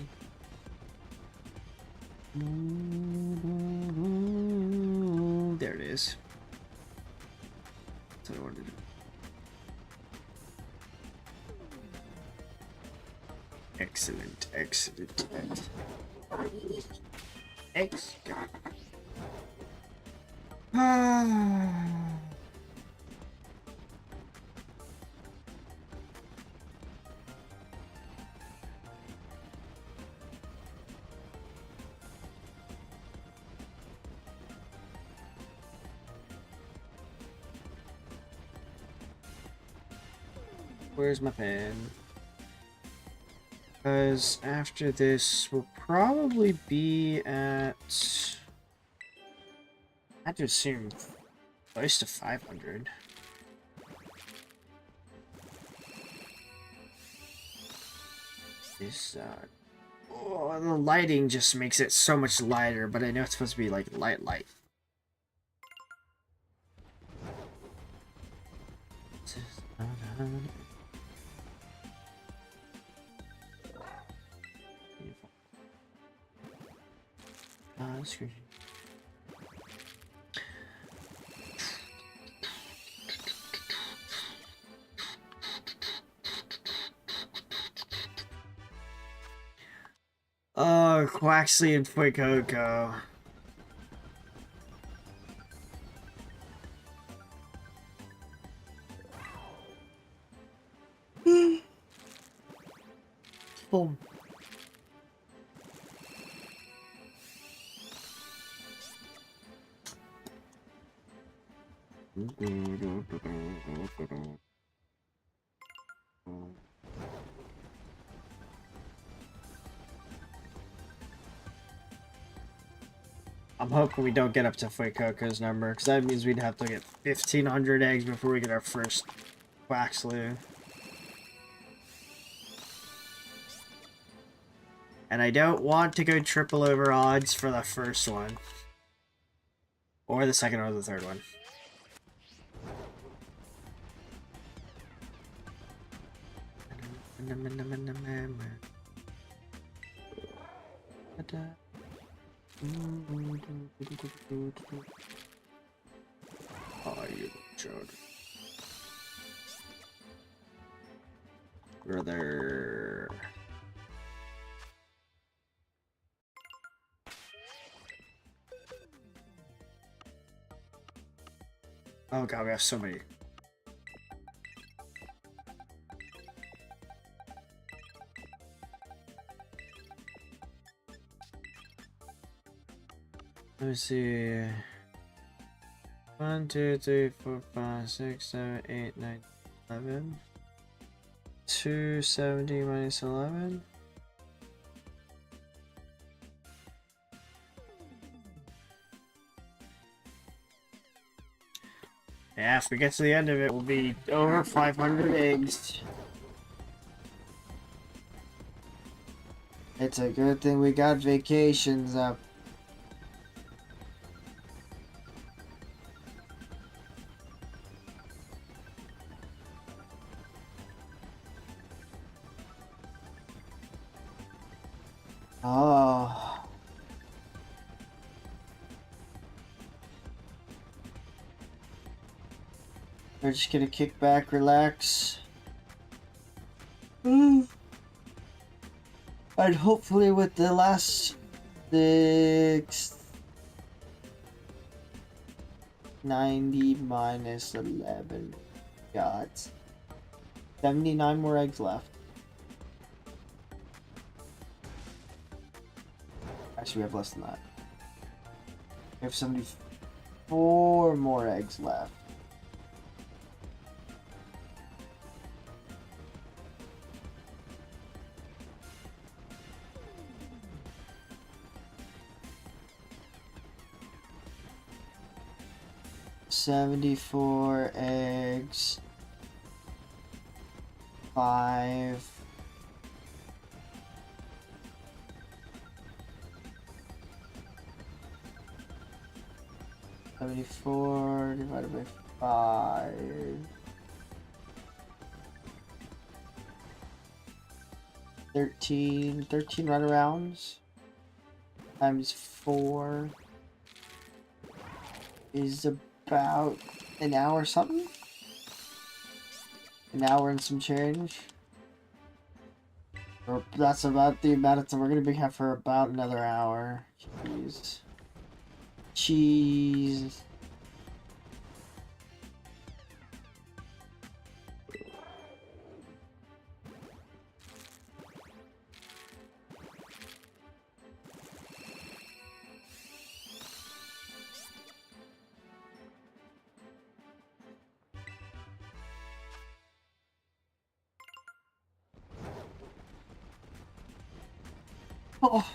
There it is. That's what I wanted to do. Excellent, excellent, excellent. Where's my pen? Because after this, we'll probably be at... I have to assume close to 500. This, oh, the lighting just makes it so much lighter, but I know it's supposed to be like light. Screen. Oh, Quaxly and Fuecoco. Boom. I'm hoping we don't get up to Fuecoco's number, because that means we'd have to get 1,500 eggs before we get our first Quaxly. And I don't want to go triple over odds for the first one. Or the second or the third one. Oh, you children. Brother. Oh god, we have so many. Let me see. 1, 2, 3, 4, 5, 6, 7, 8, 9, 11. 270 minus 11. Yeah, if we get to the end of it, we'll be over 500 eggs. It's a good thing we got vacations up. Oh. We're just gonna kick back, relax. And hopefully with the last 690 minus 11, got 79 more eggs left. Actually, we have less than that. We have 74 more eggs left. $74 eggs. 5. $74 divided by 5. 13 runarounds times 4 is about an hour something. An hour and some change. Or that's about the amount of time we're gonna be here for about another hour. Jeez. Cheese. Oh.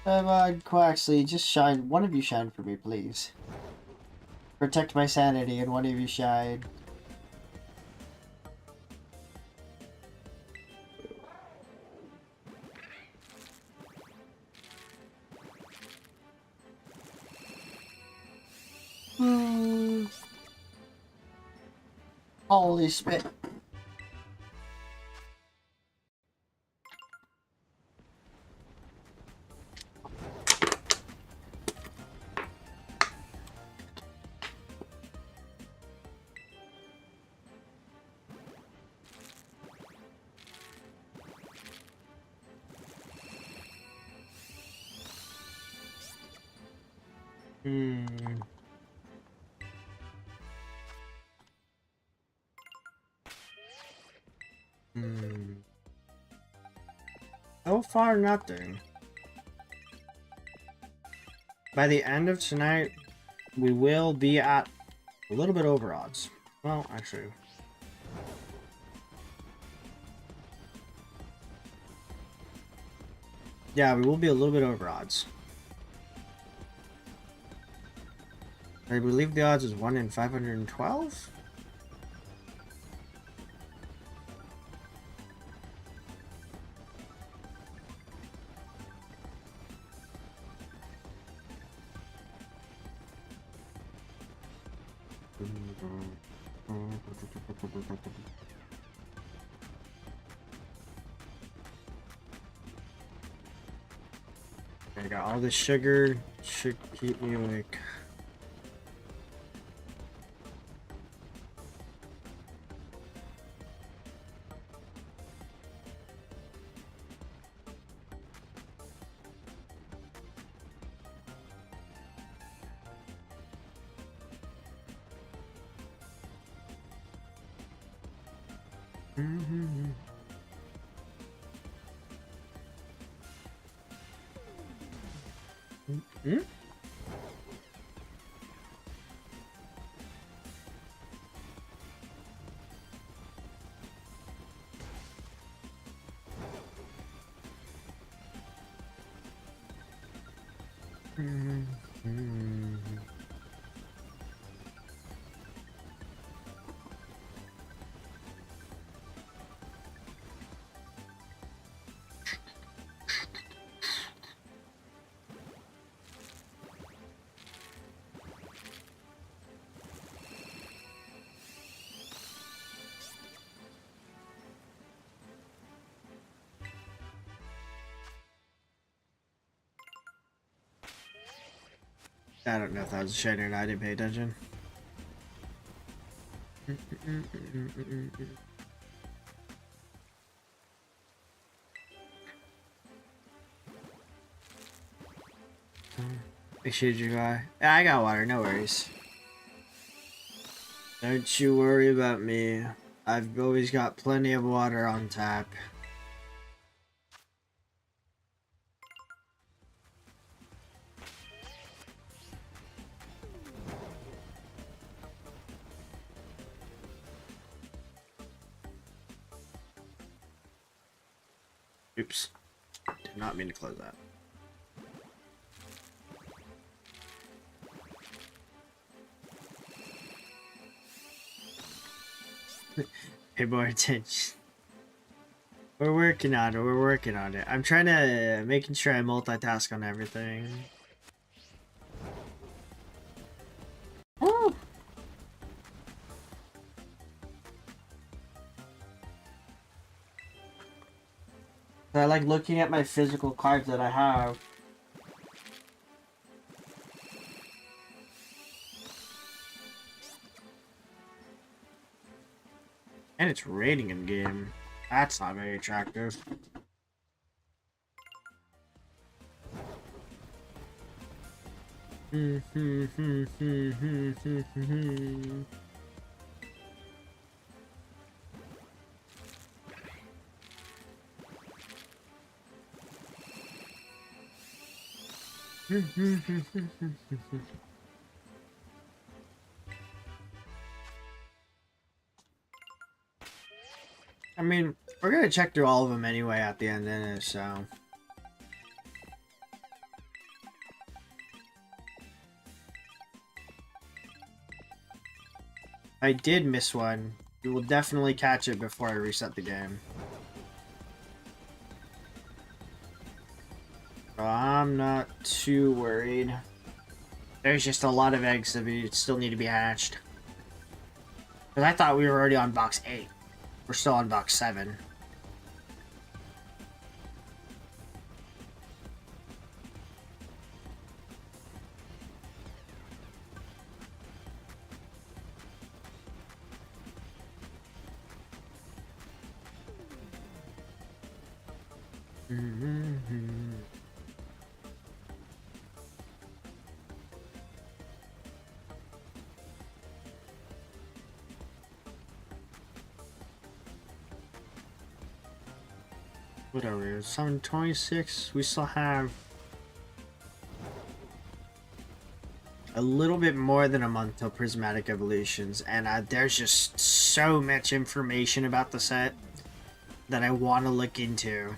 Come on, Quaxly, just shine. One of you shine for me, please. Protect my sanity, and one of you shine. Holy spit. So far, nothing. By the end of tonight, we will be at a little bit over odds. Well, actually. Yeah, we will be a little bit over odds. I believe the odds is 1 in 512? I got all this sugar, should keep me awake. I don't know if that was a shade or not, I didn't pay attention. Excuse you, guy. I got water, no worries. Don't you worry about me. I've always got plenty of water on tap. Oops. Did not mean to close that. Pay more attention. We're working on it, we're working on it. I'm trying to, making sure I multitask on everything. Woo! I like looking at my physical cards that I have. And it's raining in game. That's not very attractive. I mean, we're gonna check through all of them anyway at the end of this, so... I did miss one. We will definitely catch it before I reset the game. So I'm not too worried. There's just a lot of eggs that still need to be hatched. Because I thought we were already on box 8. We're still on box 7. Whatever, 726. We still have a little bit more than a month till Prismatic Evolutions, and there's just so much information about the set that I want to look into.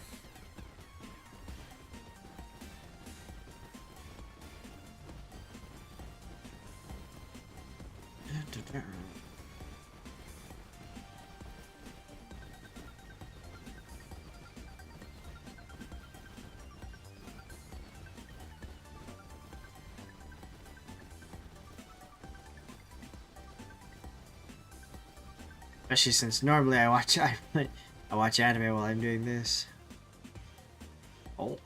Especially since normally I watch anime while I'm doing this. Oh.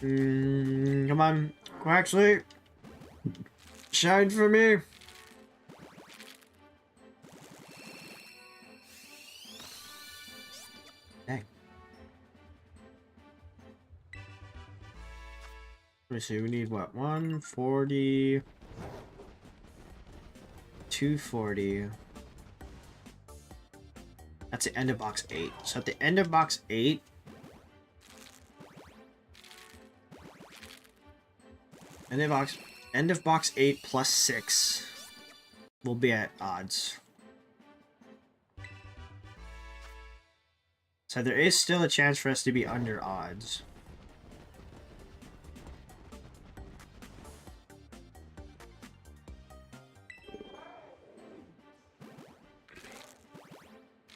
Come on, Quaxly, shine for me. Dang. Let me see. We need what? 140, 240. That's the end of box 8. So at the end of box 8. End of box 8 plus 6 will be at odds. So there is still a chance for us to be under odds.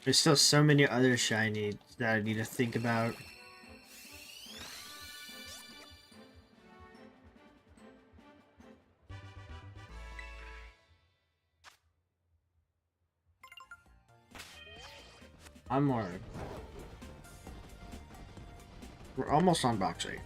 There's still so many other shinies that I need to think about. I'm worried. We're almost on box 8.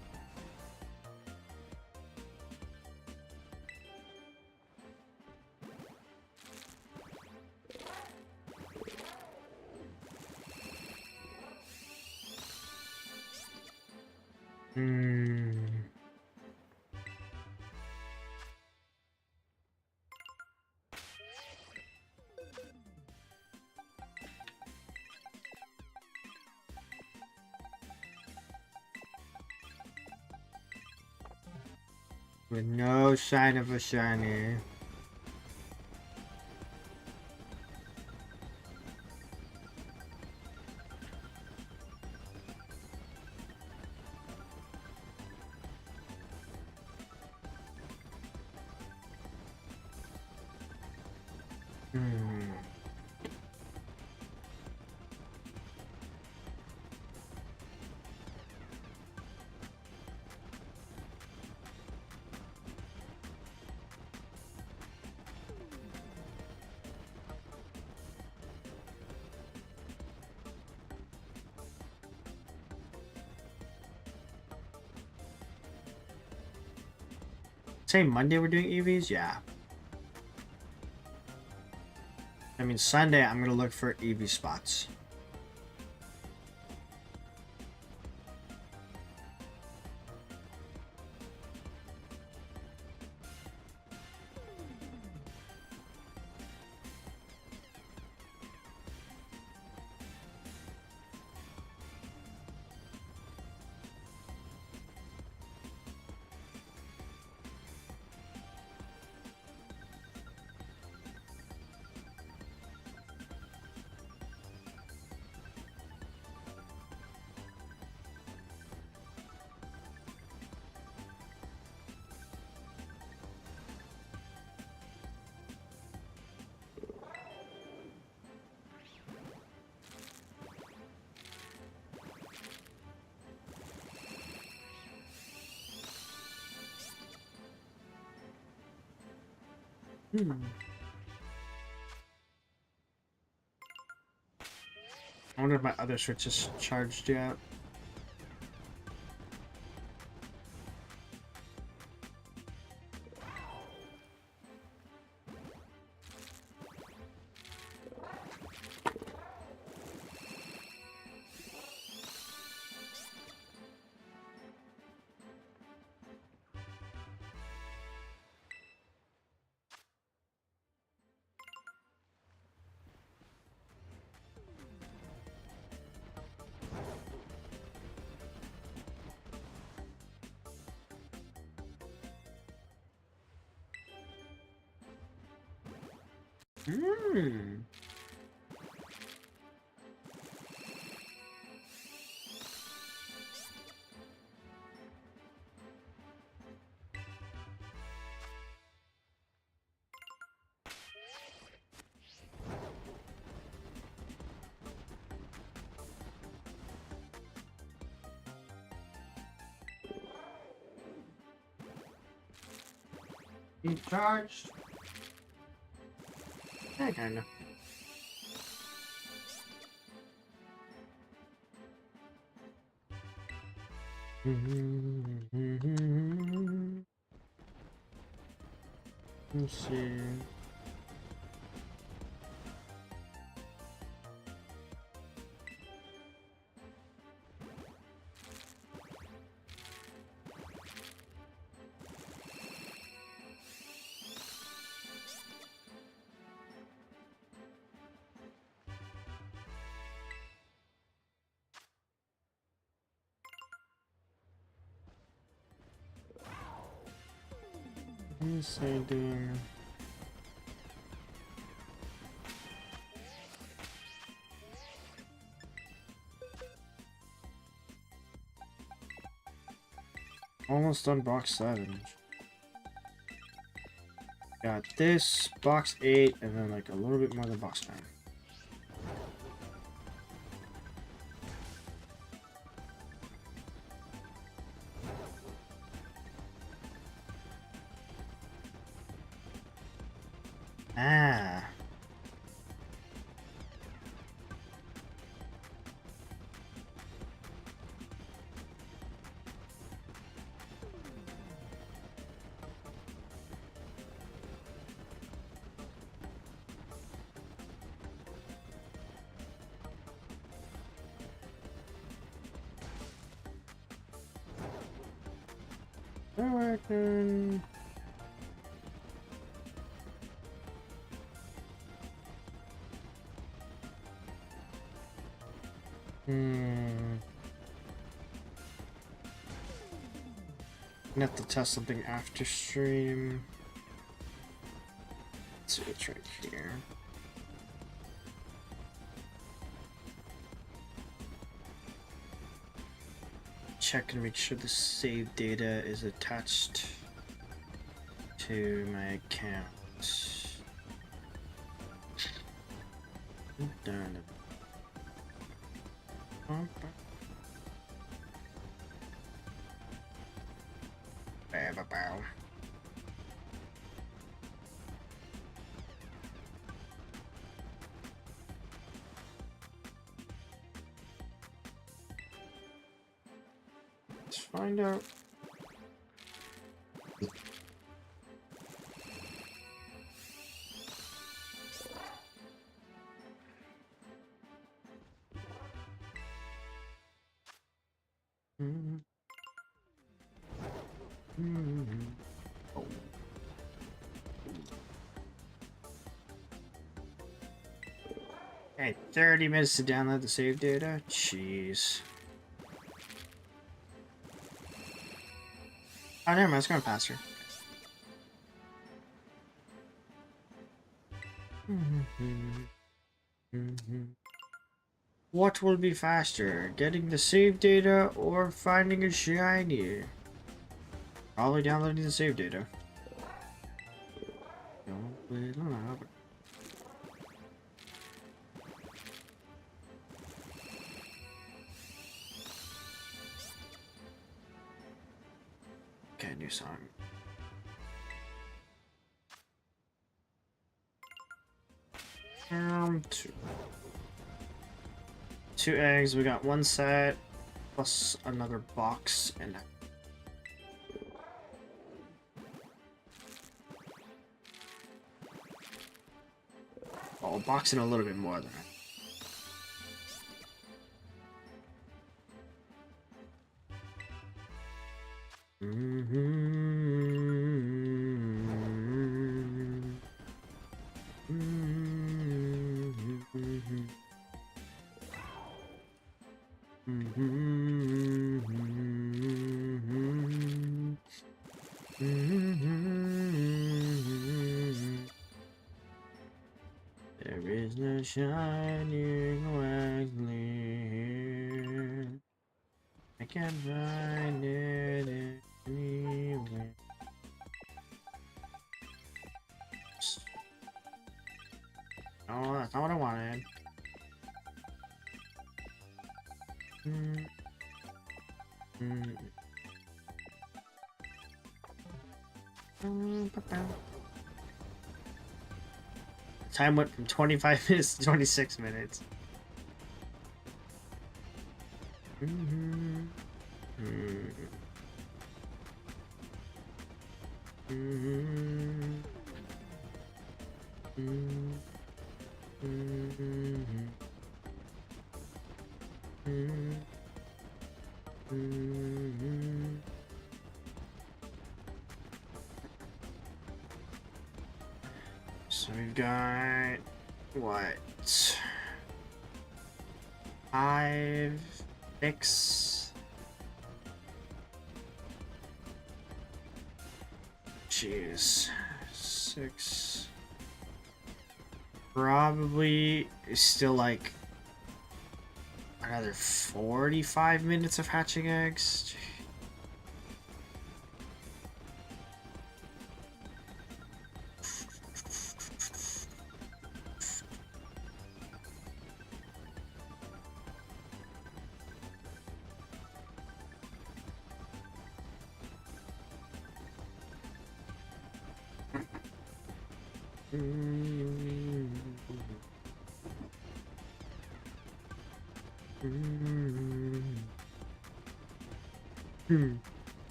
With no sign of a shiny. Say Monday we're doing EVs? Yeah. means Sunday I'm gonna look for EV spots. I wonder if my other switch is charged yet. Be charged. Yeah, kinda. Let's see. Deciding. Almost done box 7. Got this, box 8, and then like a little bit more than box 9. Ah. Working. I have to test something after stream. Let's see what's right here. Check and make sure the save data is attached to my account. Done. Bow. Let's find out. Oh. Okay, 30 minutes to download the save data? Jeez. Oh, never mind, it's going faster. What will be faster, getting the save data or finding a shiny? Probably downloading the save data. Okay, new song. Two eggs. We got one set plus another box and. Oh, box and a little bit more than that. There is no shining Quaxly here. I can't find it anywhere. Oh, that's not what I wanted. Time went from 25 minutes to 26 minutes. So we've got what? 5, 6. Jeez, 6. Probably still like another 45 minutes of hatching eggs.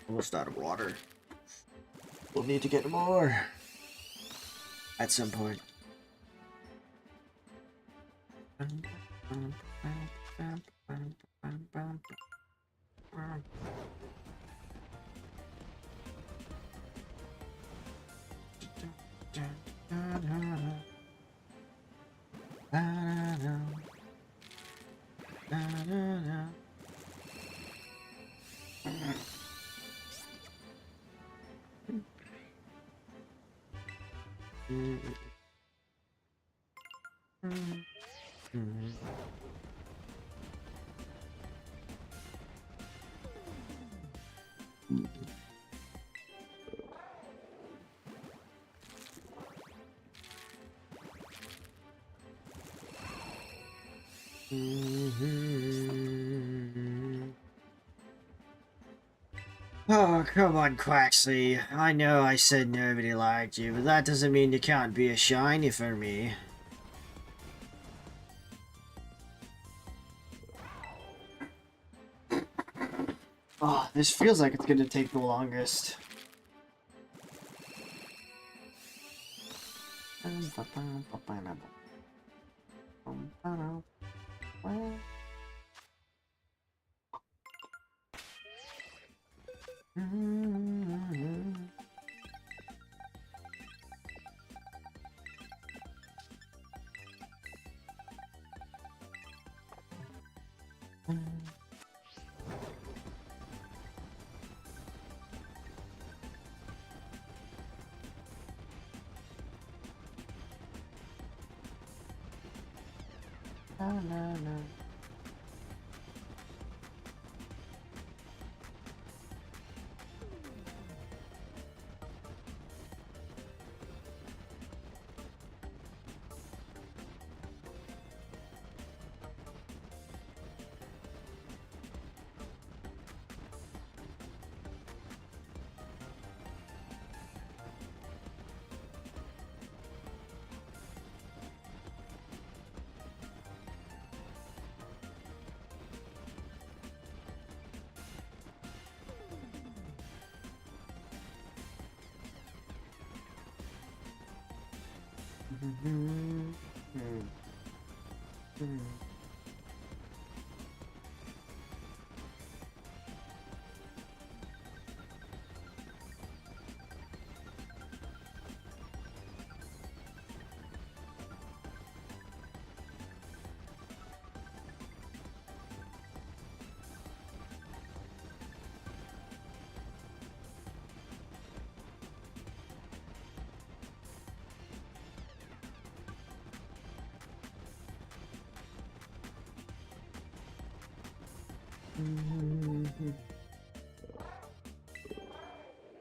Almost out of water. We'll need to get more at some point. Oh, come on, Quaxly. I know I said nobody liked you, but that doesn't mean you can't be a shiny for me. Oh, this feels like it's gonna take the longest.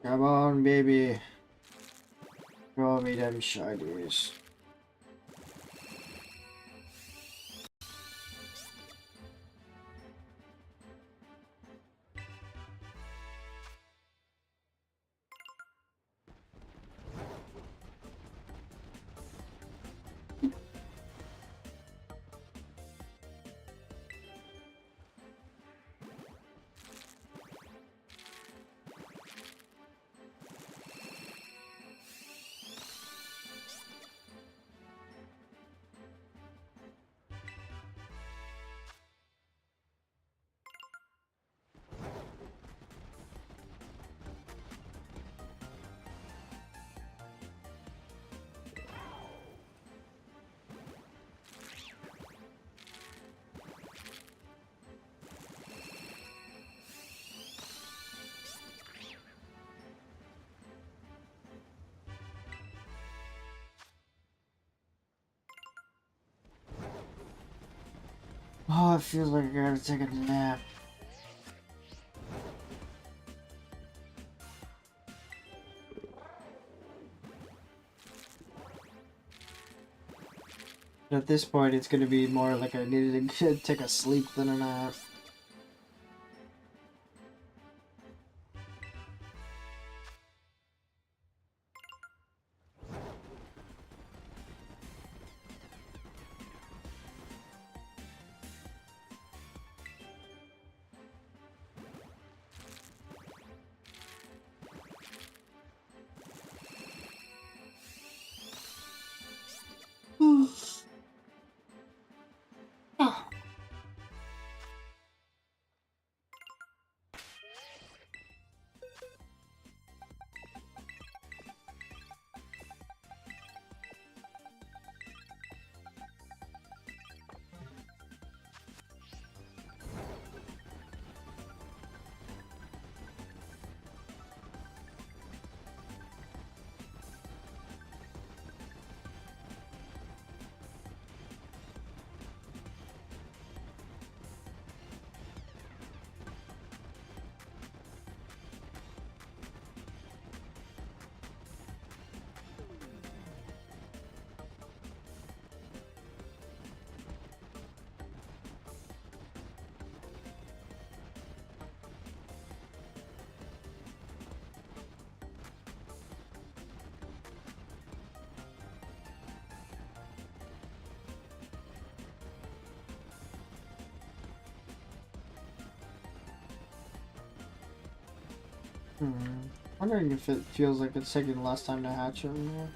Come on, baby. Show me them shinies. Oh, it feels like I gotta take a nap. At this point, it's gonna be more like I needed to take a sleep than a nap. Wondering if it feels like it's taking less time to hatch over here.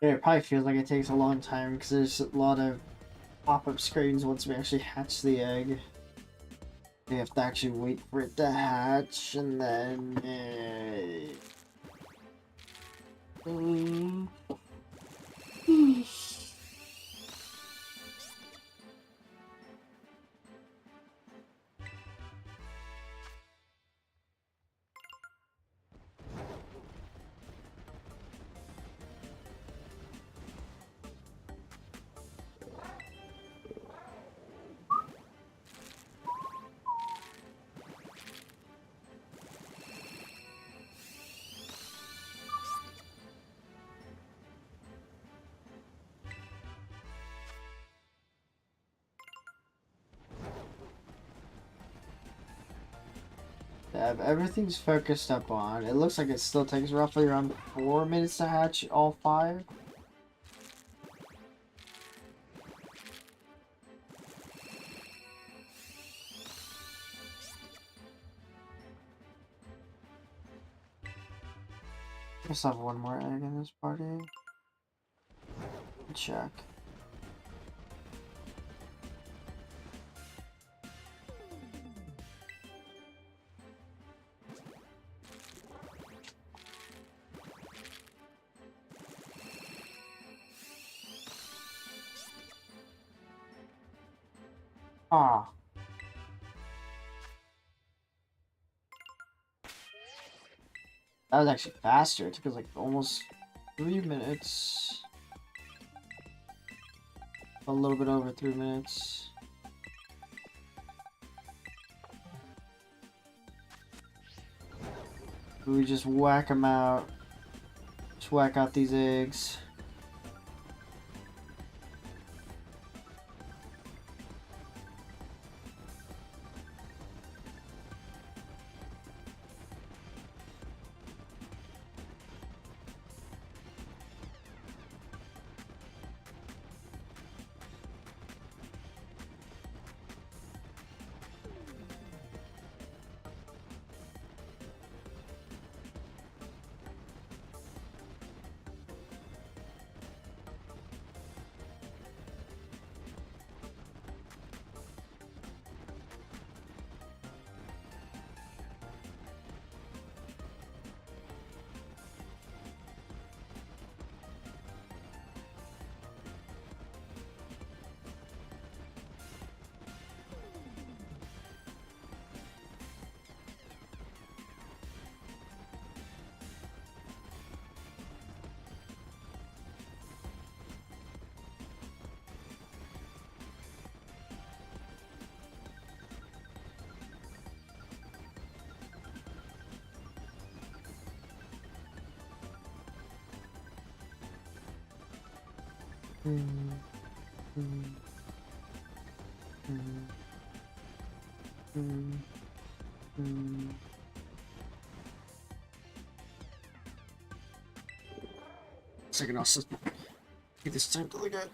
Yeah, it probably feels like it takes a long time because there's a lot of pop-up screens once we actually hatch the egg. We have to actually wait for it to hatch and then... Yeah, everything's focused up on. It looks like it still takes roughly around 4 minutes to hatch all 5. I still have one more egg in this party. Check. Ah. That was actually faster. It took us like almost 3 minutes. A little bit over 3 minutes. We just whack them out. Just whack out these eggs. Second, I'll just get this time to look at.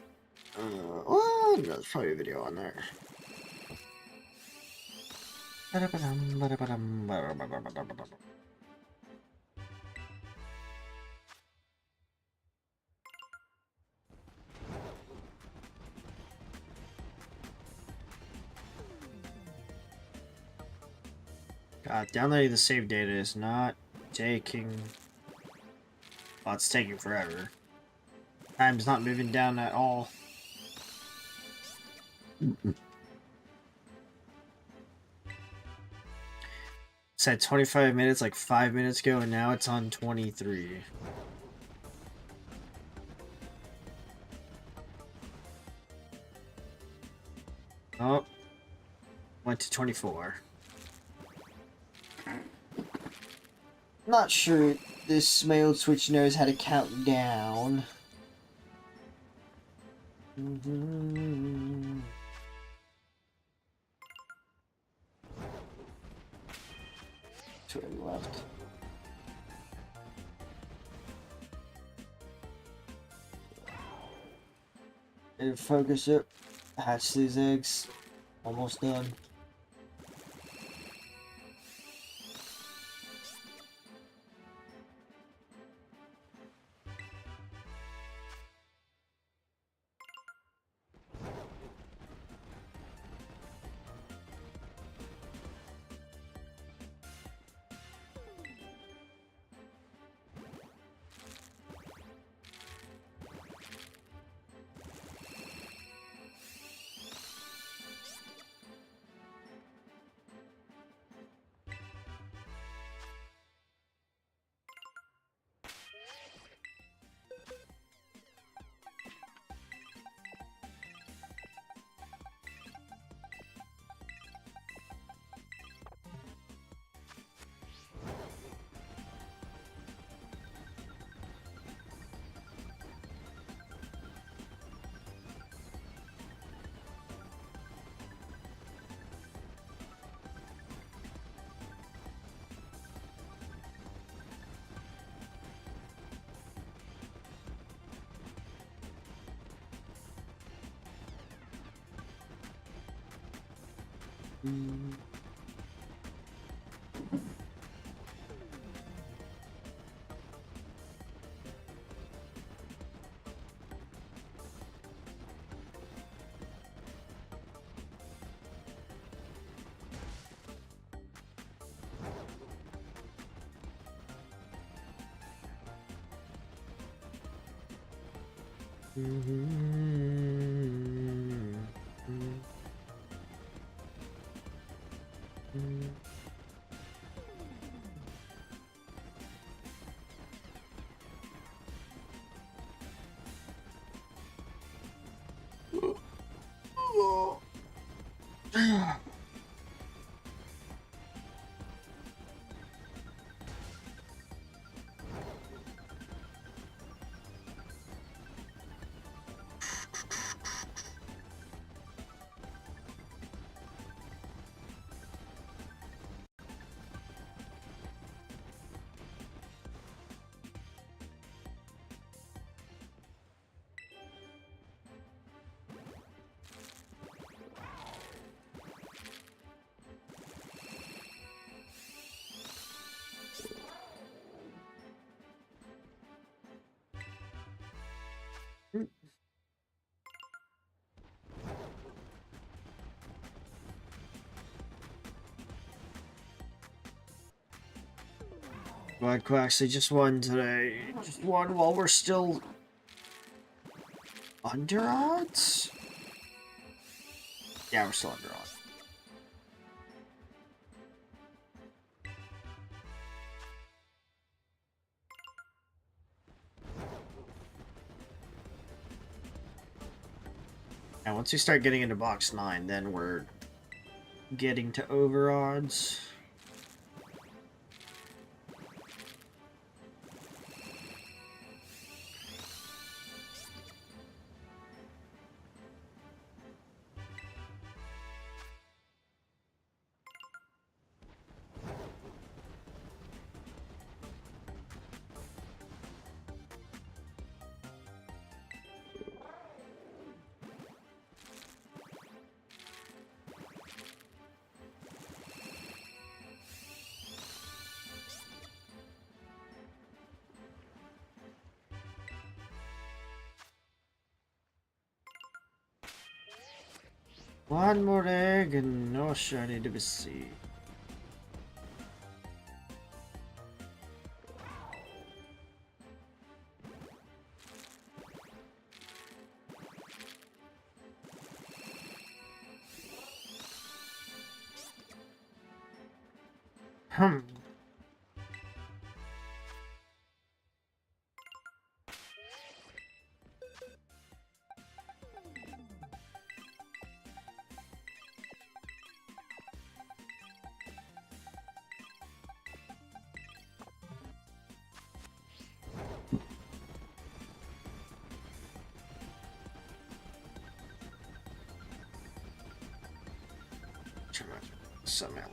Well, no, there's probably a video on there. God, downloading the save data is not taking... Well, it's taking forever. Time's not moving down at all. Said 25 minutes like 5 minutes ago, and now it's on 23. Oh, went to 24. Not sure this mailed switch knows how to count down. Two left. And focus it. Hatch these eggs. Almost done. But Quaxly just won today. Just won while we're still under odds? Yeah, we're still under odds. And once we start getting into box 9, then we're getting to over odds. One more egg and no shiny to be seen. Somehow.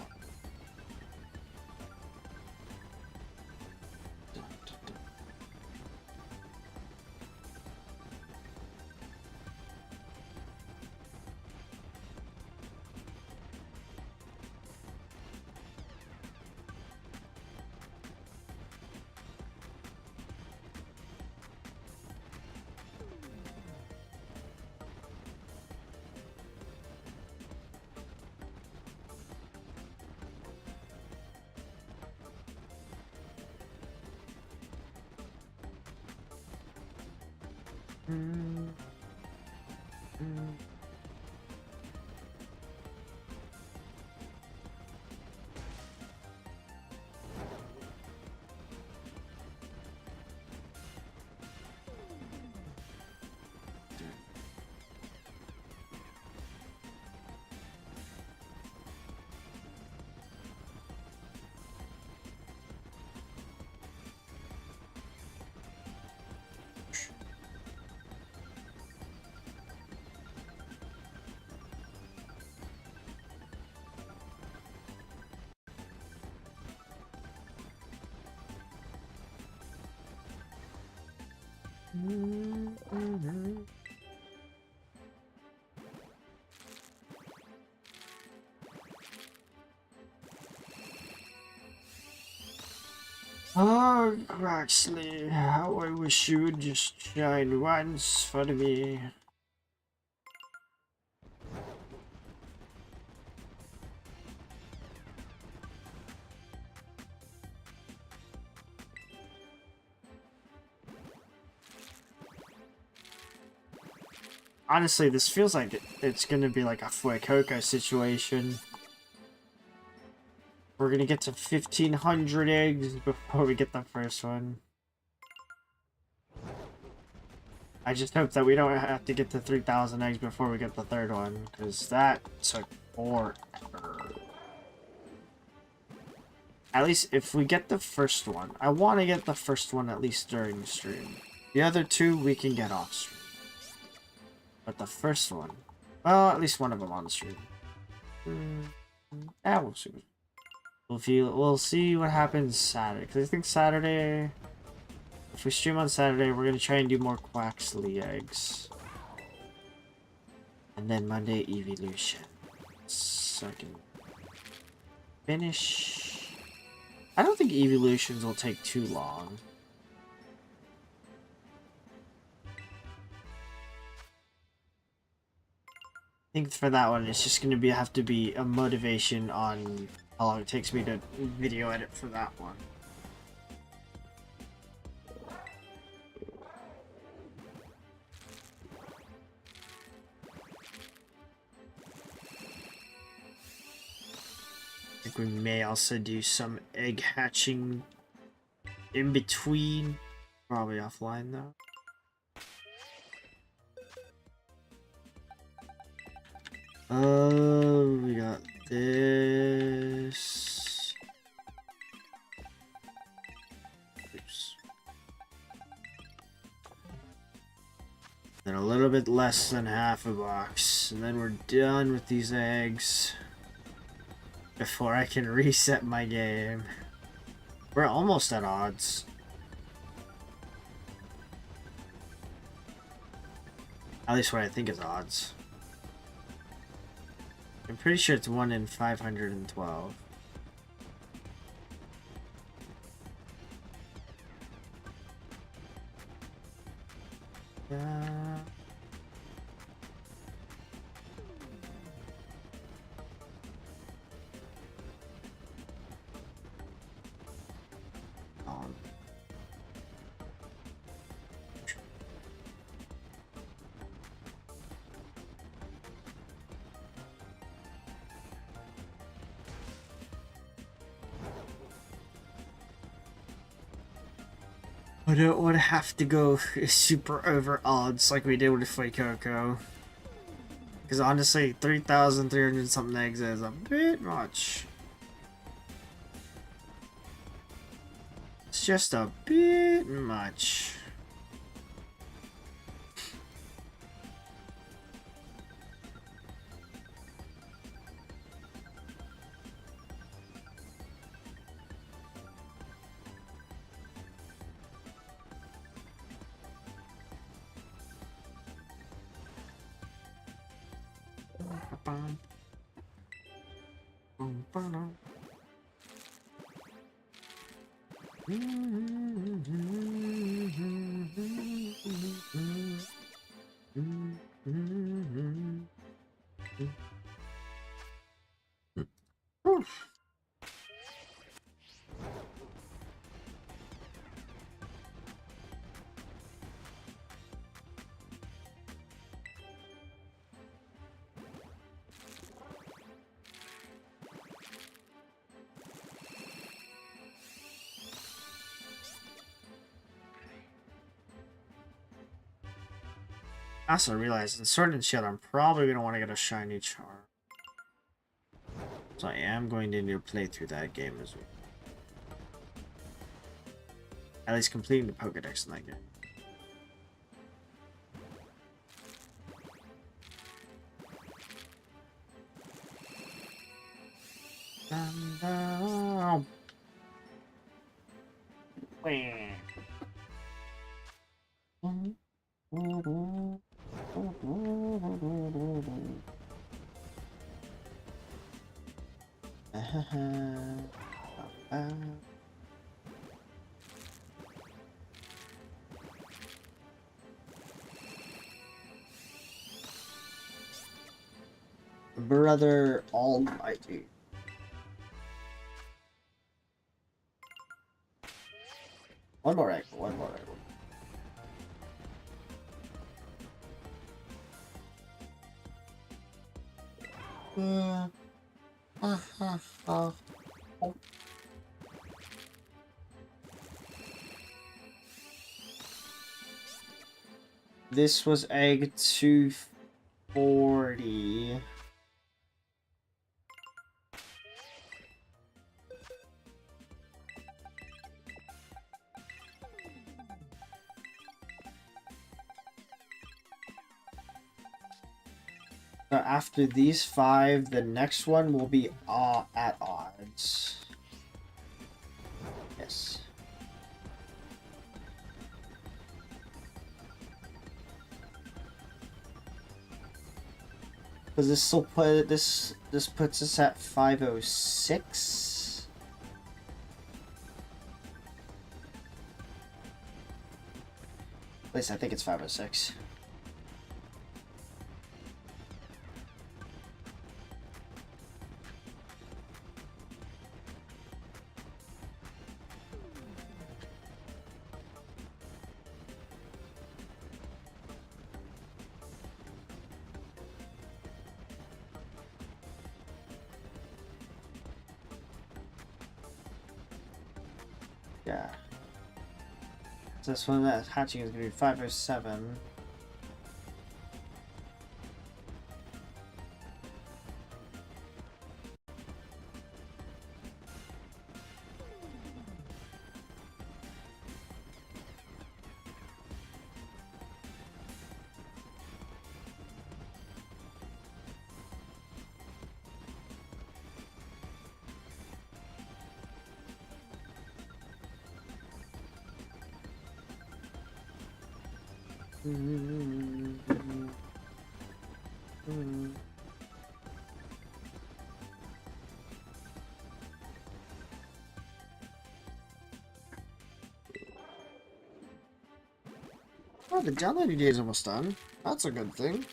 Oh, Quaxly, how I wish you would just shine once for me. Honestly, this feels like it's gonna be like a Fuecoco situation. We're gonna get to 1,500 eggs before we get the first one. I just hope that we don't have to get to 3,000 eggs before we get the third one, because that took forever. At least if we get the first one, I want to get the first one at least during the stream. The other two we can get off stream. But the first one, well, at least one of them on the stream. Yeah, we'll see. We'll see what happens Saturday. Because I think Saturday, if we stream on Saturday, we're gonna try and do more Quaxly eggs. And then Monday evolution, so I can finish. I don't think evolutions will take too long. I think for that one, it's just going to have to be a motivation on how long it takes me to video edit for that one. I think we may also do some egg hatching in between. Probably offline though. We got this. Oops. Then a little bit less than half a box, and then we're done with these eggs before I can reset my game. We're almost at odds. At least what I think is odds. I'm pretty sure it's 1 in 512. I don't want to have to go super over odds like we did with Fuecoco. Because honestly, 3,300 something eggs is a bit much. It's just a bit much. I also realized in Sword and Shield, I'm probably going to want to get a shiny charm. So I am going to need to play through that game as well. At least completing the Pokedex in that game. Brother Almighty. One more egg, one more egg. This was egg 240. So after these 5, the next one will be at odds. Yes. Because this will put this puts us at 506. At least I think it's 506. Yeah. So this one that hatching is going to be 507. Oh, the downloading day is almost done. That's a good thing.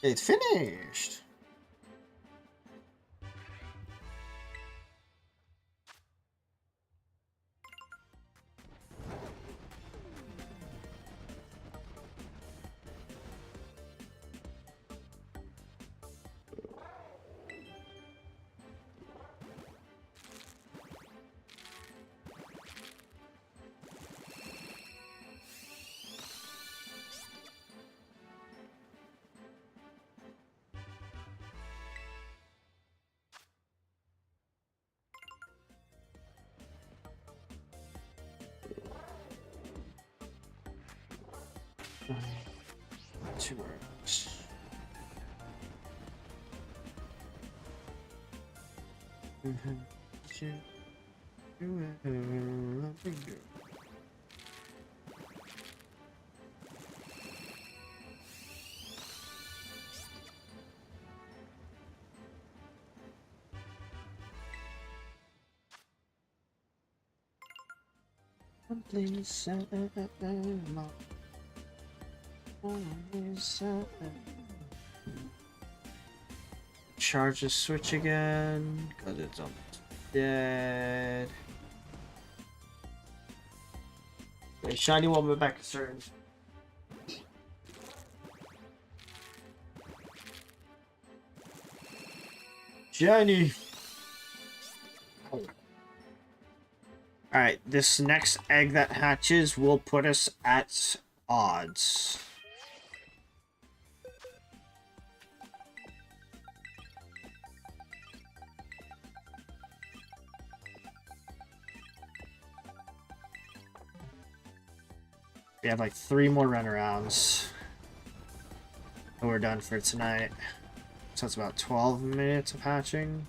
It's finished. Two words. Please, charge the switch again because it's almost dead. Wait, shiny one, we're back to turn. Shiny. Alright, this next egg that hatches will put us at odds. We have like 3 more runarounds. And we're done for tonight. So it's about 12 minutes of hatching.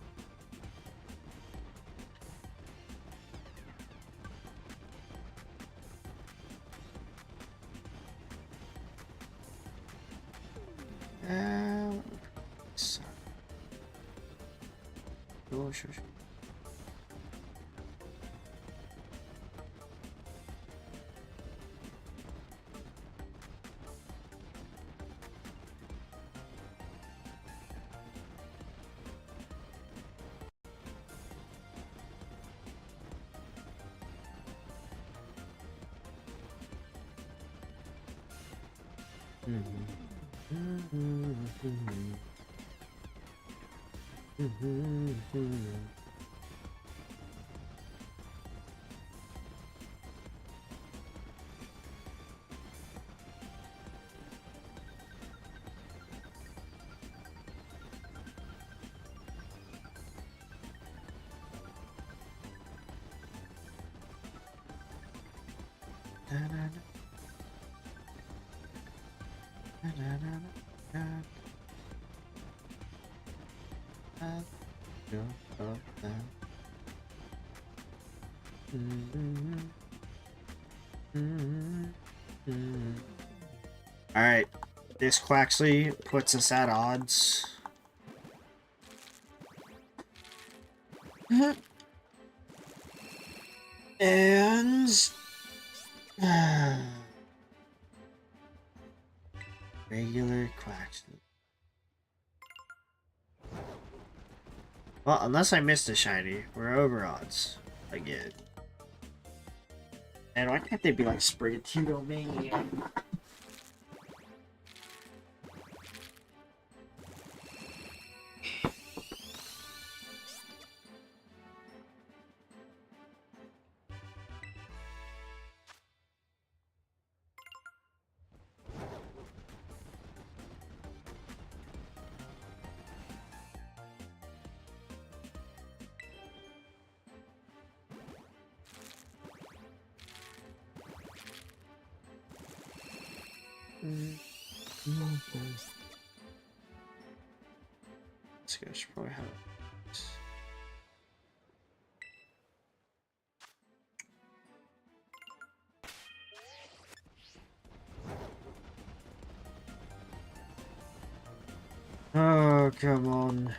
Oh, sure. Alright, this Quaxly puts us at odds. And regular Quaxly. Well, unless I missed a shiny, we're over odds again. And why can't they be like Sprigatito Mania? Let's go, should probably have it. Oh, come on.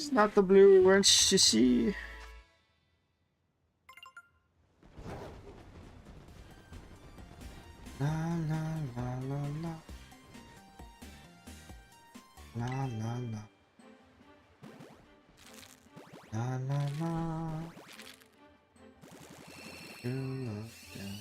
It's not the blue we want to see. La la la la la. La la la. La la la. You look down.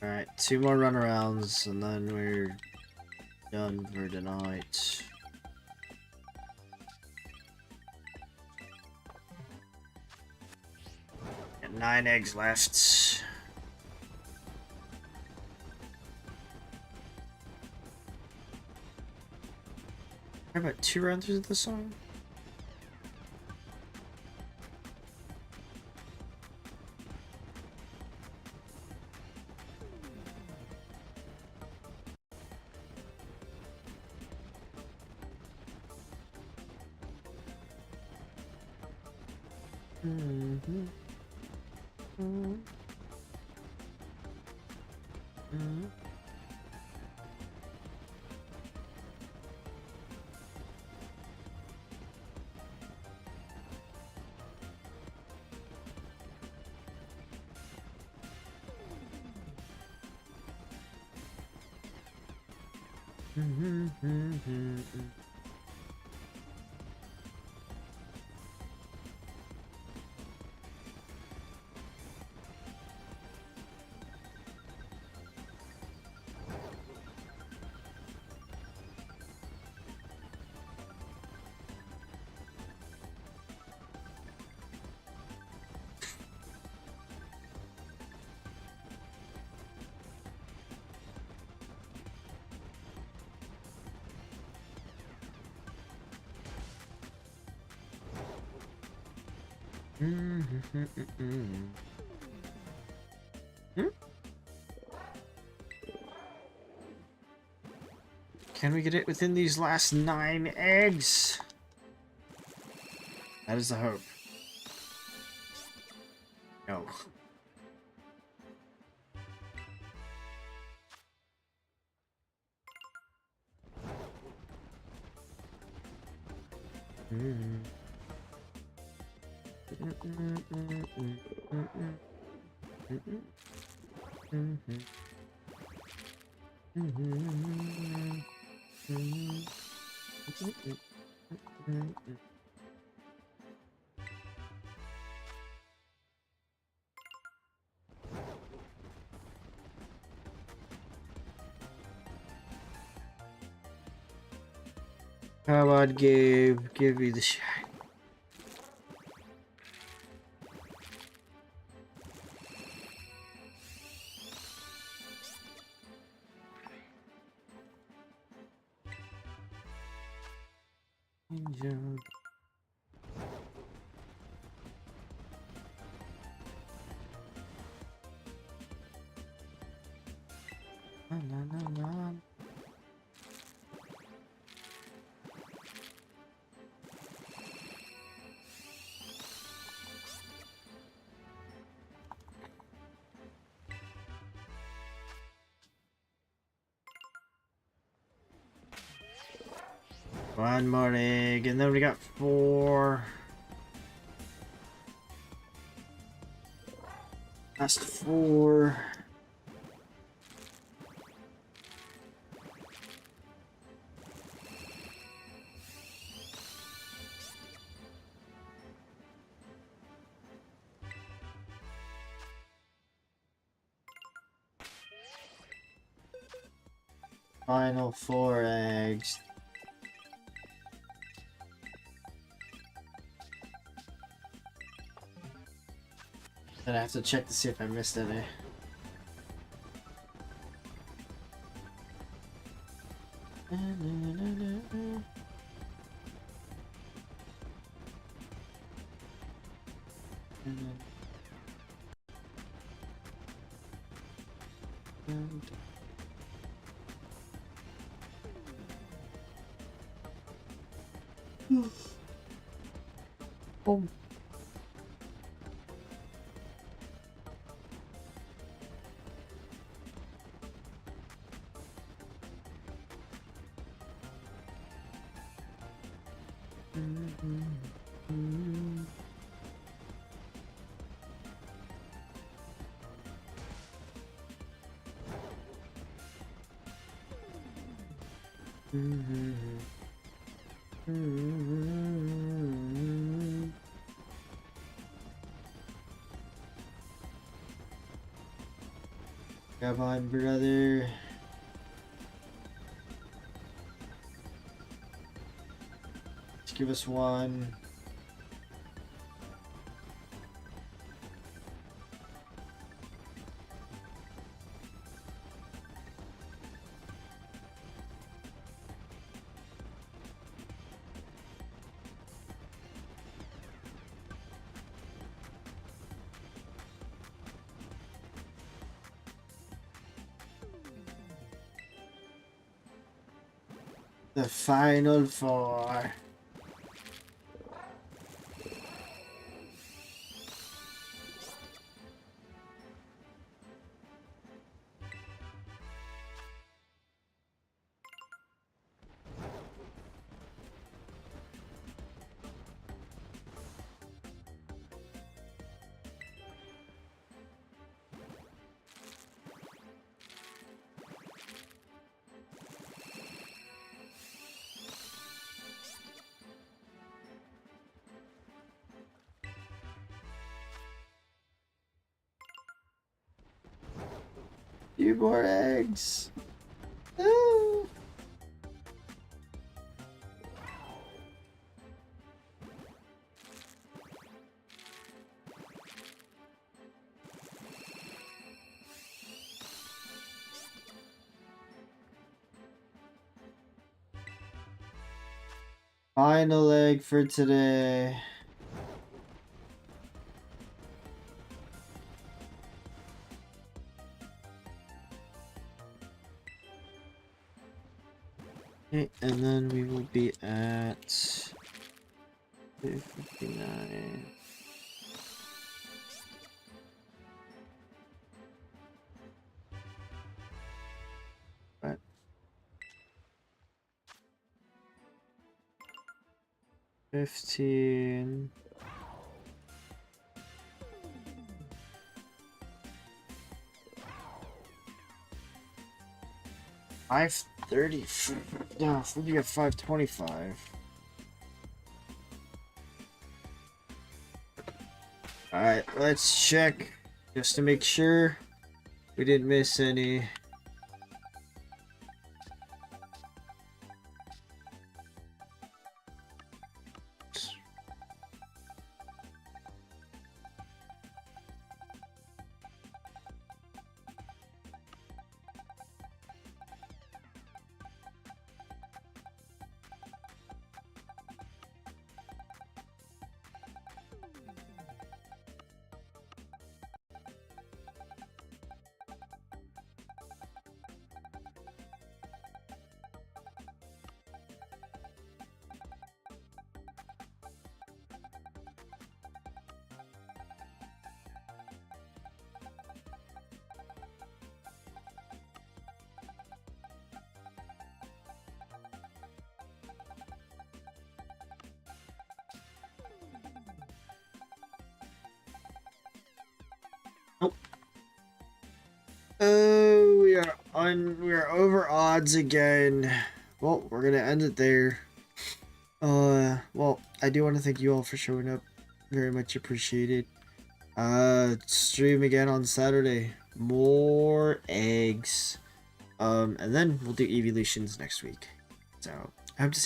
Alright, 2 more runarounds and then we're done for tonight. Got 9 eggs left. How about 2 rounds of the song? Can we get it within these last 9 eggs? That is the hope. No. How about give me the shot? Angel. La, la, la, la. One more egg, and then we got 4. Last 4. Final 4 eggs. Then I have to check to see if I missed any. Boom. Come on, brother. Just give us one. The final four. Few more eggs. No. Final egg for today. Okay, and then we will be at 59. What? 15. $530. No, we got 525. Alright, let's check just to make sure we didn't miss any. Oh, we are over odds again. Well, we're gonna end it there. Well, I do want to thank you all for showing up. Very much appreciated. Stream again on Saturday. More eggs. And then we'll do evolutions next week. So, I hope to see